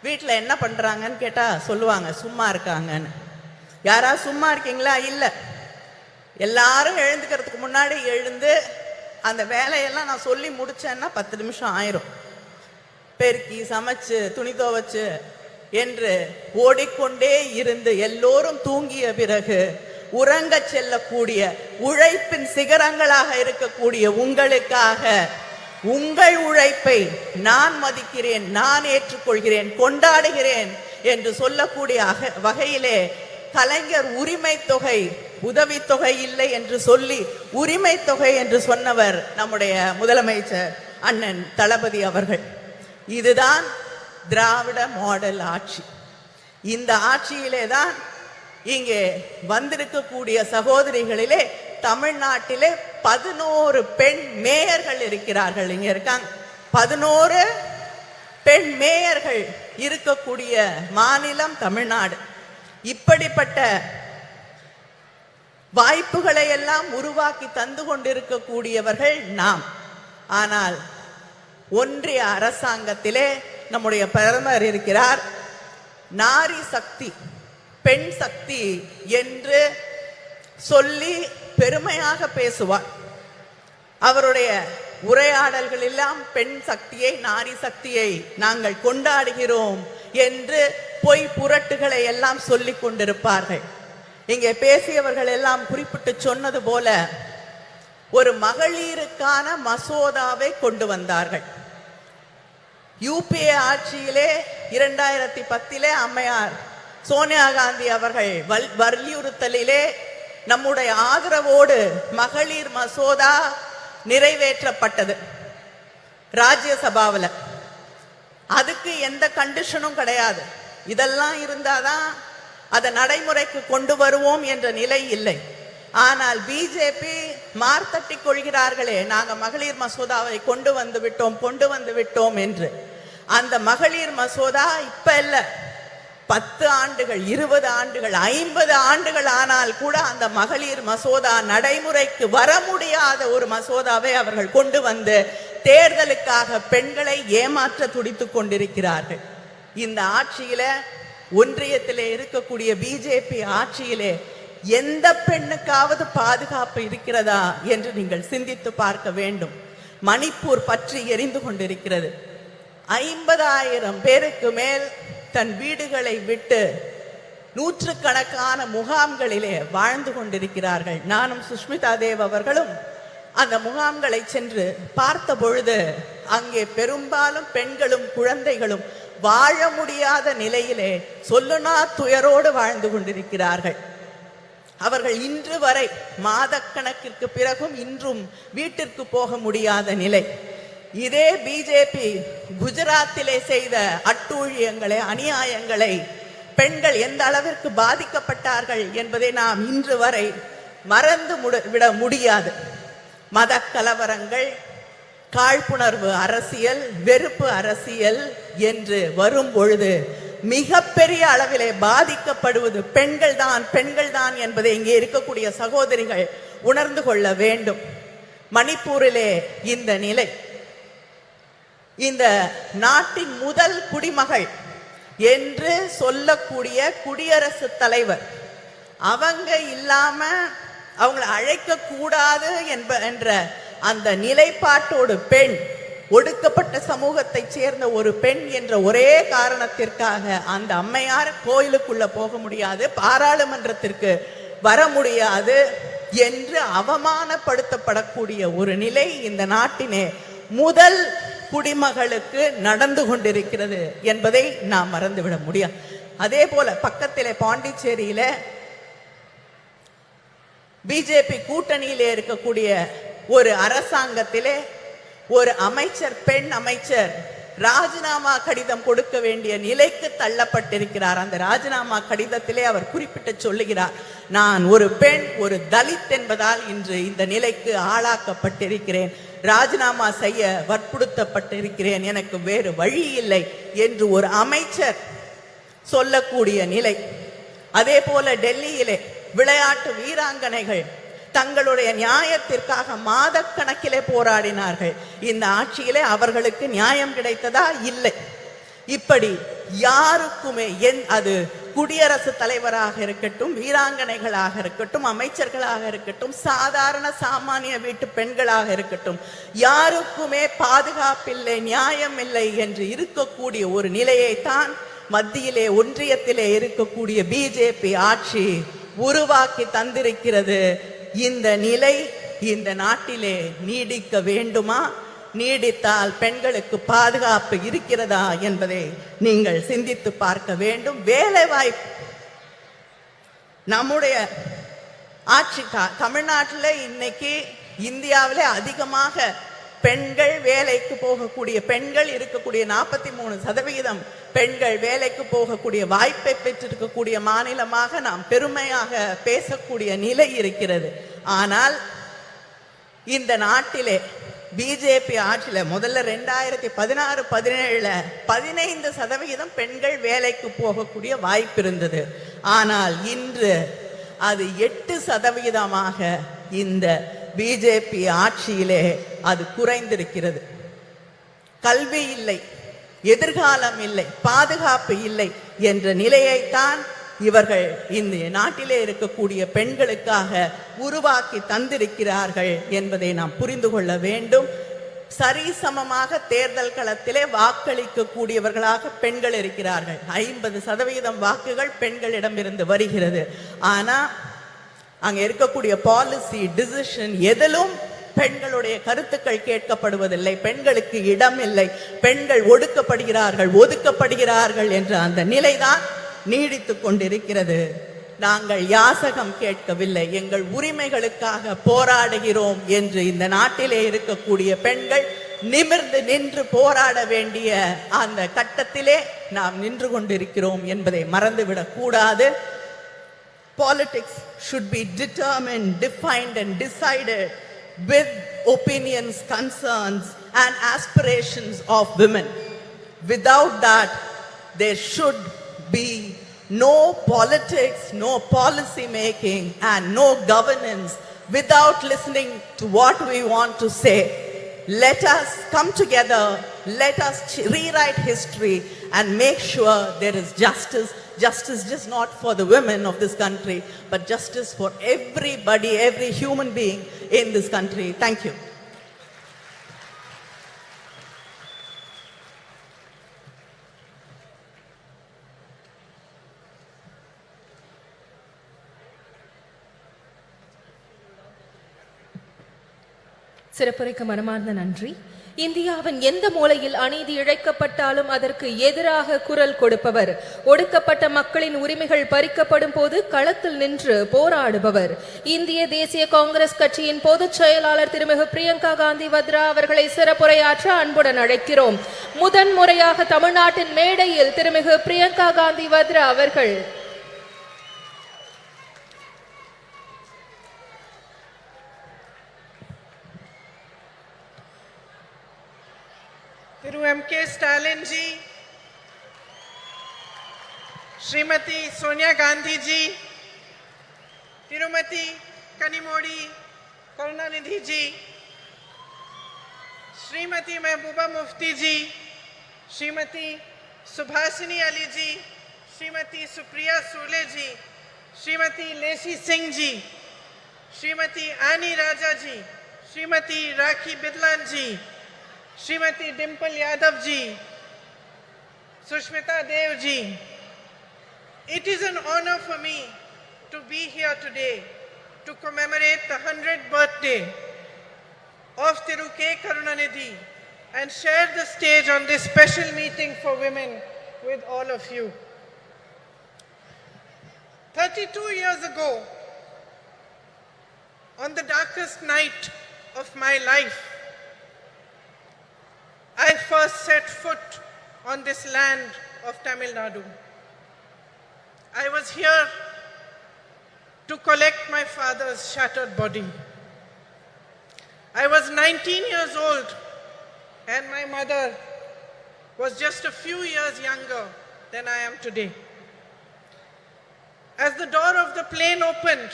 S10: வீட்டில் என்ன பண்றாங்கன்னு கேட்டா சொல்லுவாங்க சும்மா இருக்காங்கன்னு. யாராவது சும்மா இருக்கீங்களா? இல்லை. எல்லாரும் எழுந்துக்கிறதுக்கு முன்னாடி எழுந்து அந்த வேலையெல்லாம் நான் சொல்லி முடிச்சேன்னா 10 நிமிஷம் ஆயிரும். பெருக்கி, சமைச்சு, துணி துவைச்சு என்று ஓடிக்கொண்டே இருந்து எல்லோரும் தூங்கிய பிறகு உறங்க செல்லக்கூடிய உழைப்பின் சிகரங்களாக இருக்கக்கூடிய உங்களுக்காக உங்கள் உழைப்பை நான் மதிக்கிறேன், நான் ஏற்றுக்கொள்கிறேன், கொண்டாடுகிறேன் என்று சொல்லக்கூடிய வகையிலே கலைஞர் உரிமை தொகை, உதவித்தொகை இல்லை என்று சொல்லி உரிமை தொகை என்று சொன்னவர் நம்முடைய முதலமைச்சர் அண்ணன் தளபதி அவர்கள். இதுதான் திராவிட மாடல் ஆட்சி. இந்த ஆட்சியிலே தான் இங்கே வந்திருக்கக்கூடிய சகோதரிகளிலே தமிழ்நாட்டிலே 11 பெண் மேயர்கள் இருக்கிறார்கள். இங்க இருக்காங்க 11 பெண் மேயர்கள் இருக்கக்கூடிய மாநிலம் தமிழ்நாடு. இப்படிப்பட்ட வாய்ப்புகளை எல்லாம் உருவாக்கி தந்து கொண்டிருக்கக்கூடியவர்கள் நாம். ஆனால் ஒன்றிய அரசாங்கத்திலே நம்முடைய பிரதமர் இருக்கிறார். நாரி சக்தி, பெண் சக்தி என்று சொல்லி பெருமையாக பேசுவார். அவருடைய உரையாடல்கள் எல்லாம் பெண் சக்தியை, நாரி சக்தியை நாங்கள் கொண்டாடுகிறோம் என்று பொய் புரட்டுகளை எல்லாம் சொல்லிக் கொண்டிருப்பார்கள். இங்கே பேசியவர்கள் எல்லாம் குறிப்பிட்டு சொன்னது போல ஒரு மகளிருக்கான மசோதாவை கொண்டு வந்தார்கள். யூபிஏ ஆட்சியிலே 2010 அம்மையார் சோனியா காந்தி அவர்கள் வலியுறுத்தலிலே நம்முடைய ஆதரவோடு மகளிர் மசோதா நிறைவேற்றப்பட்டது ராஜ்யசபாவில். அதுக்கு எந்த கண்டிஷனும் கிடையாது. இதெல்லாம் இருந்தாதான் அதை நடைமுறைக்கு கொண்டு வருவோம் என்ற நிலை இல்லை. ஆனால் பிஜேபி மார்த்தட்டி கொள்கிறார்களே, நாங்க மகளிர் மசோதாவை கொண்டு வந்து விட்டோம் என்று. அந்த மகளிர் மசோதா இப்ப இல்ல, 10 ஆண்டுகள், 20 ஆண்டுகள், 50 ஆண்டுகள் ஆனால் கூட அந்த மகளிர் மசோதா நடைமுறைக்கு வர முடியாத ஒரு மசோதாவை அவர்கள் கொண்டு வந்து தேர்தலுக்காக பெண்களை ஏமாற்ற துடித்துக் கொண்டிருக்கிறார்கள். இந்த ஆட்சியில, ஒன்றியத்திலே இருக்கக்கூடிய பிஜேபி ஆட்சியிலே எந்த பெண்ணுக்காவது பாதுகாப்பு இருக்கிறதா என்று நீங்கள் சிந்தித்து பார்க்க வேண்டும். மணிப்பூர் பற்றி எரிந்து கொண்டிருக்கிறது. 50,000 பேருக்கு மேல் தன் வீடுகளை விட்டு நூற்றுக்கணக்கான முகாம்களிலே வாழ்ந்து கொண்டிருக்கிறார்கள். நானும் சுஷ்மிதா தேவ் அவர்களும் அந்த முகாம்களை சென்று பார்த்த பொழுது அங்கே பெரும்பாலும் பெண்களும் குழந்தைகளும் வாழ முடியாத நிலையிலே சொல்லுனா துயரோடு வாழ்ந்து கொண்டிருக்கிறார்கள். அவர்கள் இன்று வரை மாதக்கணக்கிற்கு பிறகும் இன்றும் வீட்டிற்கு போக முடியாத நிலை. இதே பிஜேபி குஜராத்திலே செய்த அட்டூழியங்களை, அநியாயங்களை, பெண்கள் எந்த அளவிற்கு பாதிக்கப்பட்டார்கள் என்பதை நாம் இன்று வரை மறந்து விட முடியாது. மத கலவரங்கள், காழ்ப்புணர்வு அரசியல், வெறுப்பு அரசியல் என்று வரும் பொழுது மிகப்பெரிய அளவிலே பாதிக்கப்படுவது பெண்கள் தான் என்பதை இங்கே இருக்கக்கூடிய சகோதரிகள் உணர்ந்து கொள்ள வேண்டும். மணிப்பூரிலே இந்த நிலை. இந்த நாட்டின் முதல் குடிமகள் என்று சொல்லக்கூடிய குடியரசுத் தலைவர் அவங்க இல்லாம அவங்களை அழைக்க கூடாது என்ற அந்த நிலைப்பாட்டோடு பெண், ஒடுக்கப்பட்ட சமூகத்தை சேர்ந்த ஒரு பெண் என்ற ஒரே காரணத்திற்காக அந்த அம்மையார் கோயிலுக்குள்ள போக முடியாது, பாராளுமன்றத்திற்கு வர முடியாது என்று அவமானப்படுத்தப்படக்கூடிய ஒரு நிலை இந்த நாட்டினே முதல் குடிமகளுக்கு நடந்து கொண்டிருக்கிறது என்பதை நாம் மறந்துவிட முடியாது. அதே போல பக்கத்திலே பாண்டிச்சேரியில பிஜேபி கூட்டணியிலே இருக்கக்கூடிய ஒரு அரசாங்கத்திலே ஒரு அமைச்சர், பெண் அமைச்சர் ராஜினாமா கடிதம் கொடுக்க வேண்டிய நிலைக்கு தள்ளப்பட்டிருக்கிறார். அந்த ராஜினாமா கடிதத்திலே அவர் குறிப்பிட்டு சொல்லுகிறார், நான் ஒரு பெண், ஒரு தலித் என்பதால் இன்று இந்த நிலைக்கு ஆளாக்கப்பட்டிருக்கிறேன், ராஜினாமா செய்ய வற்புறுத்தப்பட்டிருக்கிறேன், எனக்கு வேறு வழி இல்லை என்று ஒரு அமைச்சர் சொல்லக்கூடிய நிலை. அதே போல டெல்லியிலே விளையாட்டு வீராங்கனைகள் தங்களுடைய நியாயத்திற்காக மாதக்கணக்கிலே போராடினார்கள். இந்த ஆட்சியிலே அவர்களுக்கு நியாயம் கிடைத்ததா? இல்லை. இப்படி யாருக்குமே, அது குடியரசுத் தலைவராக இருக்கட்டும், வீராங்கனைகளாக இருக்கட்டும், அமைச்சர்களாக இருக்கட்டும், சாதாரண சாமானிய வீட்டு பெண்களாக இருக்கட்டும், யாருக்குமே பாதுகாப்பில்லை, நியாயம் இல்லை என்று இருக்கக்கூடிய ஒரு நிலையைத்தான் மத்தியிலே, ஒன்றியத்திலே இருக்கக்கூடிய பிஜேபி ஆட்சி உருவாக்கி தந்திருக்கிறது. இந்த நிலை இந்த நாட்டிலே நீடிக்க வேண்டுமா? நீடித்தால் பெண்களுக்கு பாதுகாப்பு இருக்கிறதா என்பதை நீங்கள் சிந்தித்து பார்க்க வேண்டும். வேலை வாய்ப்பு நம்முடைய ஆட்சி தமிழ்நாட்டில் இன்னைக்கு இந்தியாவிலே அதிகமாக பெண்கள் வேலைக்கு போகக்கூடிய பெண்கள் இருக்கக்கூடிய 43% பெண்கள் வேலைக்கு போகக்கூடிய வாய்ப்பை பெற்றிருக்கக்கூடிய மாநிலமாக நாம் பெருமையாக பேசக்கூடிய நிலை இருக்கிறது. ஆனால் இந்த நாட்டிலே பிஜேபி ஆட்சியில முதல்ல 2016-17 15% பெண்கள் வேலைக்கு போகக்கூடிய வாய்ப்பு இருந்தது. ஆனால் இன்று அது 8% இந்த பிஜேபி ஆட்சியிலே அது குறைந்திருக்கிறது. கல்வி இல்லை, எதிர்காலம் இல்லை, பாதுகாப்பு இல்லை என்ற நிலையைத்தான் இவர்கள் இந்த நாட்டிலே இருக்கக்கூடிய பெண்களுக்காக உருவாக்கி தந்திருக்கிறார்கள் என்பதை நாம் புரிந்து கொள்ள வேண்டும். சரிசமமாக தேர்தல் களத்திலே வாக்களிக்க கூடியவர்களாக பெண்கள் இருக்கிறார்கள். 50% வாக்குகள் பெண்களிடமிருந்து வருகிறது. ஆனா அங்க இருக்கக்கூடிய பாலிசி டிசிஷன் எதிலும் பெண்களுடைய கருத்துக்கள் கேட்கப்படுவதில்லை. பெண்களுக்கு இடம் இல்லை, பெண்கள் ஒதுக்கப்படுகிறார்கள் என்ற அந்த நிலைதான் நீடித்து கொண்டிருக்கிறது. நாங்கள் யாசகம் கேட்கவில்லை, எங்கள் உரிமைகளுக்காக போராடுகிறோம் என்று இந்த நாட்டிலே இருக்கக்கூடிய பெண்கள் நிமிர்ந்து நின்று போராட வேண்டிய அந்த கட்டத்திலே நாம் நின்று கொண்டிருக்கிறோம் என்பதை மறந்துவிடக் கூடாது. Politics should be determined, defined and decided with opinions, concerns and aspirations of women. Without that, there should be no politics, no policy making and no governance without listening to what we want to say. Let us come together, let us rewrite history and make sure there is justice. Justice just not for the women of this country, but justice for everybody, every human being in this country. Thank you.
S2: சிறப்புரைக்கு மனமார்ந்த நன்றி. இந்தியாவின் எந்த மூலையில் அநீதி இழைக்கப்பட்டாலும் அதற்கு எதிராக குரல் கொடுப்பவர், ஒடுக்கப்பட்ட மக்களின் உரிமைகள் பறிக்கப்படும் போது களத்தில் நின்று போராடுபவர். இந்திய தேசிய காங்கிரஸ் கட்சியின் பொதுச் செயலாளர் திருமிகு பிரியங்கா காந்தி வத்ரா அவர்களை சிறப்புரையாற்ற அன்புடன் அழைக்கிறோம். முதன்முறையாக தமிழ்நாட்டின் மேடையில் திருமிகு பிரியங்கா காந்தி வத்ரா அவர்கள்
S11: Thiru M.K. Stalin ji, Srimati Sonia Gandhi ji, Tirumati Kanimodi Karunanidhi ji, Srimati Mehbooba Mufti ji, Srimati Subhasini Ali ji, Srimati Supriya Sule ji, Srimati Leshi Singh ji, Srimati Ani Raja ji, Srimati Rakhi Bidlan ji, Srimati Dimple Yadav ji, Sushmita Dev ji. It is an honor for me to be here today to commemorate the 100th birthday of Thiru K. Karunanidhi and share the stage on this special meeting for women with all of you. 32 years ago, on the darkest night of my life, I first set foot on this land of Tamil Nadu. I was here to collect my father's shattered body. I was 19 years old and my mother was just a few years younger than I am today. As the door of the plane opened,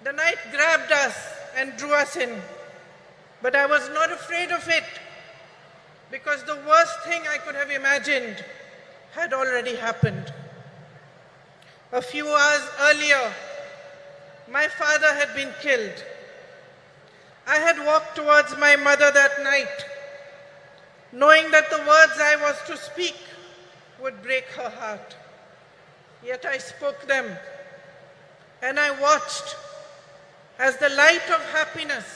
S11: the night grabbed us and drew us in. But I was not afraid of it, because the worst thing I could have imagined had already happened. A few hours earlier, my father had been killed. I had walked towards my mother that night, knowing that the words I was to speak would break her heart. Yet I spoke them, and I watched as the light of happiness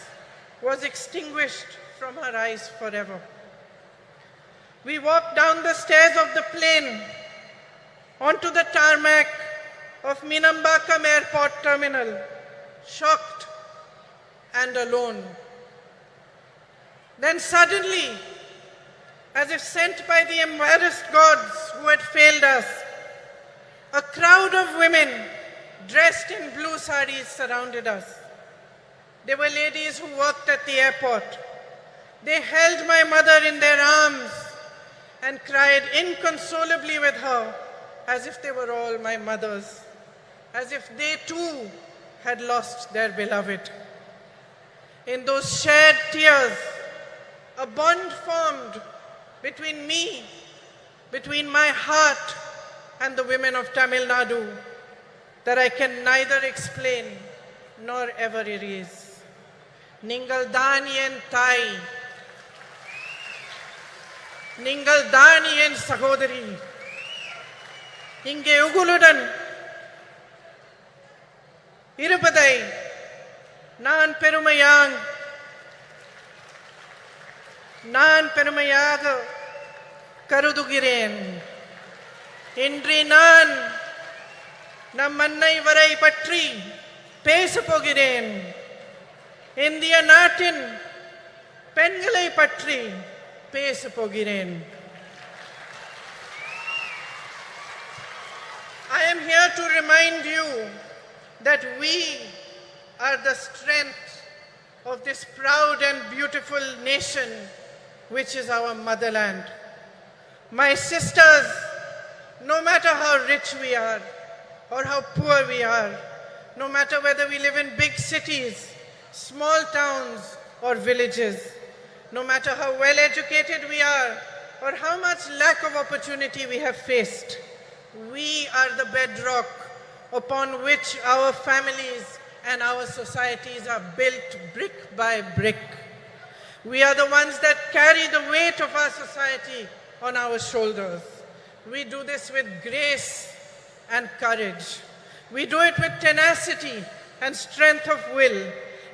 S11: was extinguished from her eyes forever. We walked down the stairs of the plane onto the tarmac of Minambakam Airport Terminal, shocked and alone. Then suddenly, as if sent by the embarrassed gods who had failed us, a crowd of women dressed in blue saris surrounded us. They were ladies who worked at the airport. They held my mother in their arms and cried inconsolably with her as if they were all my mothers, as if they too had lost their beloved. In those shared tears, a bond formed between me, between my heart and the women of Tamil Nadu that I can neither explain nor ever erase. Ningal Daniyen Thai, Ningal Daniyen Sahodari, இங்கே உங்களுடன் இருப்பதை நான் பெருமையாக கருதுகிறேன். இன்று நான் நம் அன்னை வரை பற்றி பேசப் போகிறேன். இந்திய நாட்டின் பெண்களை பற்றி பேசப் போகிறேன். I am here to remind you that we are the strength of this proud and beautiful nation, which is our motherland. My sisters, no matter how rich we are or how poor we are, no matter whether we live in big cities, small towns or villages, no matter how well educated we are or how much lack of opportunity we have faced, we are the bedrock upon which our families and our societies are built brick by brick. We are the ones that carry the weight of our society on our shoulders. We do this with grace and courage. We do it with tenacity and strength of will,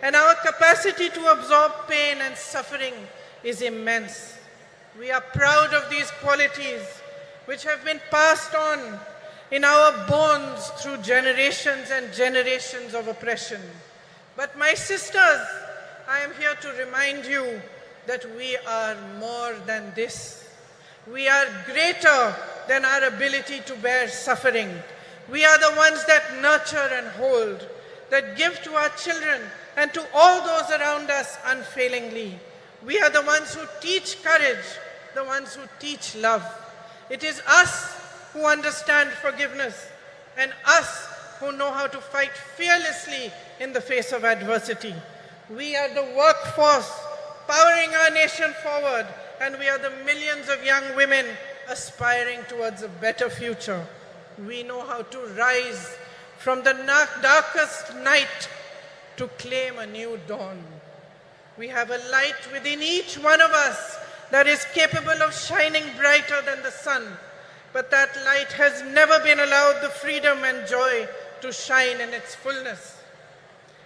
S11: and our capacity to absorb pain and suffering is immense. We are proud of these qualities which have been passed on in our bones through generations and generations of oppression. But my sisters, I am here to remind you that we are more than this. We are greater than our ability to bear suffering. We are the ones that nurture and hold, that give to our children and to all those around us unfailingly. We are the ones who teach courage, the ones who teach love. It is us who understand forgiveness and us who know how to fight fearlessly in the face of adversity. We are the workforce powering our nation forward, and we are the millions of young women aspiring towards a better future. We know how to rise from the darkest night to claim a new dawn. We have a light within each one of us that is capable of shining brighter than the sun, but that light has never been allowed the freedom and joy to shine in its fullness.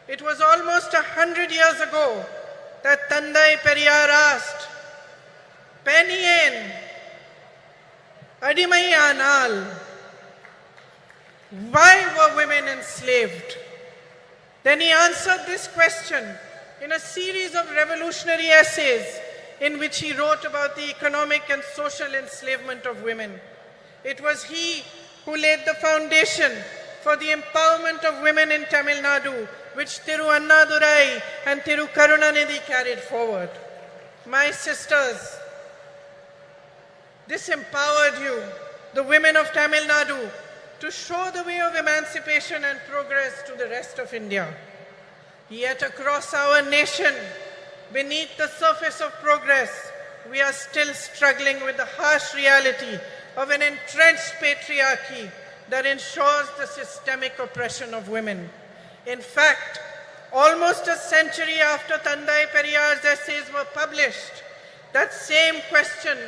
S11: It was almost 100 years ago that Tandai Periyar asked, "Peniyen, adimai aanal?" Why were women enslaved? Then he answered this question in a series of revolutionary essays in which he wrote about the economic and social enslavement of women. It was he who laid the foundation for the empowerment of women in Tamil Nadu, which Thiru Annadurai and Thiru Karunanidhi carried forward. My sisters, this empowered you, the women of Tamil Nadu, to show the way of emancipation and progress to the rest of India. Yet across our nation, beneath the surface of progress, we are still struggling with the harsh reality of an entrenched patriarchy that ensures the systemic oppression of women. In fact, almost a century after Tandai Periyar's essays were published, that same question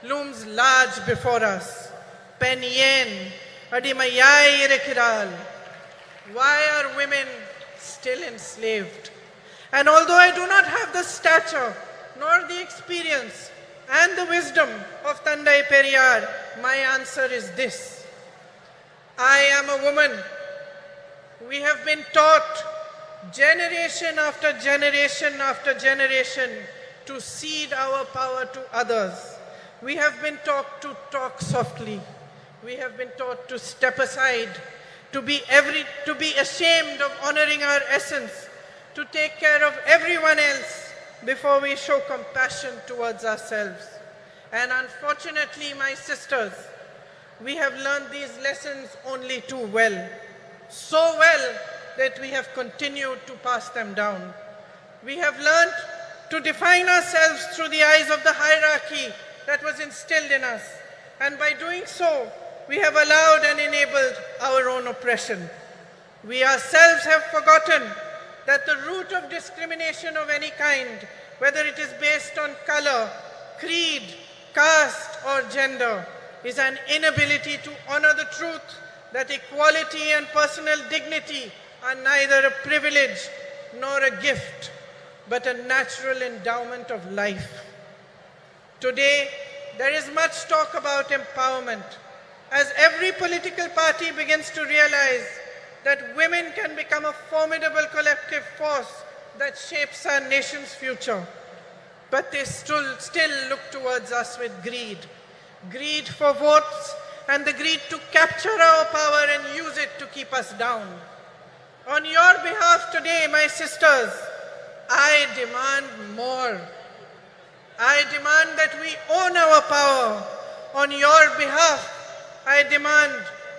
S11: looms large before us. Peniyen, adimayai irekiral. Why are women still enslaved? And although I do not have the stature, nor the experience, and the wisdom of Tandai Periyar, my answer is this. I am a woman. We have been taught generation after generation after generation to cede our power to others. We have been taught to talk softly. We have been taught to step aside, to be ashamed of honoring our essence, to take care of everyone else before we show compassion towards ourselves. And unfortunately, my sisters, we have learned these lessons only too well. So well that we have continued to pass them down. We have learned to define ourselves through the eyes of the hierarchy that was instilled in us. And by doing so, we have allowed and enabled our own oppression. We ourselves have forgotten that the root of discrimination of any kind, whether it is based on color, creed, caste, or gender, is an inability to honor the truth that equality and personal dignity are neither a privilege nor a gift, but a natural endowment of life. Today, there is much talk about empowerment, as every political party begins to realize that women can become a formidable collective force that shapes our nation's future. But they still look towards us with greed. Greed for votes and the greed to capture our power and use it to keep us down. On your behalf today, my sisters, I demand more. I demand that we own our power. On your behalf, I demand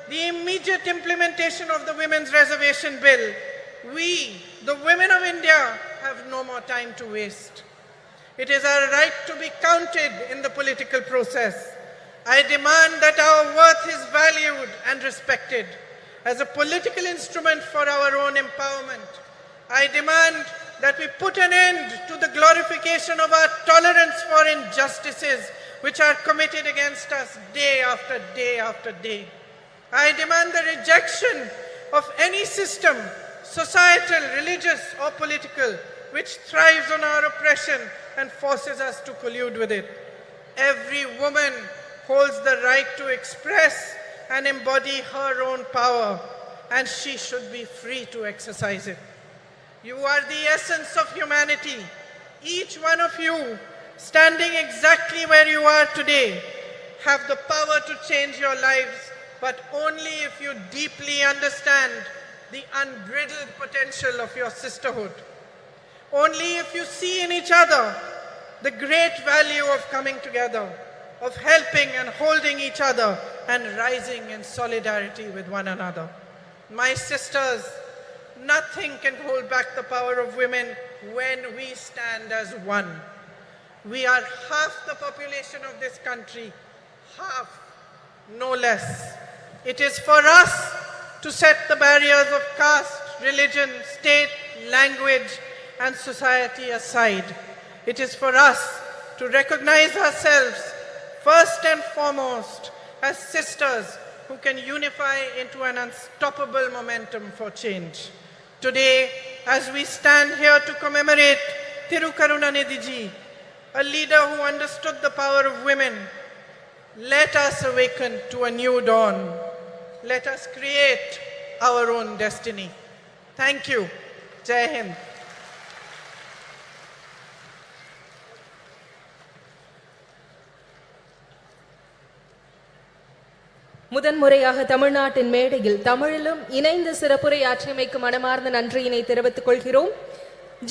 S11: the immediate implementation of the Women's Reservation Bill. We, the women of India, have no more time to waste. It is our right to be counted in the political process. I demand that our worth is valued and respected as a political instrument for our own empowerment. I demand that we put an end to the glorification of our tolerance for injustices which are committed against us day after day after day. I demand the rejection of any system, societal, religious, or political, which thrives on our oppression and forces us to collude with it. Every woman holds the right to express and embody her own power, and she should be free to exercise it. You are the essence of humanity. Each one of you, standing exactly where you are today, have the power to change your lives, but only if you deeply understand the unbridled potential of your sisterhood. Only if you see in each other the great value of coming together, of helping and holding each other and rising in solidarity with one another. My sisters, nothing can hold back the power of women when we stand as one. We are half the population of this country, half, no less. It is for us to set the barriers of caste, religion, state, language, and society aside. It is for us to recognize ourselves first and foremost as sisters who can unify into an unstoppable momentum for change. Today, as we stand here to commemorate Thirukarunanidhi ji, a leader who understood the power of women, let us awaken to a new dawn. Let us create our own destiny. Thank you. Jai Hind.
S2: முதன்முறையாக தமிழ்நாட்டின் மேடையில் தமிழிலும் இணைந்து சிறப்புரையாற்றியமைக்கு மனமார்ந்த நன்றியினை தெரிவித்துக் கொள்கிறோம்.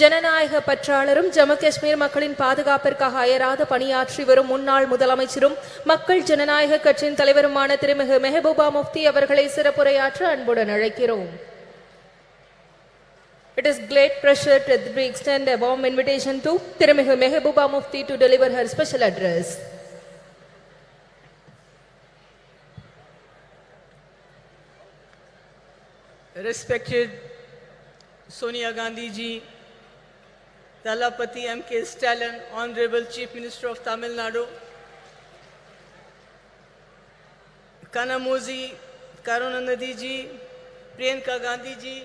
S2: ஜனநாயக பற்றாளரும் ஜம்மு காஷ்மீர் மக்களின் பாதுகாப்பிற்காக அயராது பணியாற்றி வரும் முன்னாள் முதலமைச்சரும் மக்கள் ஜனநாயக கட்சியின் தலைவருமான திருமிகு மெஹபூபா முஃப்தி அவர்களை சிறப்புரையாற்ற அன்புடன் அழைக்கிறோம். It is great pleasure to extend a warm invitation to திருமிகு Mehbooba Mufti to deliver her special address.
S12: Respected Sonia Gandhi ji, Dalapati M.K. Stalin, Honorable Chief Minister of Tamil Nadu, Kanamozi Karunanidhi ji, Priyanka Gandhi ji,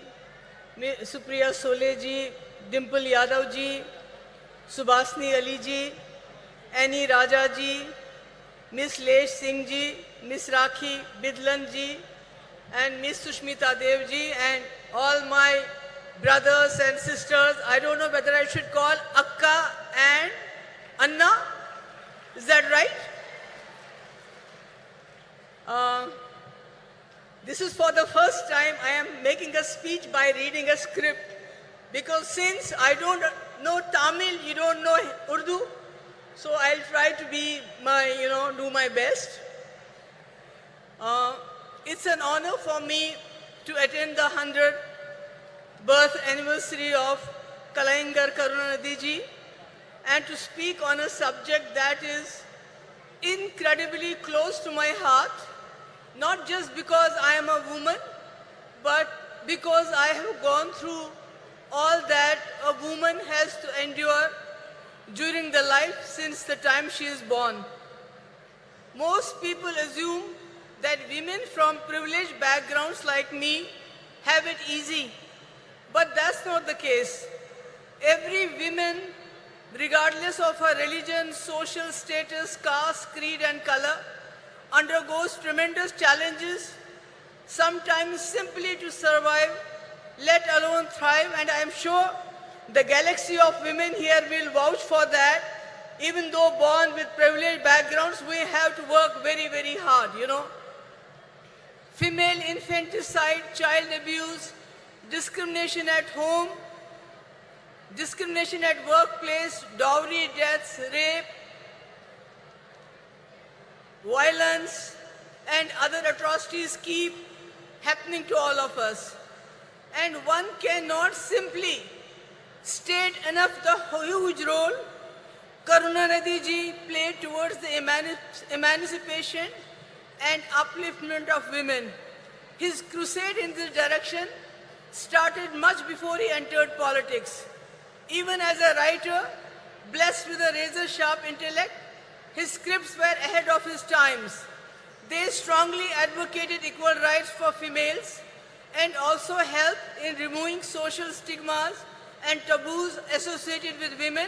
S12: Supriya Sole ji, Dimple Yadav ji, Subhasini Ali ji, Annie Raja ji, Miss Lesh Singh ji, Miss Rakhi Bidlan ji, and Miss Sushmita Dev ji, and all my brothers and sisters. I don't know whether I should call Akka and speech by reading a script, because since I don't know Tamil, you don't know Urdu, so I'll try to be do my best. It's an honor for me to attend the 100th birth anniversary of Kalaignar Karunanidhi ji and to speak on a subject that is incredibly close to my heart, not just because I am a woman, but because I have gone through all that a woman has to endure during the life since the time she is born. Most people assume that women from privileged backgrounds like me have it easy, but that's not the case. Every woman, regardless of her religion, social status, caste, creed and color, undergoes tremendous challenges, sometimes simply to survive, let alone thrive, and I am sure the galaxy of women here will vouch for that. Even though born with privileged backgrounds, we have to work very, very hard, Female infanticide, child abuse, discrimination at home, discrimination at workplace, dowry deaths, rape, violence, and other atrocities keep happening to all of us. And one cannot simply state enough the huge role Karunanidhi ji played towards the emancipation and upliftment of women. His crusade in this direction started much before he entered politics. Even as a writer, blessed with a razor-sharp intellect, his scripts were ahead of his times. They strongly advocated equal rights for females and also helped in removing social stigmas and taboos associated with women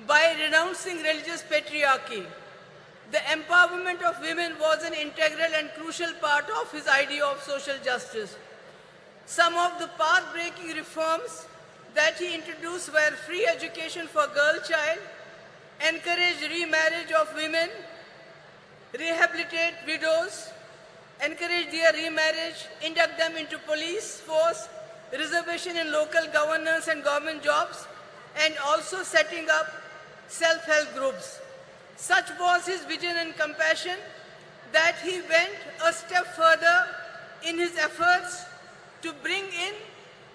S12: by renouncing religious patriarchy. The empowerment of women was an integral and crucial part of his idea of social justice. Some of the path-breaking reforms that he introduced were free education for girl child, encourage remarriage of women, rehabilitate widows, encourage their remarriage, induct them into police force, reservation in local governance and government jobs, and also setting up self-help groups. Such was his vision and compassion that he went a step further in his efforts to bring in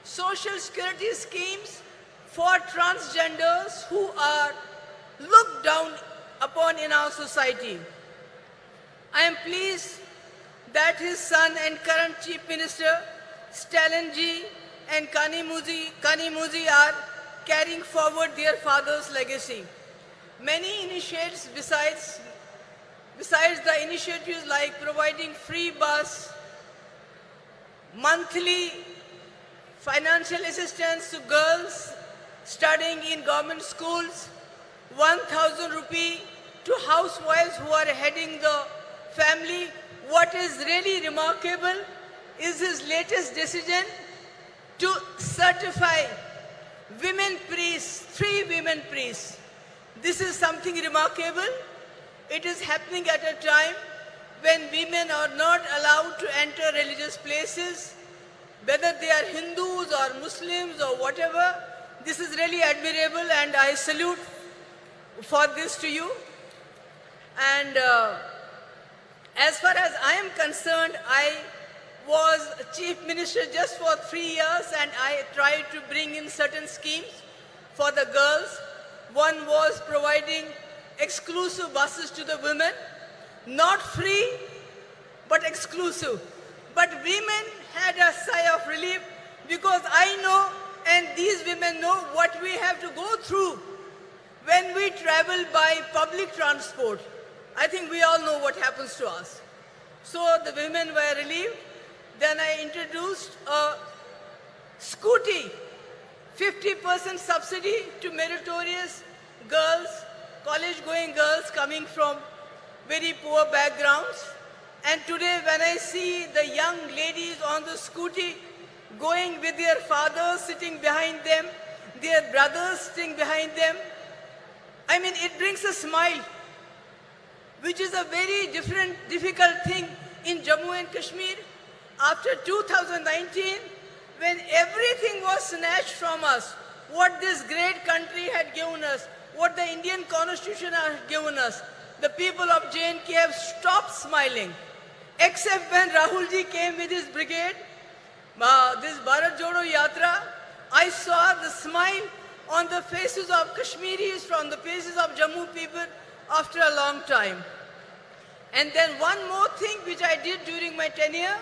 S12: social security schemes for transgenders who are looked down upon in our society. I am pleased that his son and current Chief Minister, Stalinji and Kanimuzi are carrying forward their father's legacy. Many initiatives besides the initiatives like providing free bus, monthly financial assistance to girls studying in government schools, 1,000 rupee to housewives who are heading the family. What is really remarkable is his latest decision to certify women priests, 3 women priests. This is something remarkable. It is happening at a time when women are not allowed to enter religious places, whether they are Hindus or Muslims or whatever. This is really admirable and I salute for this to you. And as far as I am concerned, I was Chief Minister just for 3 years and I tried to bring in certain schemes for the girls. One was providing exclusive buses to the women, not free, but exclusive. But women had a sigh of relief because I know and these women know what we have to go through when we travel by public transport. I think we all know what happens to us. So the women were relieved. Then I introduced a scooty, 50% subsidy to meritorious girls, college-going girls coming from very poor backgrounds. And today when I see the young ladies on the scooty going with their fathers sitting behind them, their brothers sitting behind them, I mean, it brings a smile, which is a very difficult thing in Jammu and Kashmir. After 2019, when everything was snatched from us, what this great country had given us, what the Indian Constitution had given us, the people of J&K have stopped smiling. Except when Rahulji came with his brigade, this Bharat Jodo Yatra, I saw the smile on the faces of Kashmiris, from the faces of Jammu people after a long time. And then one more thing which I did during my tenure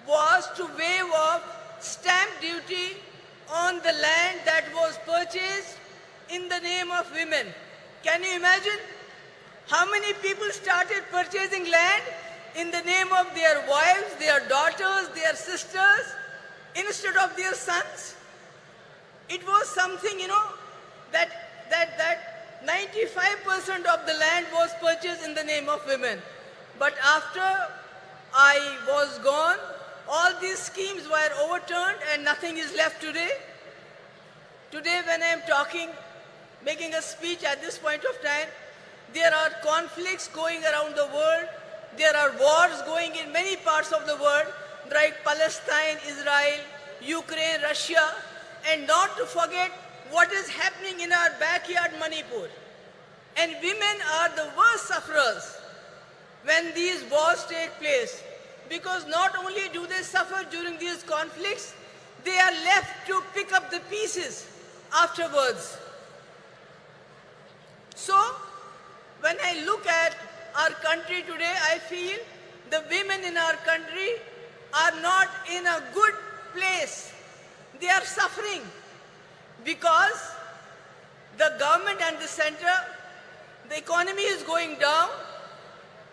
S12: was to waive off stamp duty on the land that was purchased in the name of women. Can you imagine how many people started purchasing land in the name of their wives, their daughters, their sisters, instead of their sons? It was something, that 95% of the land was purchased in the name of women. But after I was gone, all these schemes were overturned and nothing is left today. Today when I am talking, making a speech at this point of time, there are conflicts going around the world. There are wars going in many parts of the world, like Palestine, Israel, Ukraine, Russia, and not to forget what is happening in our backyard, Manipur. And women are the worst sufferers when these wars take place, because not only do they suffer during these conflicts, they are left to pick up the pieces afterwards. So, when I look at our country today, I feel the women in our country are not in a good place. They are suffering because the government and the center, the economy is going down,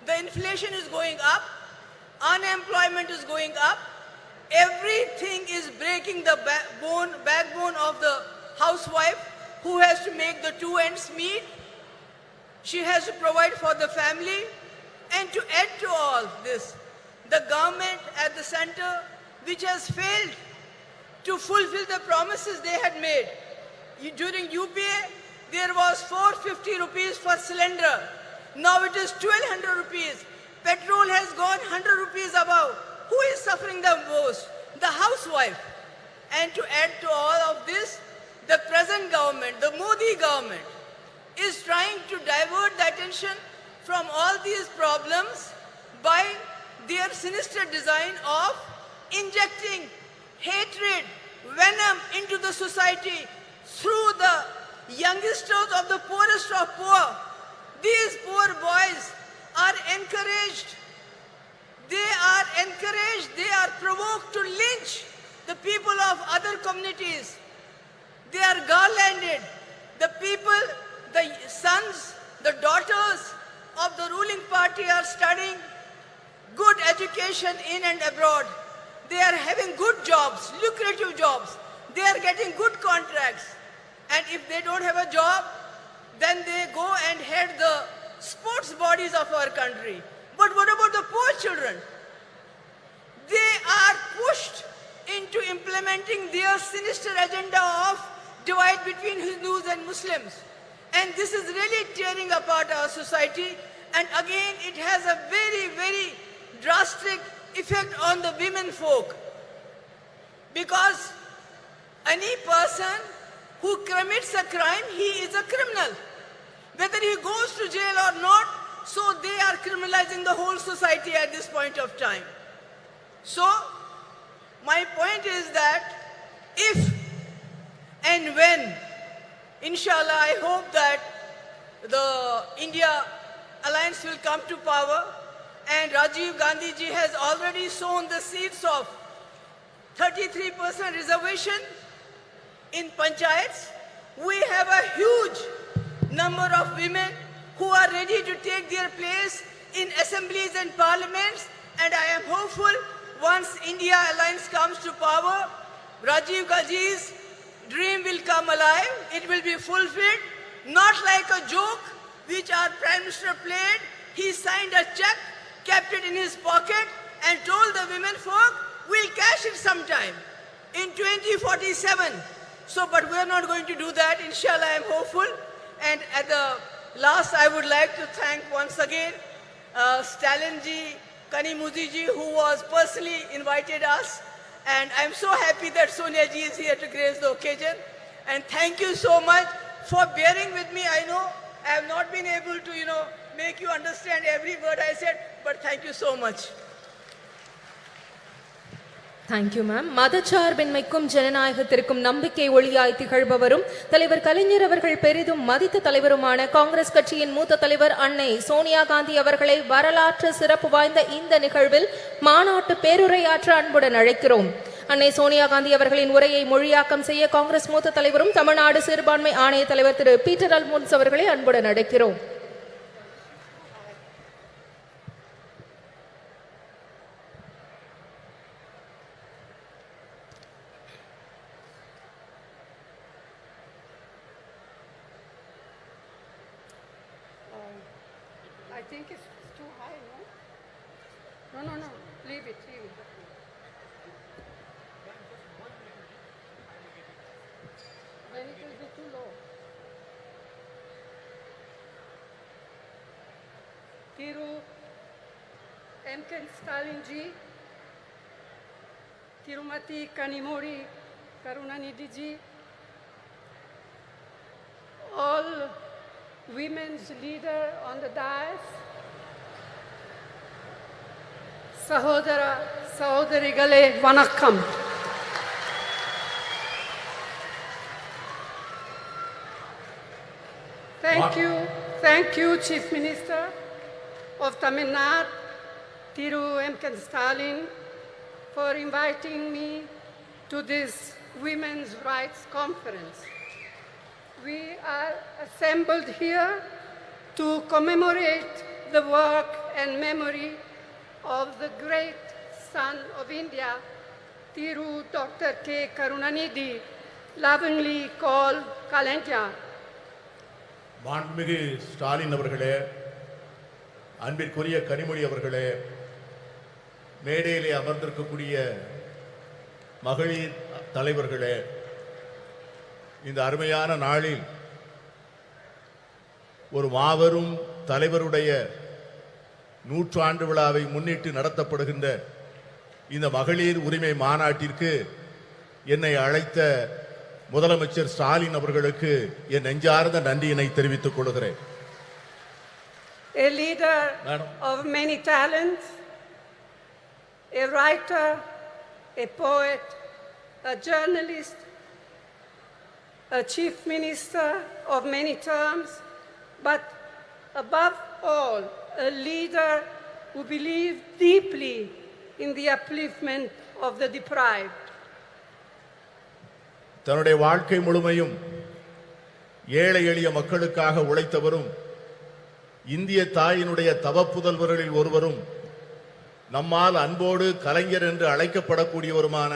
S12: the inflation is going up, unemployment is going up, everything is breaking the backbone of the housewife who has to make the two ends meet. She has to provide for the family. And to add to all this, the government at the center, which has failed to fulfill the promises they had made. During UPA, there was 450 rupees per cylinder. Now it is 1200 rupees. Petrol has gone 100 rupees above. Who is suffering the most? The housewife. And to add to all of this, the present government, the Modi government, is trying to divert the attention from all these problems by their sinister design of injecting hatred, venom into the society through the youngsters of the poorest of poor. These poor boys are encouraged. They are provoked to lynch the people of other communities. They are garlanded. The people, the sons, the daughters of the ruling party are studying good education in and abroad. They are having good jobs, lucrative jobs. They are getting good contracts. And if they don't have a job, then they go and head the sports bodies of our country. But what about the poor children? They are pushed into implementing their sinister agenda of divide between Hindus and Muslims. And this is really tearing apart our society. And again, it has a very, very drastic effect on the women folk. Because any person who commits a crime, he is a criminal. Whether he goes to jail or not, so they are criminalizing the whole society at this point of time. So, my point is that if and when, inshallah, I hope that the India Alliance will come to power, and Rajiv Gandhi ji has already sown the seeds of 33% reservation in panchayats. We have a huge number of women who are ready to take their place in assemblies and parliaments, and I am hopeful once India Alliance comes to power, Rajiv Gandhi's dream will come alive. It will be fulfilled, not like a joke which our Prime Minister played. He signed a check, kept it in his pocket, and told the women folk, we'll cash it sometime in 2047. So, but we're not going to do that. Inshallah, I am hopeful. And at the last, I would like to thank once again Stalin ji, Kani Muzi ji, who was personally invited us, And I'm so happy that Sonia ji is here to grace the occasion. And thank you so much for bearing with me. I know I have not been able to, make you understand every word I said, but thank you so much.
S2: Thank you ma'am. மதச்சார்பின்மைக்கும் ஜனநாயகத்திற்கும் நம்பிக்கை ஒளியாய் திகழ்பவரும் தலைவர் கலைஞர் அவர்கள் பெரிதும் மதித்த தலைவருமான காங்கிரஸ் கட்சியின் மூத்த தலைவர் அன்னை சோனியா காந்தி அவர்களை வரலாற்று சிறப்பு வாய்ந்த இந்த நிகழ்வில் மாநாட்டு பேருரையாற்ற அன்புடன் அழைக்கிறோம். அன்னை சோனியா காந்தி அவர்களின் உரையை மொழியாக்கம் செய்ய காங்கிரஸ் மூத்த தலைவரும் தமிழ்நாடு சிறுபான்மை ஆணைய தலைவர் திரு பீட்டர் அல்மோன்ஸ் அவர்களை அன்புடன் அழைக்கிறோம்.
S7: I think it's too high, no? No. Leave it. Then it will be too low. Thiru M. K. Stalin ji, Tirumati Kanimori Karunanidhi ji, all women's leader on the dais, Sahodara, Sahodarigale, Vanakkam. Thank you, Chief Minister of Tamil Nadu, Thiru M. K. Stalin, for inviting me to this Women's Rights Conference. We are assembled here to commemorate the work and memory of the great son of India, Thiru Dr. K. Karunanidhi, lovingly called Kalanja.
S13: மாண்புமிகு ஸ்டாலின் அவர்களே, அன்பிற்குரிய கனிமொழி அவர்களே, மேடையிலே அமர்ந்திருக்கக்கூடிய மகளிர் தலைவர்களே, இந்த அருமையான நாளில் ஒரு மாபெரும் தலைவருடைய 100 ஆண்டு விழாவை முன்னிட்டு நடத்தப்படுகின்ற இந்த மகளிர் உரிமை மாநாட்டிற்கு என்னை அழைத்த முதலமைச்சர் ஸ்டாலின் அவர்களுக்கு என் நெஞ்சார்ந்த நன்றியினை தெரிவித்துக் கொள்கிறேன்.
S7: A leader of many talents, a writer, a poet, a journalist, a chief minister of many terms, but above all, a leader who believed deeply in the upliftment of the deprived.
S13: தன்னுடைய வாழ்க்கை முழுமையும் ஏழை எளிய மக்களுக்காக உழைத்தவரும் இந்திய தாயினுடைய தவப்புதல்வர்களில் ஒருவரும் நம்மால் அன்போடு கலைஞர் என்று அழைக்கப்படக்கூடியவருமான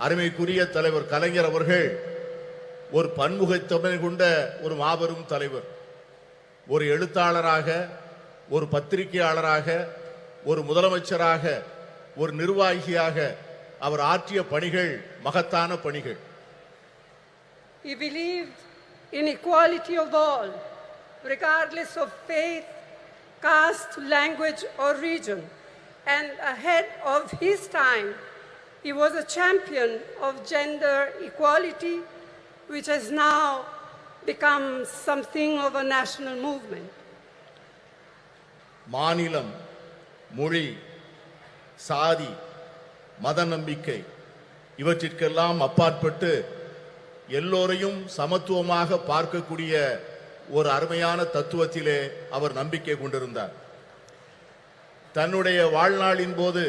S13: அருமைக்குரிய தலைவர் கலைஞர் அவர்கள் ஒரு பன்முகத்தன்மை கொண்ட ஒரு மாபெரும் தலைவர். ஒரு எழுத்தாளராக, ஒரு பத்திரிகையாளராக, ஒரு முதலமைச்சராக, ஒரு நிர்வாகியாக அவர் ஆற்றிய பணிகள் மகத்தான பணிகள்.
S7: He believed in equality of all, regardless of faith, caste, language or region. And ahead of his time, he was a champion of gender equality, which has now become something of a national movement.
S13: மாநிலம், மொழி, சாதி, மத நம்பிக்கை இவற்றிற்கெல்லாம் அப்பாற்பட்டு எல்லோரையும் சமத்துவமாக பார்க்கக்கூடிய ஒரு அருமையான தத்துவத்திலே அவர் நம்பிக்கை கொண்டிருந்தார். தன்னுடைய வாழ்நாளின் போது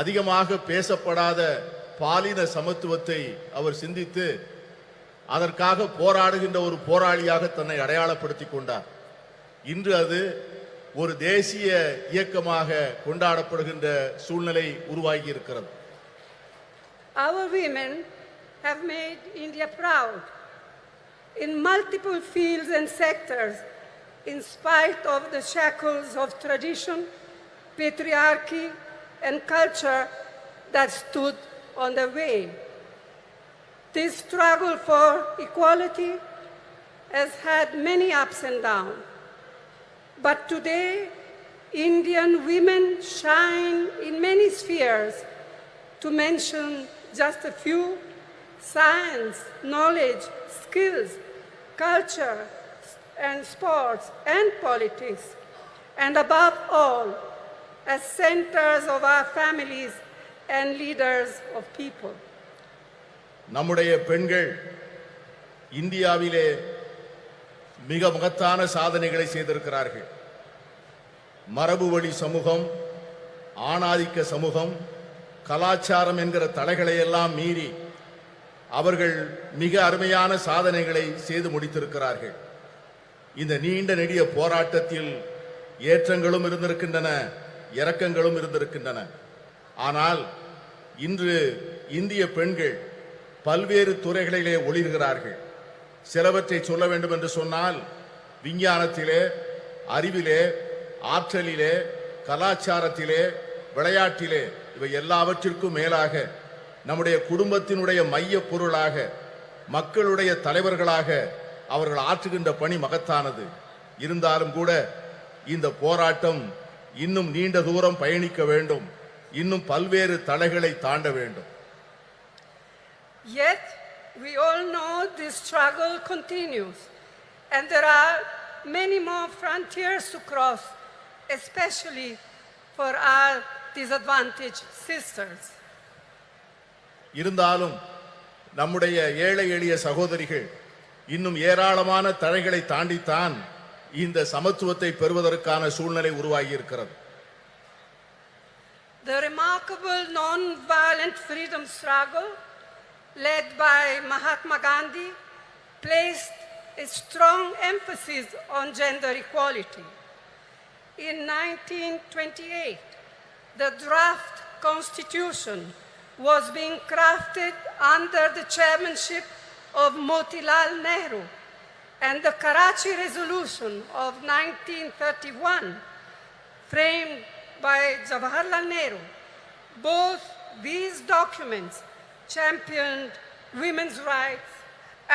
S13: அதிகமாக பேசப்படாத பாலின சமத்துவத்தை அவர் சிந்தித்து அதற்காக போராடுகின்ற ஒரு போராளியாக தன்னை அடையாளப்படுத்திக் கொண்டார். இன்று அது ஒரு தேசிய இயக்கமாக கொண்டாடப்படுகின்ற சூழ்நிலை உருவாகி இருக்கிறது.
S7: Our women have made India proud in multiple fields and sectors, in spite of the shackles of tradition, patriarchy, and culture that stood on the way. This struggle for equality has had many ups and downs. But today, Indian women shine in many spheres
S14: To mention just a few: science, knowledge, skills, culture, and sports, and politics, and above all, as centers of our families and leaders of people.
S13: நம்முடைய பெண்கள் இந்தியாவிலே மிக மகத்தான சாதனைகளை செய்திருக்கிறார்கள். மரபு வழி சமூகம், ஆணாதிக்க சமூகம், கலாச்சாரம் என்கிற தடைகளை எல்லாம் மீறி அவர்கள் மிக அருமையான சாதனைகளை செய்து முடித்திருக்கிறார்கள். இந்த நீண்ட நெடிய போராட்டத்தில் ஏற்றங்களும் இருந்திருக்கின்றன, இரக்கங்களும் இருந்திருக்கின்றன. ஆனால் இன்று இந்திய பெண்கள் பல்வேறு துறைகளிலே ஒளிர்கிறார்கள். சிலவற்றை சொல்ல வேண்டும் என்று சொன்னால், விஞ்ஞானத்திலே, அறிவிலே, ஆற்றலிலே, கலாச்சாரத்திலே, விளையாட்டிலே, இவை எல்லாவற்றிற்கும் மேலாக நம்முடைய குடும்பத்தினுடைய மைய பொருளாக, மக்களுடைய தலைவர்களாக அவர்கள் ஆற்றுகின்ற பணி மகத்தானது. இருந்தாலும் கூட இந்த போராட்டம் இன்னும் நீண்ட தூரம் பயணிக்க வேண்டும், இன்னும் பல்வேறு தடைகளை தாண்ட வேண்டும்.
S14: Yet, we all know this struggle continues, and there are many more frontiers to cross, especially for our disadvantaged sisters.
S13: இருந்தாலும் நம்முடைய ஏழை எளிய சகோதரிகள் இன்னும் ஏராளமான தடைகளை தாண்டித்தான் இந்த சமத்துவத்தை பெறுவதற்கான சூழ்நிலை உருவாகி இருக்கிறது.
S14: The remarkable non-violent freedom struggle led by Mahatma Gandhi placed a strong emphasis on gender equality. In 1928, the draft constitution was being crafted under the chairmanship of Motilal Nehru, and the Karachi Resolution of 1931, framed by Jawaharlal Nehru. Both these documents championed women's rights,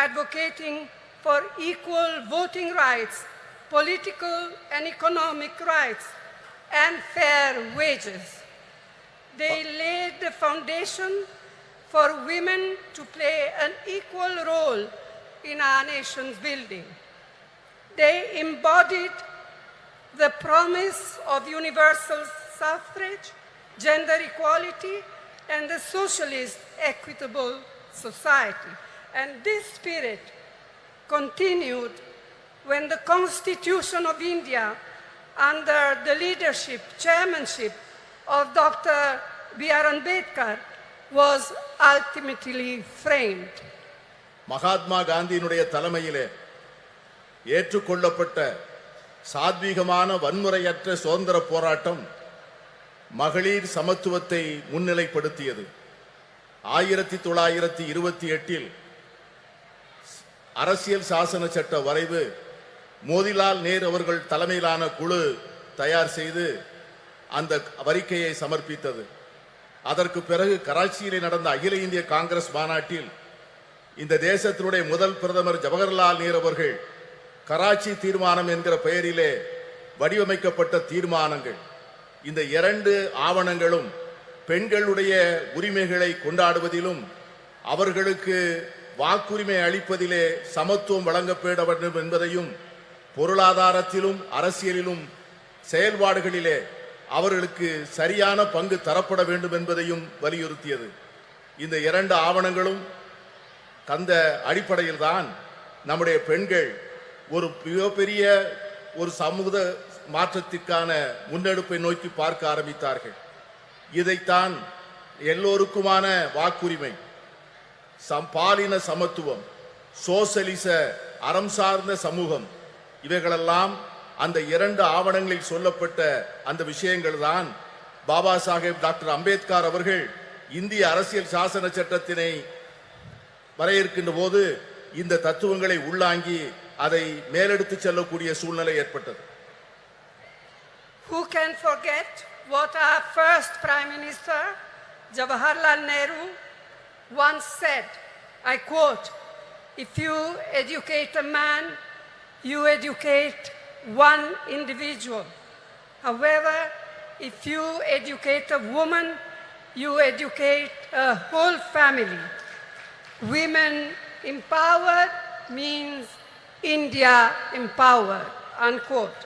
S14: advocating for equal voting rights, political and economic rights, and fair wages. They laid the foundation for women to play an equal role in our nation's building. They embodied the promise of universal suffrage, gender equality, and the socialist equitable society. And this spirit continued when the Constitution of India, under the leadership, chairmanship of Dr. B.R. Ambedkar, was ultimately framed.
S13: Mahatma காந்தியினுடைய தலைமையிலே ஏற்றுக்கொள்ளப்பட்ட சாத்வீகமான வன்முறையற்ற சுதந்திர போராட்டம் மகளிர் சமத்துவத்தை முன்னிலைப்படுத்தியது. 1928 அரசியல் சாசன சட்ட வரைவு மோதிலால் நேரு அவர்கள் தலைமையிலான குழு தயார் செய்து அந்த அறிக்கையை சமர்ப்பித்தது. அதற்கு பிறகு கராச்சியிலே நடந்த அகில இந்திய காங்கிரஸ் மாநாட்டில் இந்த தேசத்தினுடைய முதல் பிரதமர் ஜவஹர்லால் நேரு அவர்கள் கராச்சி தீர்மானம் என்கிற பெயரிலே வடிவமைக்கப்பட்ட தீர்மானங்கள், இந்த இரண்டு ஆவணங்களும் பெண்களுடைய உரிமைகளை கொண்டாடுவதிலும் அவர்களுக்கு வாக்குரிமை அளிப்பதிலே சமத்துவம் வழங்கப்பட வேண்டும் என்பதையும், பொருளாதாரத்திலும் அரசியலிலும் செயல்பாடுகளிலே அவர்களுக்கு சரியான பங்கு தரப்பட வேண்டும் என்பதையும் வலியுறுத்தியது. இந்த இரண்டு ஆவணங்களும் அந்த அடிப்படையில் தான் நம்முடைய பெண்கள் ஒரு மிகப்பெரிய ஒரு சமூக மாற்றத்திற்கான முன்னெடுப்பை நோக்கி பார்க்க ஆரம்பித்தார்கள். இதைத்தான் எல்லோருக்குமான வாக்குரிமை, பாலின சமத்துவம், சோசலிச அறம் சார்ந்த சமூகம், இவைகளெல்லாம் அந்த இரண்டு ஆவணங்களில் சொல்லப்பட்ட அந்த விஷயங்கள் தான் பாபா சாஹேப் டாக்டர் அம்பேத்கர் அவர்கள் இந்திய அரசியல் சாசன சட்டத்தினை வரையறுக்கின்ற போது இந்த தத்துவங்களை உள்ளாங்கி அதை மேலெடுத்து செல்லக்கூடிய சூழ்நிலை ஏற்பட்டது.
S14: Who can forget what our first Prime Minister, Jawaharlal Nehru, once said, I quote, "If you educate a man, you educate one individual. However, if you educate a woman, you educate a whole family. Women empowered means India empowered, unquote.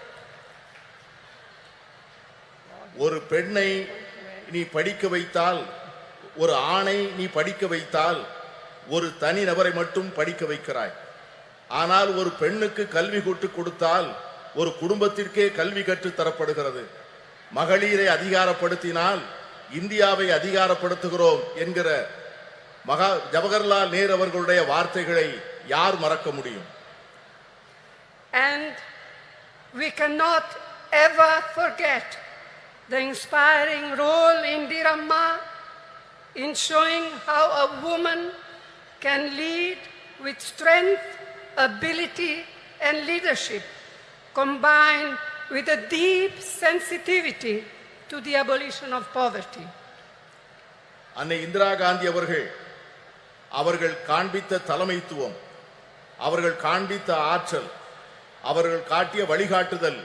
S13: ஒரு பெண்ணை நீ படிக்க வைத்தால், ஒரு ஆணை நீ படிக்க வைத்தால், ஒரு தனி நபரை மட்டும் படிக்க வைக்கிறாய். ஆனால் ஒரு பெண்ணுக்கு கல்வி கற்றுக் கொடுத்தால் ஒரு குடும்பத்திற்கே கல்வி கற்றுத் தரப்படுகிறது. மகளிரை அதிகாரப்படுத்தினால் இந்தியாவை அதிகாரப்படுத்துகிறோம் என்கிற ஜவஹர்லால் நேரு அவர்களுடைய வார்த்தைகளை யார் மறக்க முடியும்?
S14: And we cannot ever forget the inspiring role Indira Amma in showing how a woman can lead with strength, ability and leadership, combined with a deep sensitivity to the abolition of poverty.
S13: அன்னை இந்திரா காந்தி அவர்கள் காண்பித்த தலைமைத்துவம், அவர்கள் காண்பித்த ஆற்றல், அவர்கள் காட்டிய வழிகாட்டுதல்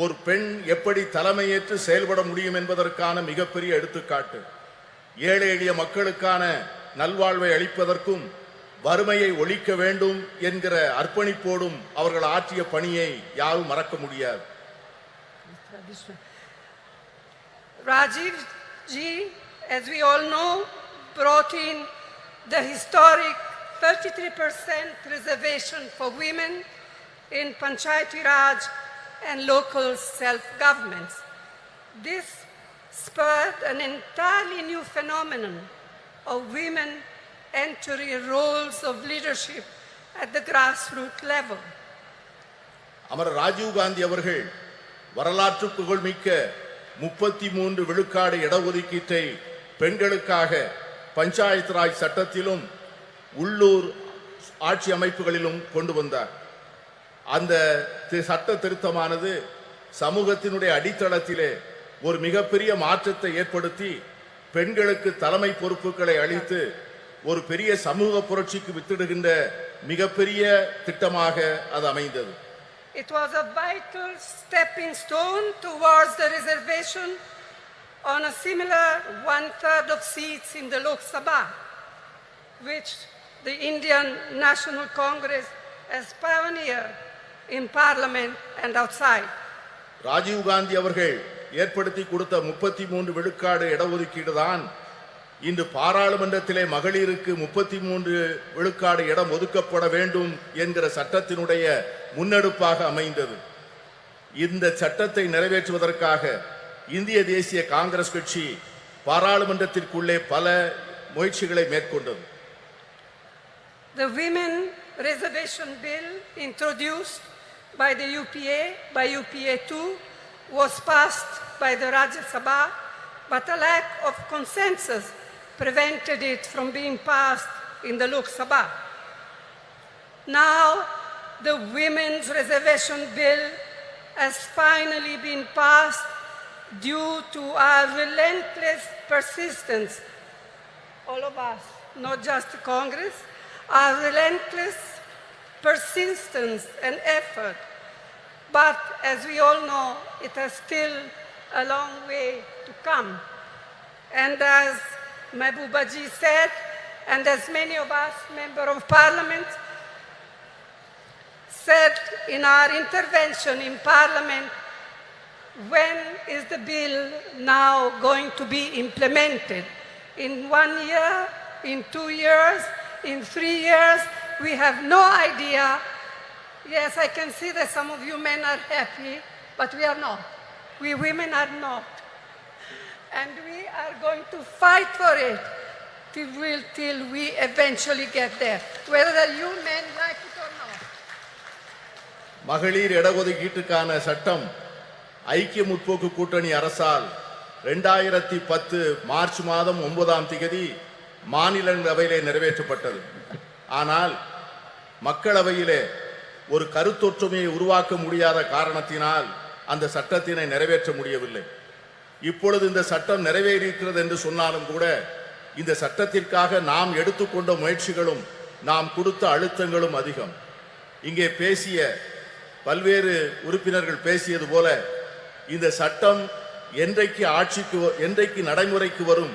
S13: ஒரு பெண் எப்படி தலைமையேற்று செயல்பட முடியும் என்பதற்கான மிகப்பெரிய எடுத்துக்காட்டு. ஏழை எளிய மக்களுக்கான நல்வாழ்வை அளிப்பதற்கும் வறுமையை ஒழிக்க வேண்டும் என்கிற அர்ப்பணிப்போடும் அவர்கள் ஆற்றிய பணியை யாரும் மறக்க முடியாது.
S14: Rajiv ji, as we all know, brought in the historic 33% reservation for women in Panchayati Raj and local self-governments. This spurred an entirely new phenomenon of women entering roles of leadership at the grassroots level.
S13: அமர ராஜீவ் காந்தி அவர்கள் வரலாற்று புகழ்மிக்க 33 விழுக்காடு இடஒதுக்கீட்டை பெண்களுக்காக பஞ்சாயத்து ராஜ் சட்டத்திலும் உள்ளூர் ஆட்சி அமைப்புகளிலும் கொண்டு வந்தார். அந்த சட்ட திருத்தமானது சமூகத்தினுடைய அடித்தளத்திலே ஒரு மிகப்பெரிய மாற்றத்தை ஏற்படுத்தி பெண்களுக்கு தலைமை பொறுப்புகளை அளித்து ஒரு பெரிய சமூக புரட்சிக்கு வித்திடுகின்ற மிகப்பெரிய திட்டமாக அது அமைந்தது.
S14: It was a vital stepping stone towards the reservation on a similar 1/3 of seats in the Lok Sabha, which the Indian National Congress has pioneered in parliament and outside.
S13: Rajiv Gandhi அவர்கள் ஏற்படுத்தி கொடுத்த 33 விழுக்காடு இடஒதுக்கீடு தான் இன்று பாராளுமன்றத்திலே மகளிருக்கு 33 விழுக்காடு இடம் ஒதுக்கப்பட வேண்டும் என்கிற சட்டத்தினுடைய முன்னெடுப்பாக அமைந்தது. இந்த சட்டத்தை நிறைவேற்றுவதற்காக இந்திய தேசிய காங்கிரஸ் கட்சி பாராளுமன்றத்திற்குள்ளே பல முயற்சிகளை மேற்கொண்டது.
S14: The Women Reservation Bill introduced by the UPA, by UPA 2, was passed by the Rajya Sabha, but a lack of consensus prevented it from being passed in the Lok Sabha. Now, the Women's Reservation Bill has finally been passed due to our relentless persistence, all of us, not just Congress, our relentless persistence and effort. But as we all know, it has still a long way to come. And as Mehbooba ji said, and as many of us, Member of Parliament, said in our intervention in Parliament, when is the bill now going to be implemented? In 1 year, in 2 years, in 3 years? We have no idea. Yes, I can see that some of you men are happy, but we are not. We women are not. And we are going to fight for it till we eventually get there, whether you men like it or not.
S13: மகளிர் இடஒதுக்கீட்டுக்கான சட்டம் ஐக்கிய முற்போக்கு கூட்டணி அரசால் 2010 March மாதம் 9ஆம் தேதி மாநிலங்களவையிலே நிறைவேற்றப்பட்டது. ஆனால் மக்களவையிலே ஒரு கருத்தொற்றுமையை உருவாக்க முடியாத காரணத்தினால் அந்த சட்டத்தினை நிறைவேற்ற முடியவில்லை. இப்பொழுது இந்த சட்டம் நிறைவேறியிருக்கிறது என்று சொன்னாலும் கூட இந்த சட்டத்திற்காக நாம் எடுத்துக்கொண்ட முயற்சிகளும் நாம் கொடுத்த அழுத்தங்களும் அதிகம். இங்கே பேசிய பல்வேறு உறுப்பினர்கள் பேசியது போல இந்த சட்டம் என்றைக்கு நடைமுறைக்கு வரும்,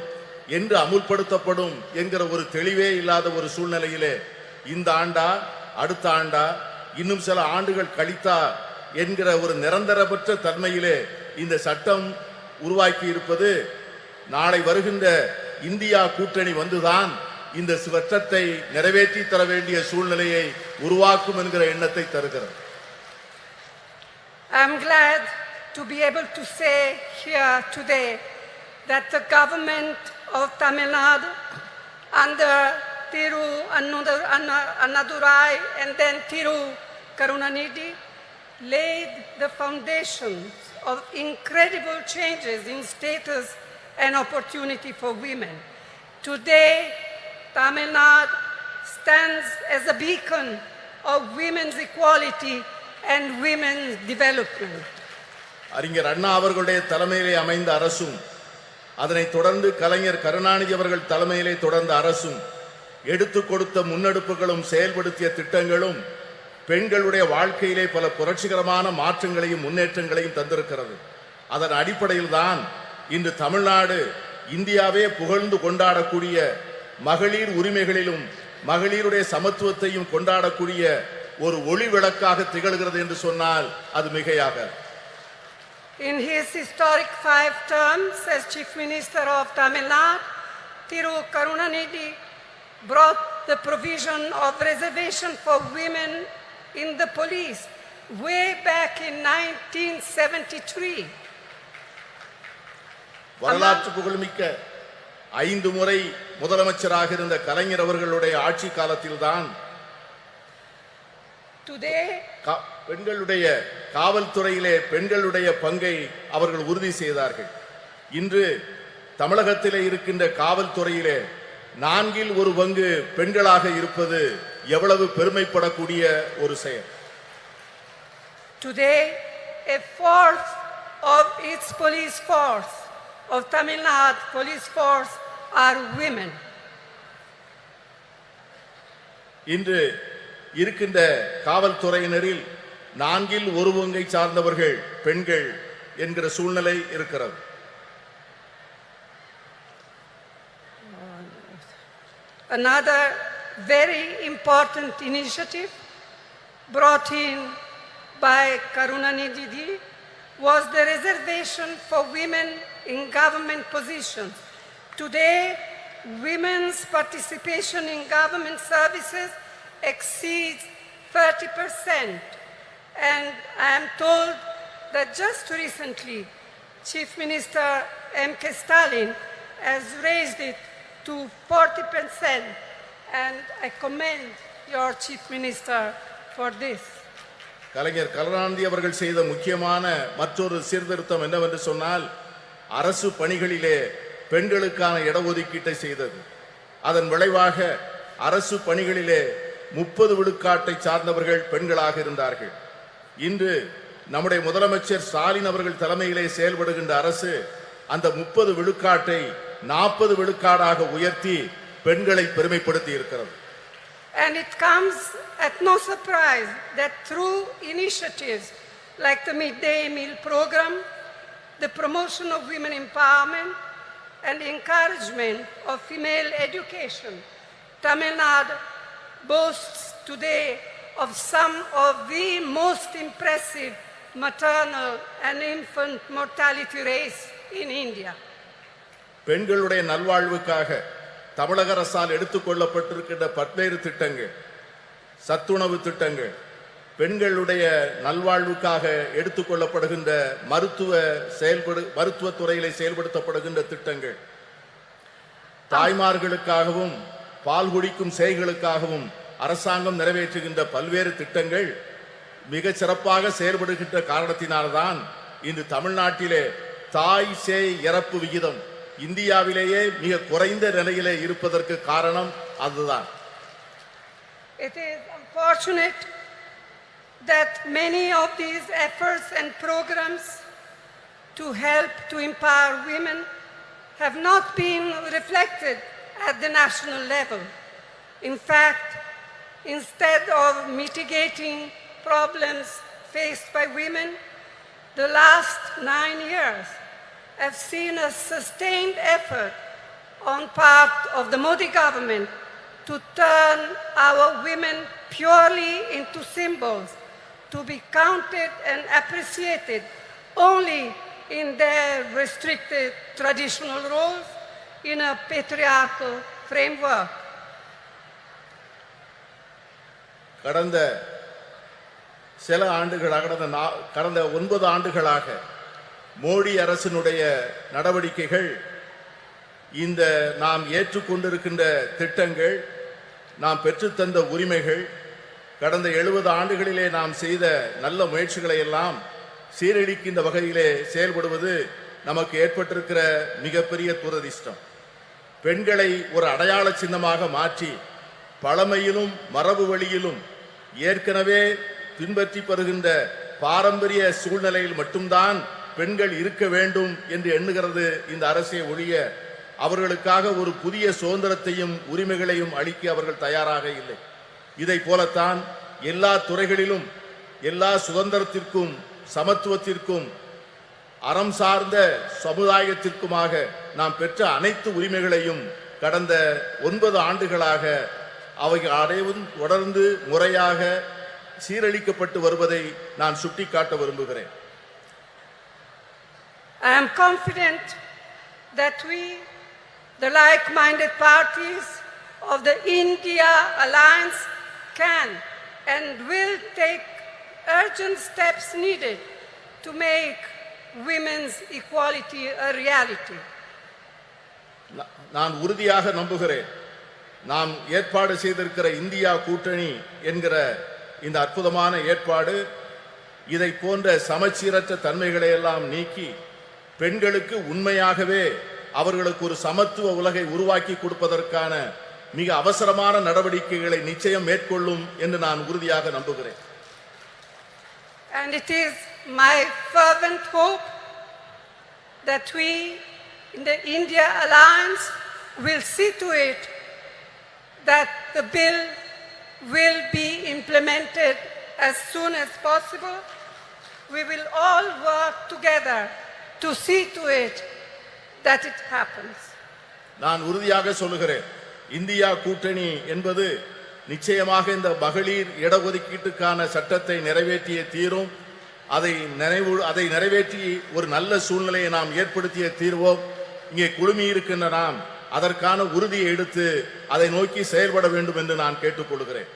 S13: என்று அமுல்படுத்தப்படும் என்கிற ஒரு தெளிவே இல்லாத ஒரு சூழ்நிலையிலே இந்த ஆண்டா அடுத்த ஆண்டா இன்னும் சில ஆண்டுகள் கழித்தா என்கிற ஒரு நிரந்தரமற்ற தன்மையிலே இந்த சட்டம் உருவாக்கி இருப்பது நாளை வருகின்ற இந்தியா கூட்டணி வந்துதான் இந்த சட்டத்தை நிறைவேற்றி தர வேண்டிய சூழ்நிலையை உருவாக்கும் என்கிற எண்ணத்தை தருகிறது.
S14: I'm glad to be able to say here today that the government of Tamil Nadu under Thiru Annadurai and then Thiru Karunanidhi laid the foundations of incredible changes in status and opportunity for women. Today, Tamil Nadu stands as a beacon of women's equality and women's development.
S13: அறிஞர் அண்ணா அவர்களுடைய தலைமையிலே அமைந்த அரசும் அதனை தொடர்ந்து கலைஞர் கருணாநிதி அவர்கள் தலைமையிலே தொடர்ந்த அரசும் எடுத்து கொடுத்த முன்னெடுப்புகளும் செயல்படுத்திய திட்டங்களும் பெண்களுடைய வாழ்க்கையிலே பல புரட்சிகரமான மாற்றங்களையும் முன்னேற்றங்களையும் தந்திருக்கிறது. அதன் அடிப்படையில் தான் இன்று தமிழ்நாடு இந்தியாவே புகழ்ந்து கொண்டாடக்கூடிய மகளிர் உரிமைகளிலும் மகளிருடைய சமத்துவத்தையும் கொண்டாடக்கூடிய ஒரு ஒளி விளக்காக திகழ்கிறது என்று சொன்னால் அது மிகையாக.
S14: In his historic 5 terms as Chief Minister of Tamil Nadu, Thiru Karunanidhi brought the provision of reservation for women in the police way back in 1973.
S13: வரலாற்று புகழ்மிக்க 5 முறை முதலமைச்சராக இருந்த கலைஞர் அவர்களுடைய ஆட்சி காலத்தில்தான் பெண்களுடைய காவல்துறையிலே பெண்களுடைய பங்கை அவர்கள் உறுதி செய்தார்கள். இன்று தமிழகத்திலே இருக்கின்ற காவல்துறையிலே 1/4 பங்கு பெண்களாக இருப்பது எவ்வளவு பெருமைப்படக்கூடிய ஒரு செயல்.
S14: Today, 1/4 of its police force of Tamil Nadu police force are women.
S13: இன்று இருக்கின்ற காவல்துறையினரில் 1/4 பங்கை சார்ந்தவர்கள் பெண்கள் என்கிற சூழ்நிலை இருக்கிறது.
S14: Another very important initiative brought in by Karunanidhi was the reservation for women in government positions. Today, women's participation in government services exceeds 30%. And I am told that just recently, Chief Minister M.K. Stalin has raised it to 40%. And I commend your Chief Minister for this.
S13: கலைஞர் கருணாநிதி அவர்கள் செய்த முக்கியமான மற்றொரு சீர்திருத்தம் என்னவென்று சொன்னால் அரசு பணிகளிலே பெண்களுக்கான இடஒதுக்கீட்டை செய்தது. அதன் விளைவாக அரசு பணிகளிலே 30 விழுக்காட்டை சார்ந்தவர்கள் பெண்களாக இருந்தார்கள். இன்று நம்முடைய முதலமைச்சர் ஸ்டாலின் அவர்கள் தலைமையிலே செயல்படுகின்ற அரசு அந்த 30 விழுக்காட்டை 40 விழுக்காடாக உயர்த்தி பெண்களை பெருமைப்படுத்தி இருக்கிறது.
S14: And it comes at no surprise that through initiatives like the midday meal program, the promotion of women empowerment and encouragement of female education, Tamil Nadu boasts today of some of the most impressive maternal and infant mortality rates in India.
S13: பெண்களுடைய நல்வாழ்வுக்காக தமிழக அரசால் எடுத்துக்கொள்ளப்பட்டிருக்கின்ற பல்வேறு திட்டங்கள், சத்துணவு திட்டங்கள், பெண்களுடைய நல்வாழ்வுக்காக எடுத்துக்கொள்ளப்படுகின்ற மருத்துவ துறையிலே செயல்படுத்தப்படுகின்ற திட்டங்கள், தாய்மார்களுக்காகவும் பால் குடிக்கும் சேய்களுக்காகவும் அரசாங்கம் நிறைவேற்றுகின்ற பல்வேறு திட்டங்கள் மிக சிறப்பாக செயல்படுகின்ற காரணத்தினால்தான் இன்று தமிழ்நாட்டிலே தாய் சேய் இறப்பு விகிதம் இந்தியாவிலேயே மிக குறைந்த நிலையிலே இருப்பதற்கு காரணம் அதுதான்.
S14: It is unfortunate that many of these efforts and programs to help to empower women have not been reflected at the national level. In fact, instead of mitigating problems faced by women, the last 9 years have seen a sustained effort on part of the Modi government to turn our women purely into symbols, to be counted and appreciated only in their restricted traditional roles in a patriarchal framework.
S13: கடந்த சில ஆண்டுகளாக கடந்த 9 ஆண்டுகளாக மோடி அரசினுடைய நடவடிக்கைகள், இந்த நாம் ஏற்றுக்கொண்டிருக்கின்ற திட்டங்கள், நாம் பெற்றுத்தந்த உரிமைகள், கடந்த 70 ஆண்டுகளிலே நாம் செய்த நல்ல முயற்சிகளை எல்லாம் சீரழிக்கின்ற வகையிலே செயல்படுவது நமக்கு ஏற்பட்டிருக்கிற மிகப்பெரிய துரதிர்ஷ்டம். பெண்களை ஒரு அடையாள சின்னமாக மாற்றி பழமையிலும் மரபு வழியிலும் ஏற்கனவே பின்பற்றி வருகின்ற பாரம்பரிய சூழ்நிலையில் மட்டும்தான் பெண்கள் இருக்க வேண்டும் என்று எண்ணுகிறது இந்த அரசை ஒழிய அவர்களுக்காக ஒரு புதிய சுதந்திரத்தையும் உரிமைகளையும் அளிக்க அவர்கள் தயாராக இல்லை. இதை போலத்தான் எல்லா துறைகளிலும் எல்லா சுதந்திரத்திற்கும் சமத்துவத்திற்கும் அறம் சார்ந்த சமுதாயத்திற்குமாக நாம் பெற்ற அனைத்து உரிமைகளையும் கடந்த 9 ஆண்டுகளாக அவைகள் அனைவரும் தொடர்ந்து முறையாக சீரழிக்கப்பட்டு வருவதை நான் சுட்டிக்காட்ட விரும்புகிறேன்.
S14: I am confident that we, the like-minded parties of the India Alliance, can and will take urgent steps needed to make women's equality a reality.
S13: நான் உறுதியாக நம்புகிறேன், நாம் ஏற்பாடு செய்திருக்கிற இந்தியா கூட்டணி என்கிற இந்த அற்புதமான ஏற்பாடு இதை போன்ற சமச்சீரற்ற தன்மைகளை எல்லாம் நீக்கி பெண்களுக்கு உண்மையாகவே அவர்களுக்கு ஒரு சமத்துவ உலகை உருவாக்கி கொடுப்பதற்கான மிக அவசரமான நடவடிக்கைகளை நிச்சயம் மேற்கொள்ளும் என்று நான் உறுதியாக நம்புகிறேன்.
S14: And it is my fervent hope that we in the India Alliance will see to it that the bill will be implemented as soon as possible. We will all work together to see to it that it happens.
S13: நான் உறுதியாக சொல்லுகிறேன், India கூட்டணி என்பது நிச்சயமாக இந்த மகளிர் இடஒதுக்கீட்டுக்கான சட்டத்தை நிறைவேற்றிய தீரும். அதை நிறைவேற்றி ஒரு நல்ல சூழ்நிலையை நாம் ஏற்படுத்திய தீர்வோம். இங்கே குழுமி இருக்கின்ற நாம் அதற்கான உறுதியை எடுத்து அதை நோக்கி செயல்பட வேண்டும் என்று நான் கேட்டுக்கொள்கிறேன்.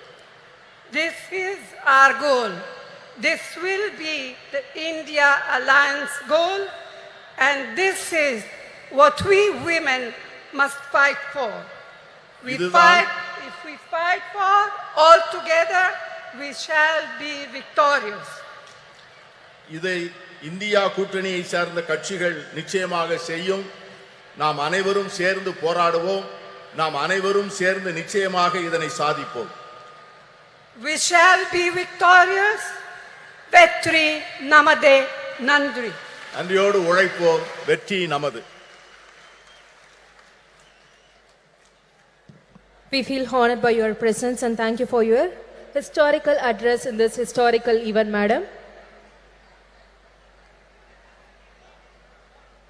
S14: This is our goal. This will be the India Alliance goal, and this is what we women must fight for. If we fight for all together, we shall be victorious.
S13: இதை இந்தியா கூட்டணியை சார்ந்த கட்சிகள் நிச்சயமாக செய்யும். நாம் அனைவரும் சேர்ந்து போராடுவோம். நாம் அனைவரும் சேர்ந்து நிச்சயமாக இதனை சாதிப்போம்.
S14: We shall be victorious. Vetri namade nandri.
S13: நன்றியோடு உழைப்போம். வெற்றி நமது.
S2: We feel honored by your presence and thank you for your historical address in this historical event, madam.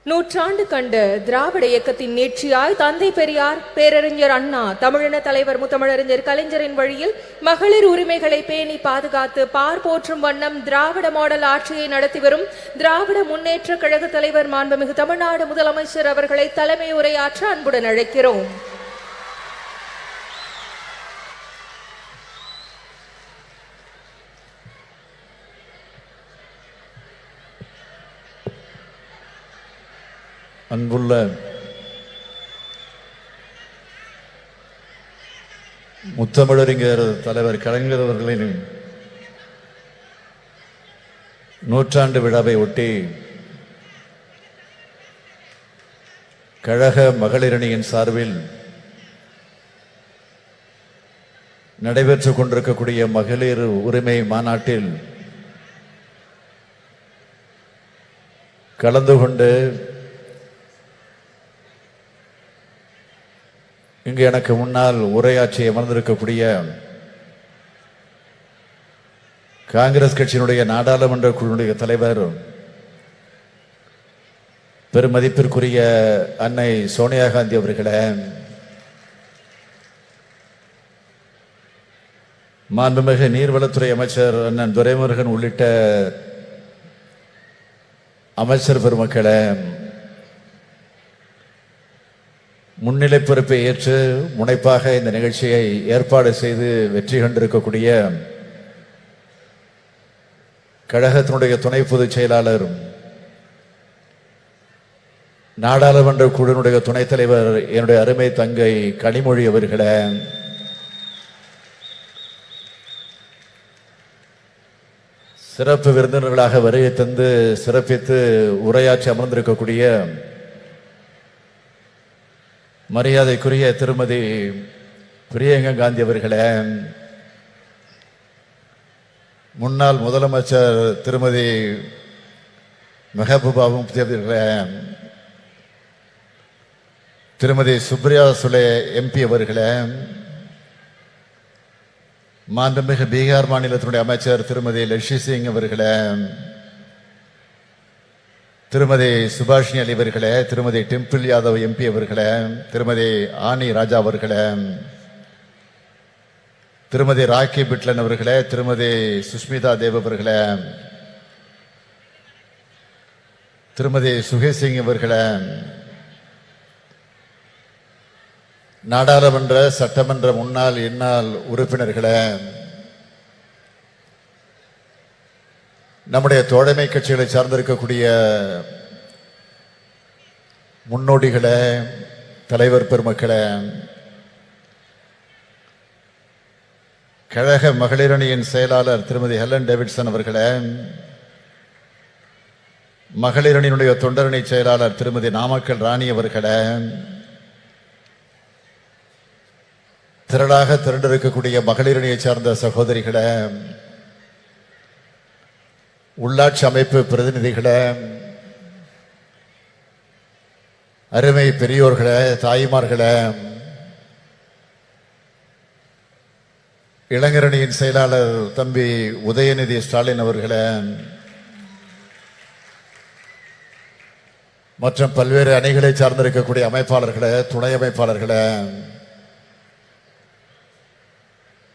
S2: நூற்றாண்டு கண்ட திராவிட இயக்கத்தின் நீட்சியாய் தந்தை பெரியார், பேரறிஞர் அண்ணா, தமிழின தலைவர் முத்தமிழறிஞர் கலைஞரின் வழியில் மகளிர் உரிமைகளை பேணி பாதுகாத்து பார் போற்றும் வண்ணம் திராவிட மாடல் ஆட்சியை நடத்தி வரும் திராவிட முன்னேற்ற கழக தலைவர் மாண்புமிகு தமிழ்நாடு முதலமைச்சர் அவர்களை தலைமை உரையாற்ற அன்புடன் அழைக்கிறோம்.
S15: அன்புள்ள முத்தமிழறிஞர் தலைவர் கலைஞர் அவர்களின் நூற்றாண்டு விழாவை ஒட்டி கழக மகளிரணியின் சார்பில் நடைபெற்றுக் கொண்டிருக்கக்கூடிய மகளிர் உரிமை மாநாட்டில் கலந்து கொண்டு இங்கு எனக்கு முன்னால் உரையாற்றி அமர்ந்திருக்கக்கூடிய காங்கிரஸ் கட்சியினுடைய நாடாளுமன்ற குழுவுடைய தலைவர் பெருமதிப்பிற்குரிய அன்னை சோனியா காந்தி அவர்களே, மாண்புமிகு நீர்வளத்துறை அமைச்சர் அண்ணன் துரைமுருகன் உள்ளிட்ட அமைச்சர் பெருமக்களே, முன்னிலை பொறுப்பை ஏற்று முனைப்பாக இந்த நிகழ்ச்சியை ஏற்பாடு செய்து வெற்றி கண்டிருக்கக்கூடிய கழகத்தினுடைய துணை பொதுச் செயலாளர், நாடாளுமன்ற குழுவினுடைய துணைத் தலைவர் என்னுடைய அருமை தங்கை கனிமொழி அவர்களே, சிறப்பு விருந்தினர்களாக வருகை தந்து சிறப்பித்து உரையாற்றி அமர்ந்திருக்கக்கூடிய மரியாதைக்குரிய திருமதி பிரியங்கா காந்தி அவர்களே, முன்னாள் முதலமைச்சர் திருமதி மெஹபூபா முஃப்தி அவர்களே, திருமதி சுப்ரியா சுலே எம்பி அவர்களே, மாண்புமிகு பீகார் மாநிலத்தினுடைய அமைச்சர் திருமதி லட்சி சிங் அவர்களே, திருமதி சுபாஷினி அலி அவர்களே, திருமதி டிம்பிள் யாதவ் எம்பி அவர்களே, திருமதி ஆனி ராஜா அவர்களே, திருமதி ராக்கி பிட்லன் அவர்களே, திருமதி சுஷ்மிதா தேவ் அவர்களே, திருமதி சுகேசிங் அவர்களே, நாடாளுமன்ற சட்டமன்ற முன்னாள் இந்நாள் உறுப்பினர்களே, நம்முடைய தோழமை கட்சிகளை சார்ந்திருக்கக்கூடிய முன்னோடிகளே, தலைவர் பெருமக்களே, கழக மகளிரணியின் செயலாளர் திருமதி ஹெலன் டேவிட்சன் அவர்களே, மகளிரணியினுடைய தொண்டரணி செயலாளர் திருமதி நாமக்கல் ராணி அவர்களே, திரளாக திரண்டிருக்கக்கூடிய மகளிரணியை சார்ந்த சகோதரிகளே, உள்ளாட்சி அமைப்பு பிரதிநிதிகளே, அருமை பெரியோர்களே, தாய்மார்களே, இளைஞரணியின் செயலாளர் தம்பி உதயநிதி ஸ்டாலின் அவர்களே, மற்றும் பல்வேறு அணிகளை சார்ந்திருக்கக்கூடிய அமைப்பாளர்களே, துணை அமைப்பாளர்களே,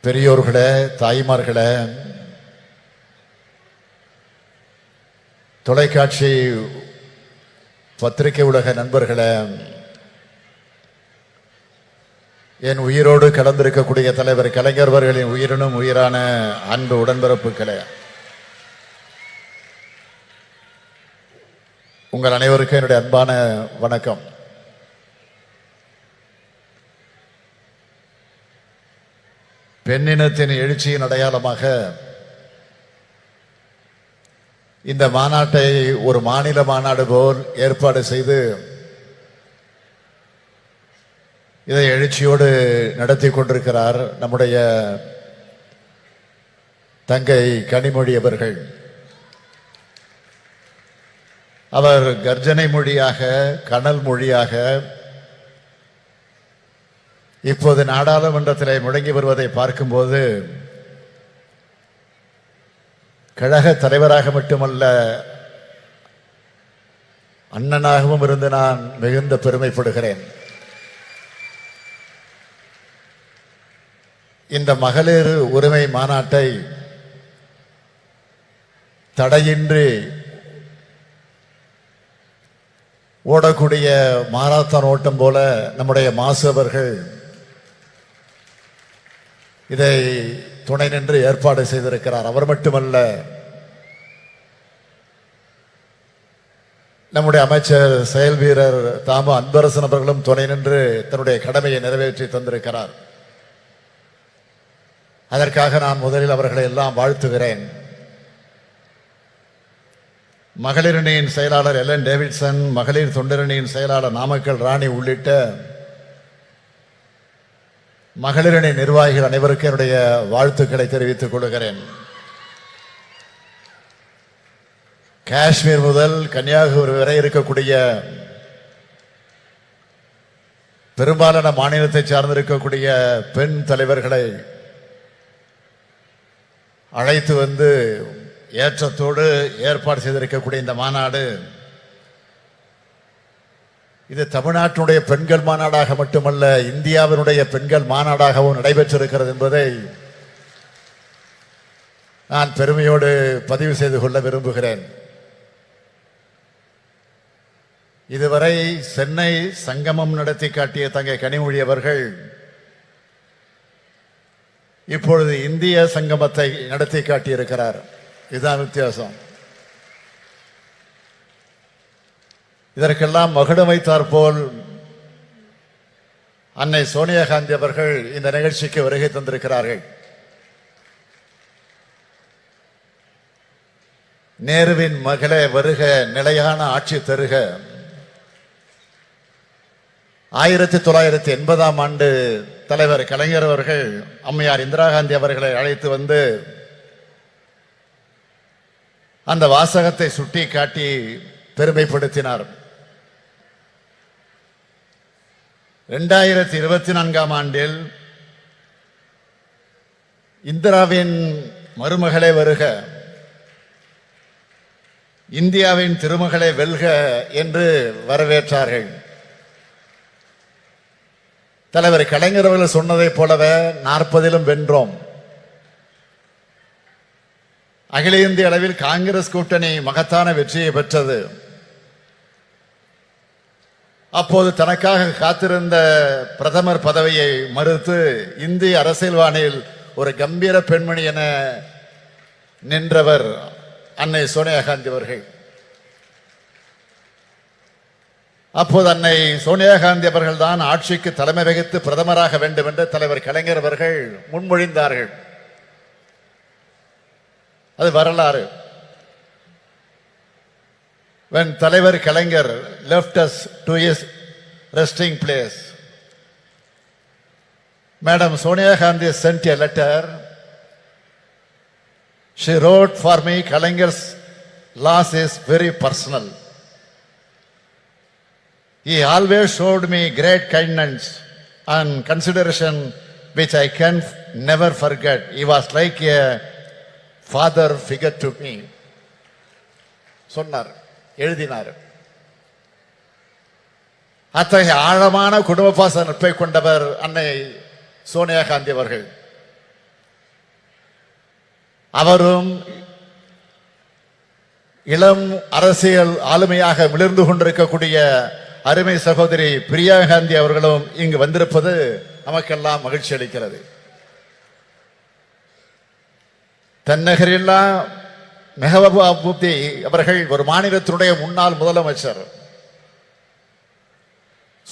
S15: பெரியோர்களே, தாய்மார்களே, தொலைக்காட்சி பத்திரிகை உலக நண்பர்களே, என் உயிரோடு கலந்திருக்கக்கூடிய தலைவர் கலைஞர் அவர்களின் உயிரினும் உயிரான அன்பு உடன்பிறப்புகளே, உங்கள் அனைவருக்கும் என்னுடைய அன்பான வணக்கம். பெண்ணினத்தின் எழுச்சியின் அடையாளமாக இந்த மாநாட்டை ஒரு மாநில மாநாடு போல் ஏற்பாடு செய்து இதை எழுச்சியோடு நடத்தி கொண்டிருக்கிறார் நம்முடைய தங்கை கனிமொழி அவர்கள். அவர் கர்ஜனை மொழியாக, கனல் மொழியாக இப்போது நாடாளுமன்றத்தில் முழங்கி வருவதை பார்க்கும்போது கழக தலைவராக மட்டுமல்ல, அண்ணனாகவும் இருந்து நான் மிகுந்த பெருமைப்படுகிறேன். இந்த மகளிர் உரிமை மாநாட்டை தடையின்றி ஓடக்கூடிய மாரத்தான் ஓட்டம் போல நம்முடைய மாசு அவர்கள் இதை துணை நின்று ஏற்பாடு செய்திருக்கிறார். அவர் மட்டுமல்ல, நம்முடைய அமைச்சர் செயல் வீரர் தாமு அன்பரசன் அவர்களும் துணை நின்று தன்னுடைய கடமையை நிறைவேற்றி தந்திருக்கிறார். அதற்காக நான் முதலில் அவர்களை எல்லாம் வாழ்த்துகிறேன். மகளிரணியின் செயலாளர் எலன் டேவிட்சன், மகளிர் தொண்டரணியின் செயலாளர் நாமக்கல் ராணி உள்ளிட்ட மகளிரணி நிர்வாகிகள் அனைவருக்கும் என்னுடைய வாழ்த்துக்களை தெரிவித்துக் கொள்கிறேன். காஷ்மீர் முதல் கன்னியாகுமரி வரை இருக்கக்கூடிய பெரும்பாலான மாநிலத்தை சார்ந்திருக்கக்கூடிய பெண் தலைவர்களை அழைத்து வந்து ஏற்றத்தோடு ஏற்பாடு செய்திருக்கக்கூடிய இந்த மாநாடு இது தமிழ்நாட்டினுடைய பெண்கள் மாநாடாக மட்டுமல்ல, இந்தியாவினுடைய பெண்கள் மாநாடாகவும் நடைபெற்றிருக்கிறது என்பதை நான் பெருமையோடு பதிவு செய்து கொள்ள விரும்புகிறேன். இதுவரை சென்னை சங்கமம் நடத்தி காட்டிய தங்கை கனிமொழி அவர்கள் இப்பொழுது இந்திய சங்கமத்தை நடத்தி காட்டியிருக்கிறார். இதுதான் வித்தியாசம். இதற்கெல்லாம் மகுடம் வைத்தார் போல் அன்னை சோனியா காந்தி அவர்கள் இந்த நிகழ்ச்சிக்கு வருகை தந்திருக்கிறார்கள். நேருவின் மகளே வருக, நிலையான ஆட்சி தருக. 1980ஆம் ஆண்டு தலைவர் கலைஞர் அவர்கள் அம்மையார் இந்திரா காந்தி அவர்களை அழைத்து வந்து அந்த வாசகத்தை சுட்டி காட்டி பெருமைப்படுத்தினார். 2024ஆம் ஆண்டில் இந்திராவின் மருமகளே வருக, இந்தியாவின் திருமகளை வெல்க என்று வரவேற்றார்கள். தலைவர் கலைஞர் அவர்கள் சொன்னதைப் போலவே 40லும் வென்றோம். அகில இந்திய அளவில் காங்கிரஸ் கூட்டணி மகத்தான வெற்றியை பெற்றது. அப்போது தனக்காக காத்திருந்த பிரதமர் பதவியை மறுத்து இந்திய அரசியல் வானில் ஒரு கம்பீர பெண்மணி என நின்றவர் அன்னை சோனியா காந்தி அவர்கள். அப்போது அன்னை சோனியா காந்தி அவர்கள் தான் ஆட்சிக்கு தலைமை வகித்து பிரதமராக வேண்டும் என்று தலைவர் கலைஞர் அவர்கள் முன்மொழிந்தார்கள். அது வரலாறு. When தலைவர் கலைஞர் left us to his resting place, Madam Sonia Gandhi sent a letter. She wrote for me, Kalangar's loss is very personal. He always showed me great kindness and consideration which I can never forget. He was like a father figure to me. சொன்னார், எழுதினார். அத்தகைய ஆழமான குடும்ப பாச நட்பை கொண்டவர் அன்னை சோனியா காந்தி அவர்கள். அவரும் இளம் அரசியல் ஆளுமையாக மிளிர்ந்து கொண்டிருக்கக்கூடிய அருமை சகோதரி பிரியா காந்தி அவர்களும் இங்கு வந்திருப்பது நமக்கெல்லாம் மகிழ்ச்சி அளிக்கிறது. தென்னகரில்லா மெஹபூபா முப்தி அவர்கள் ஒரு மாநிலத்தினுடைய முன்னாள் முதலமைச்சர்.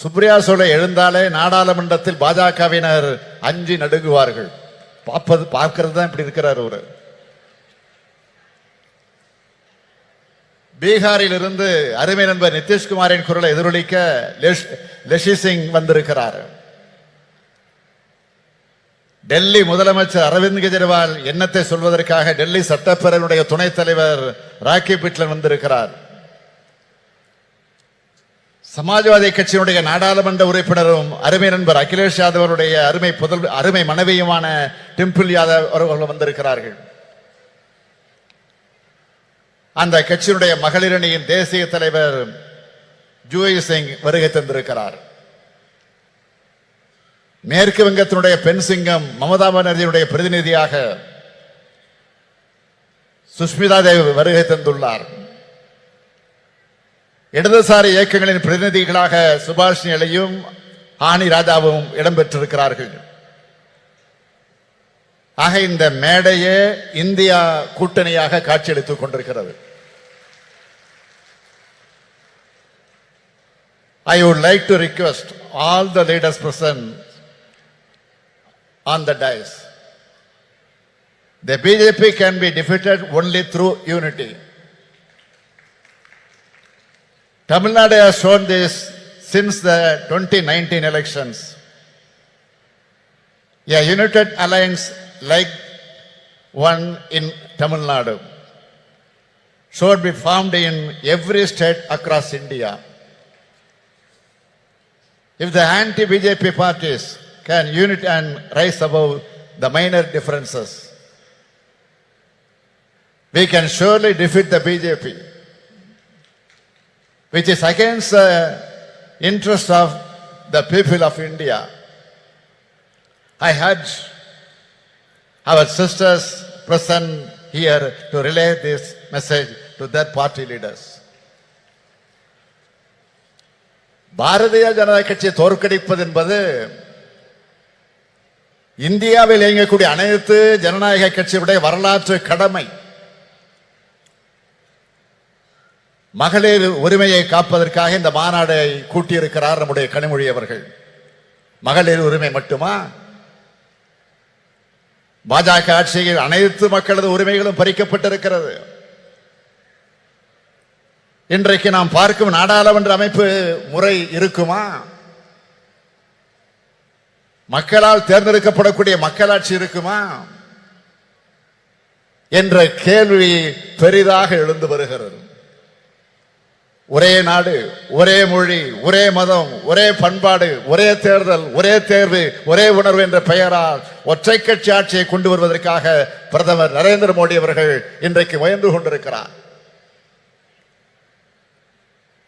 S15: சுப்ரியா சோலை எழுந்தாலே நாடாளுமன்றத்தில் பாஜகவினர் அஞ்சி நடுங்குவார்கள். பார்க்கிறது தான் இப்படி இருக்கிறார். ஒரு பீகாரில் இருந்து அருமை நண்பர் நிதிஷ்குமாரின் குரலை எதிரொலிக்க லெஷி சிங் வந்திருக்கிறார். டெல்லி முதலமைச்சர் அரவிந்த் கெஜ்ரிவால் எண்ணத்தை சொல்வதற்காக டெல்லி சட்டப்பேரவையுடைய துணைத் தலைவர் ராக்கி பிட்லன் வந்திருக்கிறார். சமாஜ்வாதி கட்சியினுடைய நாடாளுமன்ற உறுப்பினரும் அருமை நண்பர் அகிலேஷ் யாதவ் அவருடைய அருமை மனைவியுமான டிம்பிள் யாதவ் அவர்கள் வந்திருக்கிறார்கள். அந்த கட்சியினுடைய மகளிர் அணியின் தேசிய தலைவர் ஜூயி சிங் வருகை தந்திருக்கிறார். மேற்கு வங்கத்தினுடைய பெண் சிங்கம் மமதா பானர்ஜியுடைய பிரதிநிதியாக சுஷ்மிதா தேவ் வருகை தந்துள்ளார். இடதுசாரி இயக்கங்களின் பிரதிநிதிகளாக சுபாஷினி அலியும் ஆனி ராஜாவும் இடம்பெற்றிருக்கிறார்கள். ஆக இந்த மேடையே இந்தியா கூட்டணியாக காட்சியளித்துக் கொண்டிருக்கிறது. I would like to request all the leaders present on the dais. The BJP can be defeated only through unity. Tamil Nadu has shown this since the 2019 elections. A united alliance like one in Tamil Nadu should be formed in every state across India. If the anti-BJP parties can unite and rise above the minor differences, we can surely defeat the BJP, which is against interest of the people of India. I had our sisters present here to relay this message to their party leaders. Bharatiya Janata கட்சியை தோற்கடிப்பது என்பது இந்தியாவில் இயங்கக்கூடிய அனைத்து ஜனநாயக கட்சியுடைய வரலாற்று கடமை. மகளிர் உரிமையை காப்பதற்காக இந்த மாநாடை கூட்டியிருக்கிறார் நம்முடைய கனிமொழி அவர்கள். மகளிர் உரிமை மட்டுமா? பாஜக ஆட்சியில் அனைத்து மக்களது உரிமைகளும் பறிக்கப்பட்டிருக்கிறது. இன்றைக்கு நாம் பார்க்கும் நாடாளுமன்ற அமைப்பு முறை இருக்குமா? மக்களால் தேர்ந்தெடுக்கப்படக்கூடிய மக்களாட்சி இருக்குமா என்ற கேள்வி பெரிதாக எழுந்து வருகிறது. ஒரே நாடு, ஒரே மொழி, ஒரே மதம், ஒரே பண்பாடு, ஒரே தேர்தல், ஒரே தேர்வு, ஒரே உணர்வு என்ற பெயரால் ஒற்றை கட்சி ஆட்சியை கொண்டு வருவதற்காக பிரதமர் நரேந்திர மோடி அவர்கள் இன்றைக்கு முயன்று கொண்டிருக்கிறார்.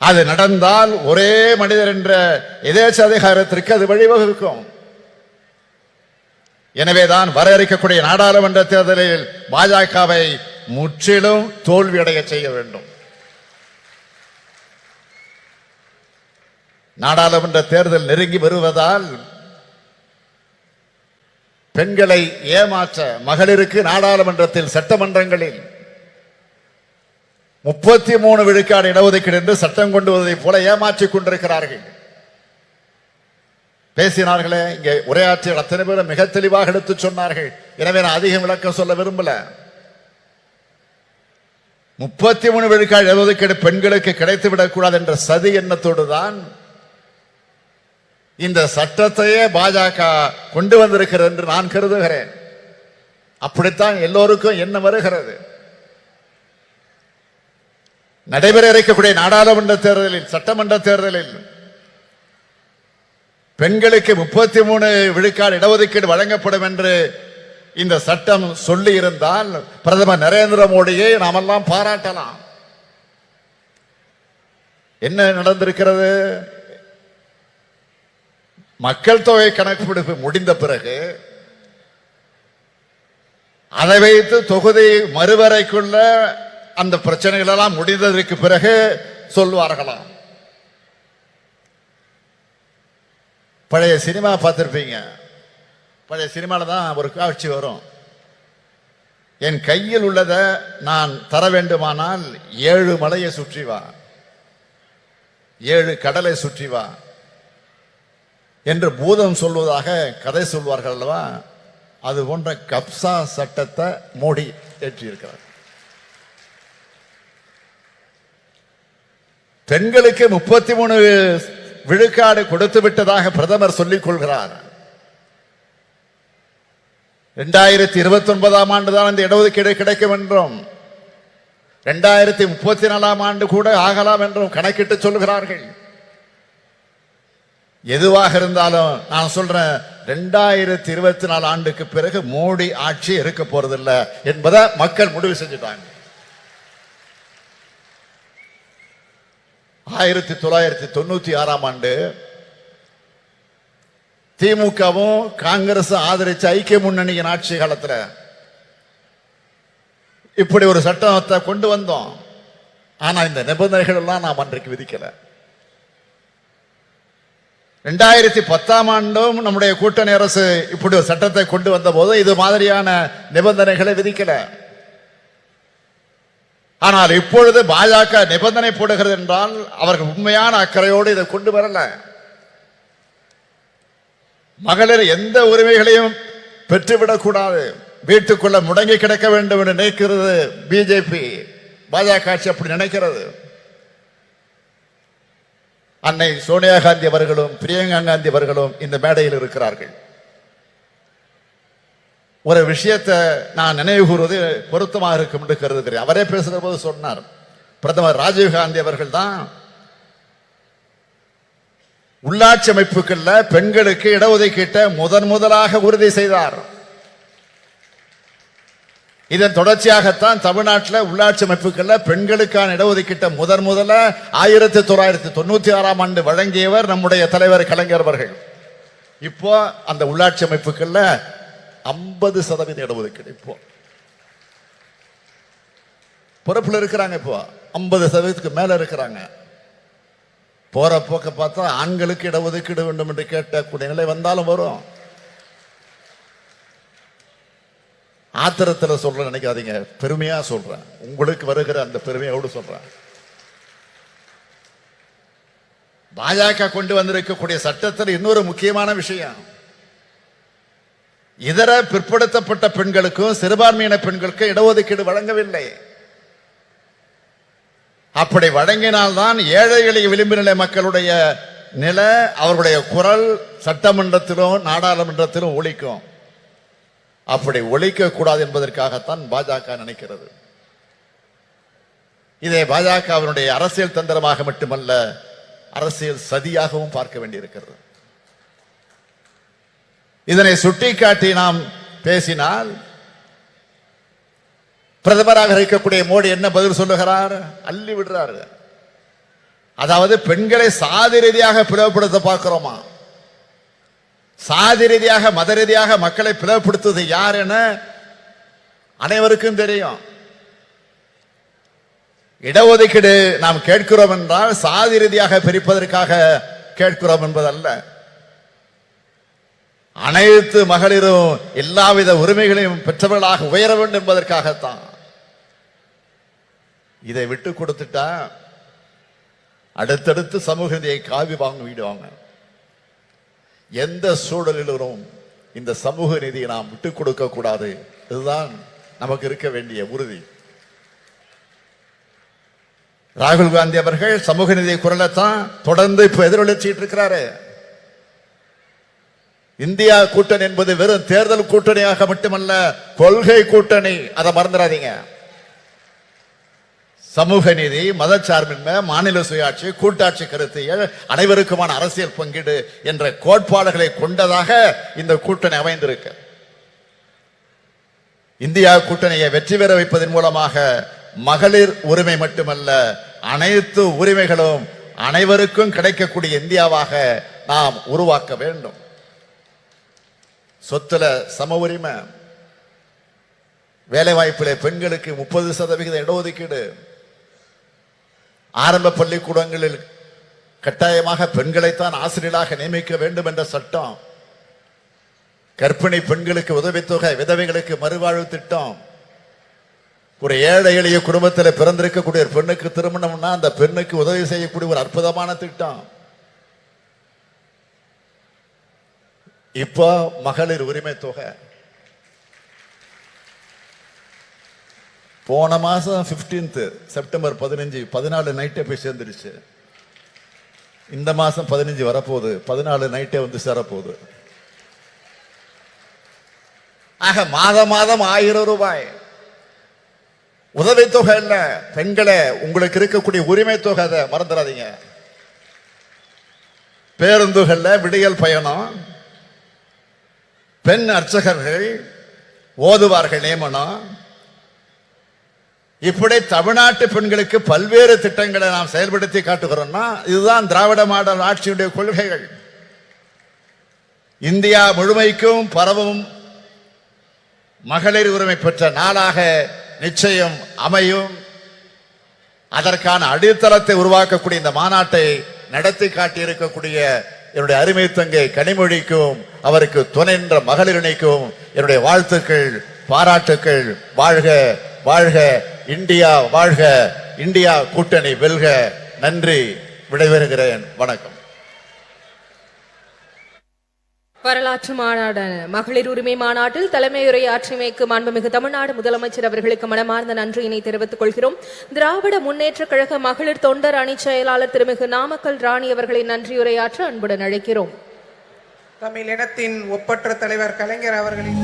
S15: அது நடந்தால் ஒரே மனிதர் என்ற எதேச்ச அதிகாரத்திற்கு அது வழிவகுக்கும். எனவேதான் வர இருக்கக்கூடிய நாடாளுமன்ற தேர்தலில் பாஜகவை முற்றிலும் தோல்வியடைய செய்ய வேண்டும். நாடாளுமன்ற தேர்தல் நெருங்கி வருவதால் பெண்களை ஏமாற்ற மகளிருக்கு நாடாளுமன்றத்தில் சட்டமன்றங்களில் 33 விழுக்காடு இடஒதுக்கீடு என்று சட்டம் கொண்டு வருவதைப் போல ஏமாற்றிக் கொண்டிருக்கிறார்கள். பேசினார்களே இங்கே உரையாற்றிய அத்தனை பேரும் மிக தெளிவாக எடுத்து சொன்னார்கள். எனவே நான் அதிகம் விளக்கம் சொல்ல விரும்பல. 33 விழுக்காடு இடஒதுக்கீடு பெண்களுக்கு கிடைத்துவிடக் கூடாது என்ற சதி எண்ணத்தோடு தான் இந்த சட்டத்தையே பாஜக கொண்டு வந்திருக்கிறது என்று நான் கருதுகிறேன். அப்படித்தான் எல்லோருக்கும் என்ன வருகிறது. நடைபெற இருக்கக்கூடிய நாடாளுமன்ற தேர்தலில், சட்டமன்ற தேர்தலில் பெண்களுக்கு 33 விழுக்காடு இடஒதுக்கீடு வழங்கப்படும் என்று இந்த சட்டம் சொல்லி இருந்தால் பிரதமர் நரேந்திர மோடியை நாமெல்லாம் பாராட்டலாம். என்ன நடந்திருக்கிறது? மக்கள் தொகை கணக்கெடுப்பு முடிந்த பிறகு அதை வைத்து தொகுதி மறுவரைக்குள்ள அந்த பிரச்சனைகள் எல்லாம் முடிந்ததற்கு பிறகு சொல்வார்களாம். பழைய சினிமா பார்த்திருப்பீங்க. பழைய சினிமாவில் தான் ஒரு காட்சி வரும். என் கையில் உள்ளதை நான் தர வேண்டுமானால் 7 மலையை சுற்றி வா, 7 கடலை சுற்றி வா என்று பூதம் சொல்வதாக கதை சொல்வார்கள் அல்லவா? அது போன்ற கப்சா சட்டத்தை மோடி ஏற்றியிருக்கிறார். பெண்களுக்கு 33 விழுக்காடு கொடுத்து விட்டதாக பிரதமர் சொல்லிக் கொள்கிறார். 2029ஆம் ஆண்டு தான் இந்த இடஒதுக்கீடு கிடைக்கும் என்றும் 2034ஆம் ஆண்டு கூட ஆகலாம் என்றும் கணக்கிட்டு சொல்கிறார்கள். எதுவாக இருந்தாலும் நான் சொல்றேன், 2024 ஆண்டுக்கு பிறகு மோடி ஆட்சி இருக்க போறதில்லை என்பதை மக்கள் முடிவு செஞ்சுட்டாங்க. 1996ஆம் ஆண்டு திமுகவும் காங்கிரஸ் ஆதரிச்ச ஐக்கிய முன்னணியின் ஆட்சி காலத்தில் இப்படி ஒரு சட்டத்தை கொண்டு வந்தோம். ஆனா இந்த நிபந்தனைகள் எல்லாம் நாம் அன்றைக்கு விதிக்கல. 2010ஆம் ஆண்டும் நம்முடைய கூட்டணி அரசு இப்படி ஒரு சட்டத்தை கொண்டு வந்த போது இது மாதிரியான நிபந்தனைகளை விதிக்கல. ஆனால் இப்பொழுது பாஜக நிபந்தனை போடுகிறது என்றால் அவர்கள் உண்மையான அக்கறையோடு இதை கொண்டு வரல. மகளிர் எந்த உரிமைகளையும் பெற்றுவிடக்கூடாது, வீட்டுக்குள்ள முடங்கி கிடக்க வேண்டும் என்று நினைக்கிறது பிஜேபி. பாஜக ஆட்சி அப்படி நினைக்கிறது. அன்னை சோனியா காந்தி அவர்களும் பிரியங்கா காந்தி அவர்களும் இந்த மேடையில் இருக்கிறார்கள். ஒரு விஷயத்தை நான் நினைவு கூறுவது பொருத்தமாக இருக்கும் என்று கருதுகிறேன். அவரே பேசுகிற போது சொன்னார், பிரதமர் ராஜீவ் காந்தி அவர்கள் தான் உள்ளாட்சி அமைப்புகள்ல பெண்களுக்கு இடஒதுக்கீட்டை முதலாக உறுதி செய்தார். இதன் தொடர்ச்சியாகத்தான் தமிழ்நாட்டில் உள்ளாட்சி அமைப்புகள்ல பெண்களுக்கான இடஒதுக்கீட்டை முதல்ல 1996ஆம் ஆண்டு வழங்கியவர் நம்முடைய தலைவர் கலைஞர் அவர்கள். இப்போ அந்த உள்ளாட்சி அமைப்புகள்ல 50% இடஒதுக்கீடு இப்போ பொறுப்புல இருக்கிறாங்க. இப்போ 50%க்கு மேல இருக்கிறாங்க. போற போக்க பார்த்தா ஆண்களுக்கு இடஒதுக்கீடு வேண்டும் என்று கேட்கக்கூடிய நிலை வந்தாலும் வரும். ஆத்திரத்தில் சொல்ற நினைக்காதீங்க, பெருமையா சொல்றேன். உங்களுக்கு வருகிற அந்த பெருமையோடு சொல்றேன். பாஜக கொண்டு வந்திருக்கக்கூடிய சட்டத்தில் இன்னொரு முக்கியமான விஷயம், இதர பிற்படுத்தப்பட்ட பெண்களுக்கும் சிறுபான்மையின பெண்களுக்கும் இடஒதுக்கீடு வழங்கவில்லை. அப்படி வழங்கினால்தான் ஏழை எளிய விளிம்பு நிலை மக்களுடைய நிலை, அவருடைய குரல் சட்டமன்றத்திலும் நாடாளுமன்றத்திலும் ஒலிக்கும். அப்படி ஒழிக்க கூடாது என்பதற்காகத்தான் பாஜக நினைக்கிறது. இதை பாஜகவினுடைய அரசியல் தந்திரமாக மட்டுமல்ல, அரசியல் சதியாகவும் பார்க்க வேண்டியிருக்கிறது. இதனை சுட்டிக்காட்டி நாம் பேசினால் பிரதமராக இருக்கக்கூடிய மோடி என்ன பதில் சொல்லுகிறார்? அள்ளி விடுறாரு. அதாவது பெண்களை சாதி ரீதியாக பிளவுபடுத்த பார்க்கிறோமா? சாதி ரீதியாக மத ரீதியாக மக்களை பிளவுபடுத்துவது யார் என அனைவருக்கும் தெரியும். இடஒதுக்கீடு நாம் கேட்கிறோம் என்றால் சாதி ரீதியாக பிரிப்பதற்காக கேட்கிறோம் என்பதல்ல. அனைத்து மகளிரும் எல்லாவித உரிமைகளையும் பெற்றவர்களாக உயர வேண்டும் என்பதற்காகத்தான். இதை விட்டு கொடுத்துட்டா அடுத்தடுத்து சமூக நீதியை காவி வாங்கிடுவாங்க. எந்த சூழலிலும் இந்த சமூக நீதியை நாம் விட்டுக் கொடுக்க கூடாது. இதுதான் நமக்கு இருக்க வேண்டிய உறுதி. ராகுல் காந்தி அவர்கள் சமூக நீதி குரலைத்தான் தொடர்ந்து இப்ப எதிரொலிச்சிட்டு இருக்கிறாரு. இந்தியா கூட்டணி என்பது வெறும் தேர்தல் கூட்டணியாக மட்டுமல்ல, கொள்கை கூட்டணி. அதை மறந்துடாதீங்க. சமூக நீதி, மதச்சார்பின்மை, மாநில சுயாட்சி, கூட்டாட்சி கருத்தியல், அனைவருக்குமான அரசியல் பங்கீடு என்ற கோட்பாடுகளை கொண்டதாக இந்த கூட்டணி அமைந்திருக்கு. இந்தியா கூட்டணியை வெற்றி பெற வைப்பதன் மூலமாக மகளிர் உரிமை மட்டுமல்ல, அனைத்து உரிமைகளும் அனைவருக்கும் கிடைக்கக்கூடிய இந்தியாவாக நாம் உருவாக்க வேண்டும். சொத்துல சம உரிமை, வேலை வாய்ப்பிலே பெண்களுக்கு 30% இடஒதுக்கீடு, ஆரம்ப பள்ளிக்கூடங்களில் கட்டாயமாக பெண்களைத்தான் ஆசிரியராக நியமிக்க வேண்டும் என்ற சட்டம், கர்ப்பிணி பெண்களுக்கு உதவித்தொகை, விதவைகளுக்கு மறுவாழ்வு திட்டம், ஒரு ஏழை எளிய குடும்பத்தில் பிறந்திருக்கக்கூடிய ஒரு பெண்ணுக்கு திருமணம்னா அந்த பெண்ணுக்கு உதவி செய்யக்கூடிய ஒரு அற்புதமான திட்டம். இப்போ மகளிர் உரிமை தொகை போன மாசம் 15 செப்டம்பர் 14 நைட்டே போய் சேர்ந்துருச்சு. இந்த மாசம் 15 வரப்போகுது, 14 நைட்டே வந்து சேரப்போகுது. ஆக மாதம் 1000 ரூபாய் உதவித்தொகை இல்ல, பெண்களே உங்களுக்கு இருக்கக்கூடிய உரிமை தொகை, அதை மறந்துடாதீங்க. பேருந்துகள்ல விடியல் பயணம், பெண் அர்ச்சகர்கள், ஓதுவார்கள் நியமனம், இப்படி தமிழ்நாட்டு பெண்களுக்கு பல்வேறு திட்டங்களை நாம் செயல்படுத்தி காட்டுகிறோம்னா இதுதான் திராவிட மாடல் ஆட்சியுடைய கொள்கைகள். இந்தியா முழுமைக்கும் பரவும் மகளிர் உரிமை பெற்ற நாளாக நிச்சயம் அமையும். அதற்கான அடித்தளத்தை உருவாக்கக்கூடிய இந்த மாநாட்டை நடத்தி காட்டியிருக்கக்கூடிய என்னுடைய அருமை தங்கை கனிமொழிக்கும் அவருக்கு துணைன்ற மகளிரணிக்கும் என்னுடைய வாழ்த்துக்கள், பாராட்டுக்கள். வாழ்க வாழ்க இந்தியா, வாழ்க இந்தியா கூட்டணி வெல்க. நன்றி, விடைபெறுகிறேன். வணக்கம்.
S2: வரலாற்று மாநாடான மகளிர் உரிமை மாநாட்டில் தலைமையுரையாற்றிமைக்கு மாண்புமிகு தமிழ்நாடு முதலமைச்சர் அவர்களுக்கு மனமார்ந்த நன்றியினை தெரிவித்துக் கொள்கிறோம். திராவிட முன்னேற்ற கழக மகளிர் தொண்டர் அணி செயலாளர் திருமிகு நாமக்கல் ராணி அவர்களை நன்றியுரையாற்ற அன்புடன் அழைக்கிறோம்.
S11: தமிழினத்தின் ஒப்பற்ற தலைவர் கலைஞர் அவர்களின்